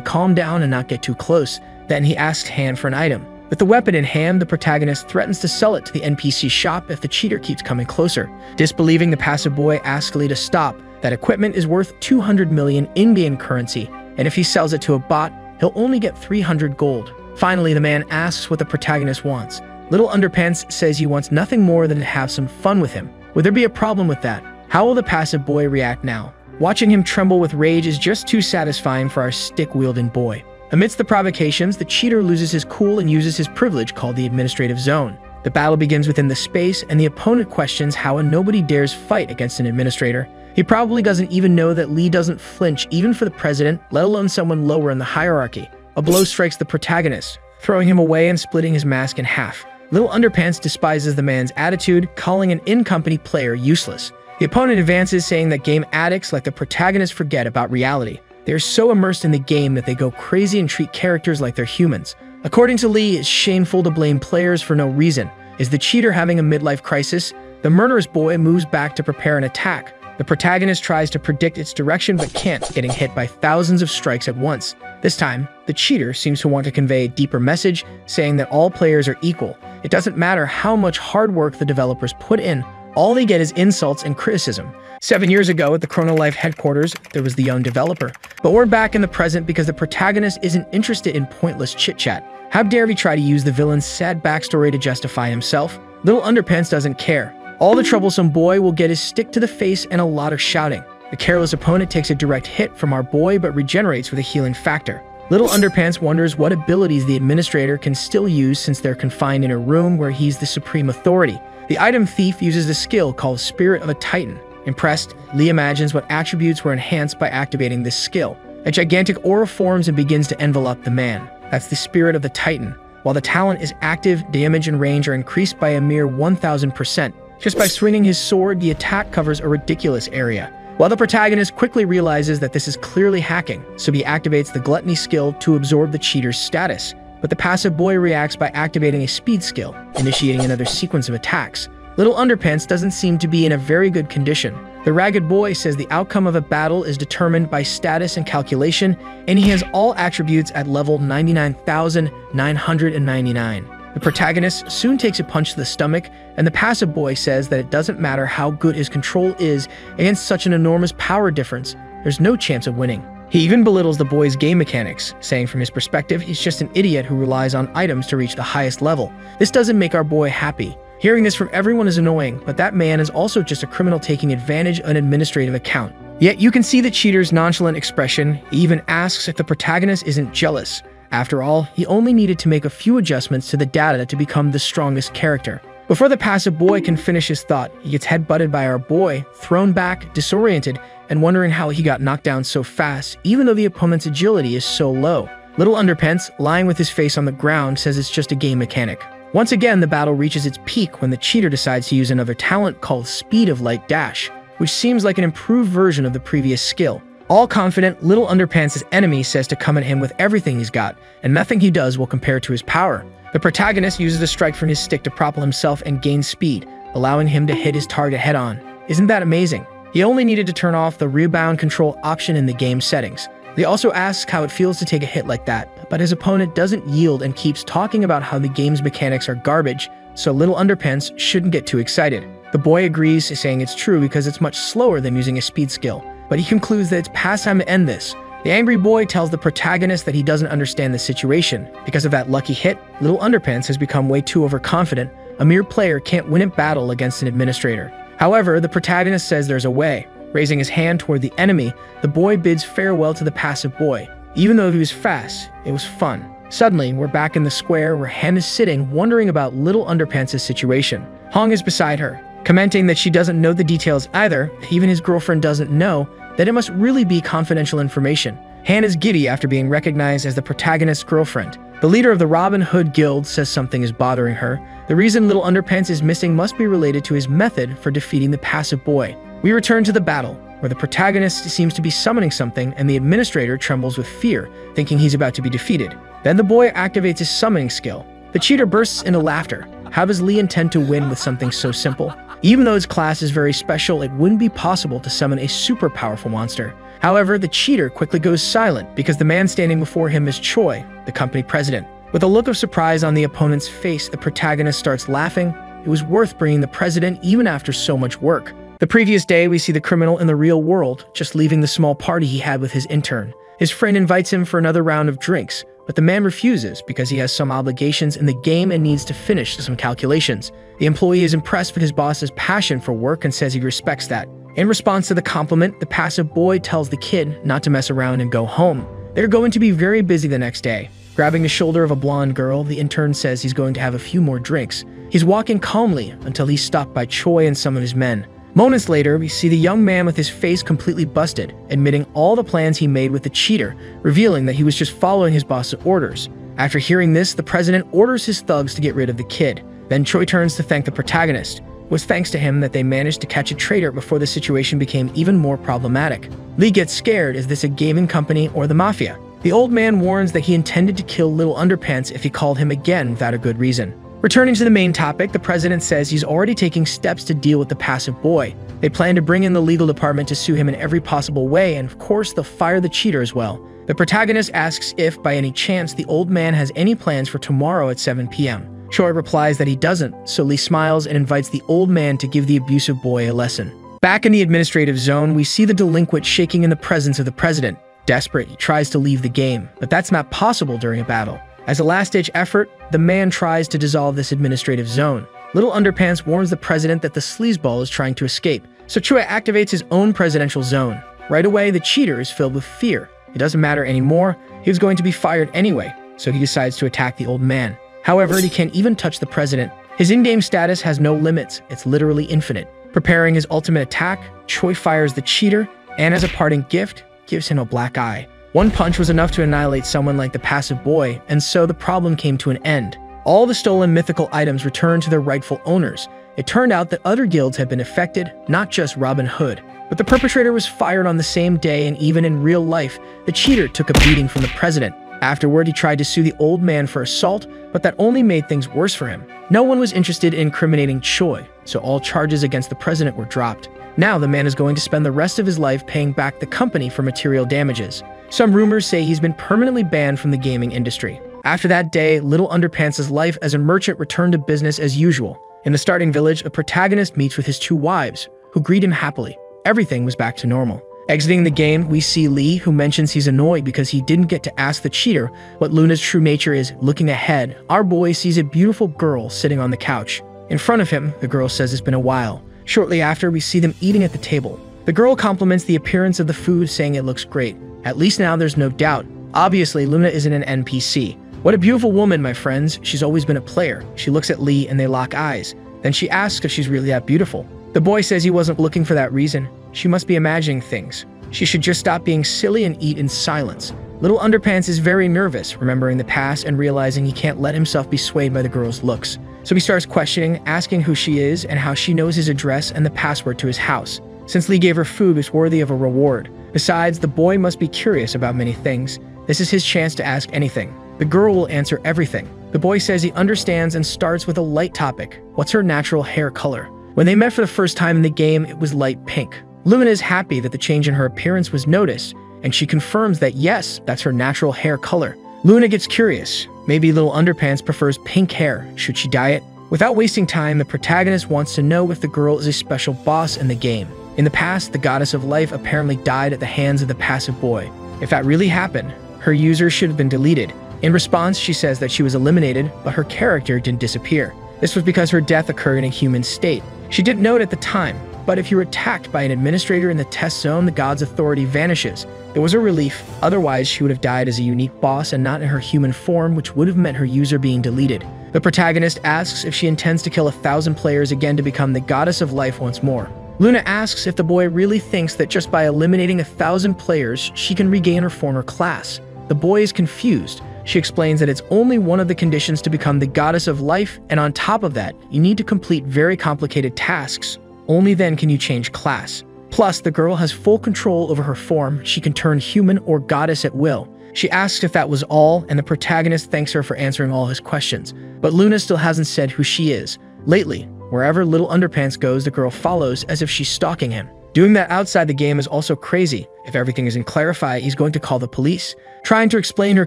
calm down and not get too close. Then he asks Han for an item. With the weapon in hand, the protagonist threatens to sell it to the NPC shop if the cheater keeps coming closer. Disbelieving, the passive boy asks Lee to stop. That equipment is worth 200 million in-game currency, and if he sells it to a bot, he'll only get 300 gold. Finally, the man asks what the protagonist wants. Little Underpants says he wants nothing more than to have some fun with him. Would there be a problem with that? How will the passive boy react now? Watching him tremble with rage is just too satisfying for our stick-wielding boy. Amidst the provocations, the cheater loses his cool and uses his privilege called the administrative zone. The battle begins within the space, and the opponent questions how a nobody dares fight against an administrator. He probably doesn't even know that Lee doesn't flinch even for the president, let alone someone lower in the hierarchy. A blow strikes the protagonist, throwing him away and splitting his mask in half. Little Underpants despises the man's attitude, calling an in-company player useless. The opponent advances, saying that game addicts like the protagonist forget about reality. They are so immersed in the game that they go crazy and treat characters like they're humans. According to Lee, it's shameful to blame players for no reason. Is the cheater having a midlife crisis? The murderous boy moves back to prepare an attack. The protagonist tries to predict its direction but can't, getting hit by thousands of strikes at once. This time, the cheater seems to want to convey a deeper message, saying that all players are equal. It doesn't matter how much hard work the developers put in, All they get is insults and criticism. 7 years ago at the Chrono Life headquarters, there was the young developer. But we're back in the present because the protagonist isn't interested in pointless chit-chat. How dare he try to use the villain's sad backstory to justify himself? Little Underpants doesn't care. All the troublesome boy will get is stick to the face and a lot of shouting. The careless opponent takes a direct hit from our boy but regenerates with a healing factor. Little Underpants wonders what abilities the administrator can still use since they're confined in a room where he's the supreme authority. The item thief uses a skill called Spirit of a Titan. Impressed, Lee imagines what attributes were enhanced by activating this skill. A gigantic aura forms and begins to envelop the man. That's the Spirit of the Titan. While the talent is active, damage and range are increased by a mere 1000%. Just by swinging his sword, the attack covers a ridiculous area. While the protagonist quickly realizes that this is clearly hacking, so he activates the Gluttony skill to absorb the cheater's status. But the passive boy reacts by activating a speed skill, initiating another sequence of attacks. Little Underpants doesn't seem to be in a very good condition. The ragged boy says the outcome of a battle is determined by status and calculation, and he has all attributes at level 99,999. The protagonist soon takes a punch to the stomach, and the passive boy says that it doesn't matter how good his control is against such an enormous power difference, there's no chance of winning. He even belittles the boy's game mechanics, saying from his perspective he's just an idiot who relies on items to reach the highest level. This doesn't make our boy happy. Hearing this from everyone is annoying, but that man is also just a criminal taking advantage of an administrative account. Yet you can see the cheater's nonchalant expression. He even asks if the protagonist isn't jealous. After all, he only needed to make a few adjustments to the data to become the strongest character. Before the passive boy can finish his thought, he gets headbutted by our boy, thrown back, disoriented, and wondering how he got knocked down so fast, even though the opponent's agility is so low. Little Underpants, lying with his face on the ground, says it's just a game mechanic. Once again, the battle reaches its peak when the cheater decides to use another talent called Speed of Light Dash, which seems like an improved version of the previous skill. All confident, Little Underpants' enemy says to come at him with everything he's got, and nothing he does will compare to his power. The protagonist uses a strike from his stick to propel himself and gain speed, allowing him to hit his target head-on. Isn't that amazing? He only needed to turn off the rebound control option in the game settings. He also asks how it feels to take a hit like that, but his opponent doesn't yield and keeps talking about how the game's mechanics are garbage, so Little Underpants shouldn't get too excited. The boy agrees, saying it's true because it's much slower than using a speed skill, but he concludes that it's past time to end this. The angry boy tells the protagonist that he doesn't understand the situation. Because of that lucky hit, Little Underpants has become way too overconfident. A mere player can't win a battle against an administrator. However, the protagonist says there's a way. Raising his hand toward the enemy, the boy bids farewell to the passive boy. Even though he was fast, it was fun. Suddenly, we're back in the square where Han is sitting, wondering about Little Underpants' situation. Hong is beside her, commenting that she doesn't know the details either. Even his girlfriend doesn't know that it must really be confidential information. Han is giddy after being recognized as the protagonist's girlfriend. The leader of the Robin Hood Guild says something is bothering her. The reason Little Underpants is missing must be related to his method for defeating the passive boy. We return to the battle, where the protagonist seems to be summoning something and the administrator trembles with fear, thinking he's about to be defeated. Then the boy activates his summoning skill. The cheater bursts into laughter. How does Lee intend to win with something so simple? Even though his class is very special, it wouldn't be possible to summon a super powerful monster. However, the cheater quickly goes silent because the man standing before him is Choi, the company president. With a look of surprise on the opponent's face, the protagonist starts laughing. It was worth bringing the president even after so much work. The previous day, we see the criminal in the real world, just leaving the small party he had with his intern. His friend invites him for another round of drinks, but the man refuses because he has some obligations in the game and needs to finish some calculations. The employee is impressed with his boss's passion for work and says he respects that. In response to the compliment, the passive boy tells the kid not to mess around and go home. They're going to be very busy the next day. Grabbing the shoulder of a blonde girl, the intern says he's going to have a few more drinks. He's walking calmly until he's stopped by Choi and some of his men. Moments later, we see the young man with his face completely busted, admitting all the plans he made with the cheater, revealing that he was just following his boss's orders. After hearing this, the president orders his thugs to get rid of the kid. Then Choi turns to thank the protagonist. It was thanks to him that they managed to catch a traitor before the situation became even more problematic. Lee gets scared. Is this a gaming company or the mafia? The old man warns that he intended to kill Little Underpants if he called him again without a good reason. Returning to the main topic, the president says he's already taking steps to deal with the passive boy. They plan to bring in the legal department to sue him in every possible way, and of course they'll fire the cheater as well. The protagonist asks if, by any chance, the old man has any plans for tomorrow at 7 p.m. Choi replies that he doesn't, so Lee smiles and invites the old man to give the abusive boy a lesson. Back in the administrative zone, we see the delinquent shaking in the presence of the president. Desperate, he tries to leave the game, but that's not possible during a battle. As a last-ditch effort, the man tries to dissolve this administrative zone. Little Underpants warns the president that the sleazeball is trying to escape, so Choi activates his own presidential zone. Right away, the cheater is filled with fear. It doesn't matter anymore, he was going to be fired anyway, so he decides to attack the old man. However, he can't even touch the president. His in-game status has no limits, it's literally infinite. Preparing his ultimate attack, Choi fires the cheater, and as a parting gift, gives him a black eye. One punch was enough to annihilate someone like the passive boy, and so the problem came to an end. All the stolen mythical items returned to their rightful owners. It turned out that other guilds had been affected, not just Robin Hood. But the perpetrator was fired on the same day, and even in real life, the cheater took a beating from the president. Afterward, he tried to sue the old man for assault, but that only made things worse for him. No one was interested in incriminating Choi, so all charges against the president were dropped. Now the man is going to spend the rest of his life paying back the company for material damages. Some rumors say he's been permanently banned from the gaming industry. After that day, Little Underpants' life as a merchant returned to business as usual. In the starting village, a protagonist meets with his two wives, who greet him happily. Everything was back to normal. Exiting the game, we see Lee, who mentions he's annoyed because he didn't get to ask the cheater what Luna's true nature is. Looking ahead, our boy sees a beautiful girl sitting on the couch. In front of him, the girl says it's been a while. Shortly after, we see them eating at the table. The girl compliments the appearance of the food, saying it looks great. At least now there's no doubt. Obviously, Luna isn't an NPC. What a beautiful woman, my friends. She's always been a player. She looks at Lee and they lock eyes. Then she asks if she's really that beautiful. The boy says he wasn't looking for that reason. She must be imagining things. She should just stop being silly and eat in silence. Little Underpants is very nervous, remembering the past and realizing he can't let himself be swayed by the girl's looks. So he starts questioning, asking who she is and how she knows his address and the password to his house. Since Lee gave her food, it's worthy of a reward. Besides, the boy must be curious about many things. This is his chance to ask anything. The girl will answer everything. The boy says he understands and starts with a light topic. What's her natural hair color? When they met for the first time in the game, it was light pink. Luna is happy that the change in her appearance was noticed, and she confirms that yes, that's her natural hair color. Luna gets curious. Maybe Little Underpants prefers pink hair. Should she dye it? Without wasting time, the protagonist wants to know if the girl is a special boss in the game. In the past, the goddess of life apparently died at the hands of the passive boy. If that really happened, her user should have been deleted. In response, she says that she was eliminated, but her character didn't disappear. This was because her death occurred in a human state. She didn't know it at the time, but if you were attacked by an administrator in the test zone, the god's authority vanishes. It was a relief, otherwise she would have died as a unique boss and not in her human form, which would have meant her user being deleted. The protagonist asks if she intends to kill 1,000 players again to become the goddess of life once more. Luna asks if the boy really thinks that just by eliminating 1,000 players, she can regain her former class. The boy is confused. She explains that it's only one of the conditions to become the goddess of life, and on top of that, you need to complete very complicated tasks. Only then can you change class. Plus, the girl has full control over her form. She can turn human or goddess at will. She asks if that was all, and the protagonist thanks her for answering all his questions. But Luna still hasn't said who she is. Lately, wherever Little Underpants goes, the girl follows as if she's stalking him. Doing that outside the game is also crazy. If everything isn't clarified, he's going to call the police. Trying to explain her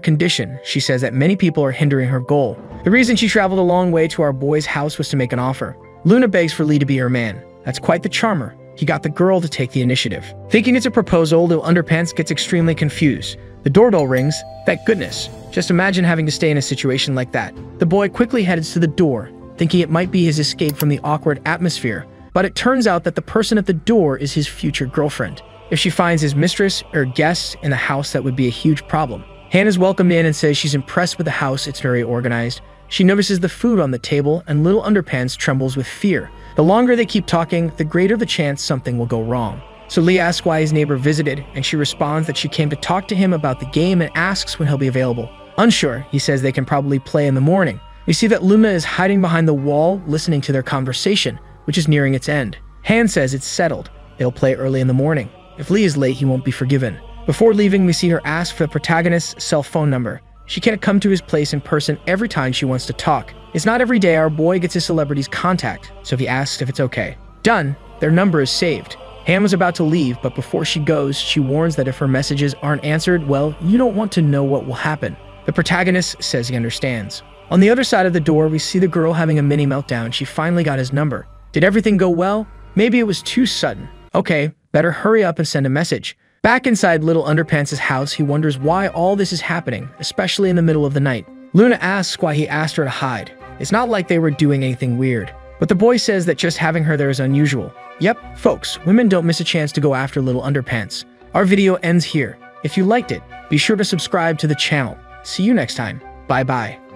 condition, she says that many people are hindering her goal. The reason she traveled a long way to our boy's house was to make an offer. Luna begs for Lee to be her man. That's quite the charmer. He got the girl to take the initiative. Thinking it's a proposal, Little Underpants gets extremely confused. The doorbell rings. Thank goodness. Just imagine having to stay in a situation like that. The boy quickly heads to the door, thinking it might be his escape from the awkward atmosphere. But it turns out that the person at the door is his future girlfriend. If she finds his mistress or guests in the house, that would be a huge problem. Hannah's welcomed in and says she's impressed with the house, it's very organized. She notices the food on the table, and Little Underpants trembles with fear. The longer they keep talking, the greater the chance something will go wrong. So Lee asks why his neighbor visited, and she responds that she came to talk to him about the game and asks when he'll be available. Unsure, he says they can probably play in the morning. We see that Luna is hiding behind the wall, listening to their conversation, which is nearing its end. Han says it's settled. They'll play early in the morning. If Lee is late, he won't be forgiven. Before leaving, we see her ask for the protagonist's cell phone number. She can't come to his place in person every time she wants to talk. It's not every day our boy gets his celebrity's contact, so he asks if it's okay. Done. Their number is saved. Han was about to leave, but before she goes, she warns that if her messages aren't answered, well, you don't want to know what will happen. The protagonist says he understands. On the other side of the door, we see the girl having a mini meltdown. She finally got his number. Did everything go well? Maybe it was too sudden. Okay, better hurry up and send a message. Back inside Little Underpants' house, he wonders why all this is happening, especially in the middle of the night. Luna asks why he asked her to hide. It's not like they were doing anything weird. But the boy says that just having her there is unusual. Yep, folks, women don't miss a chance to go after Little Underpants. Our video ends here. If you liked it, be sure to subscribe to the channel. See you next time. Bye-bye.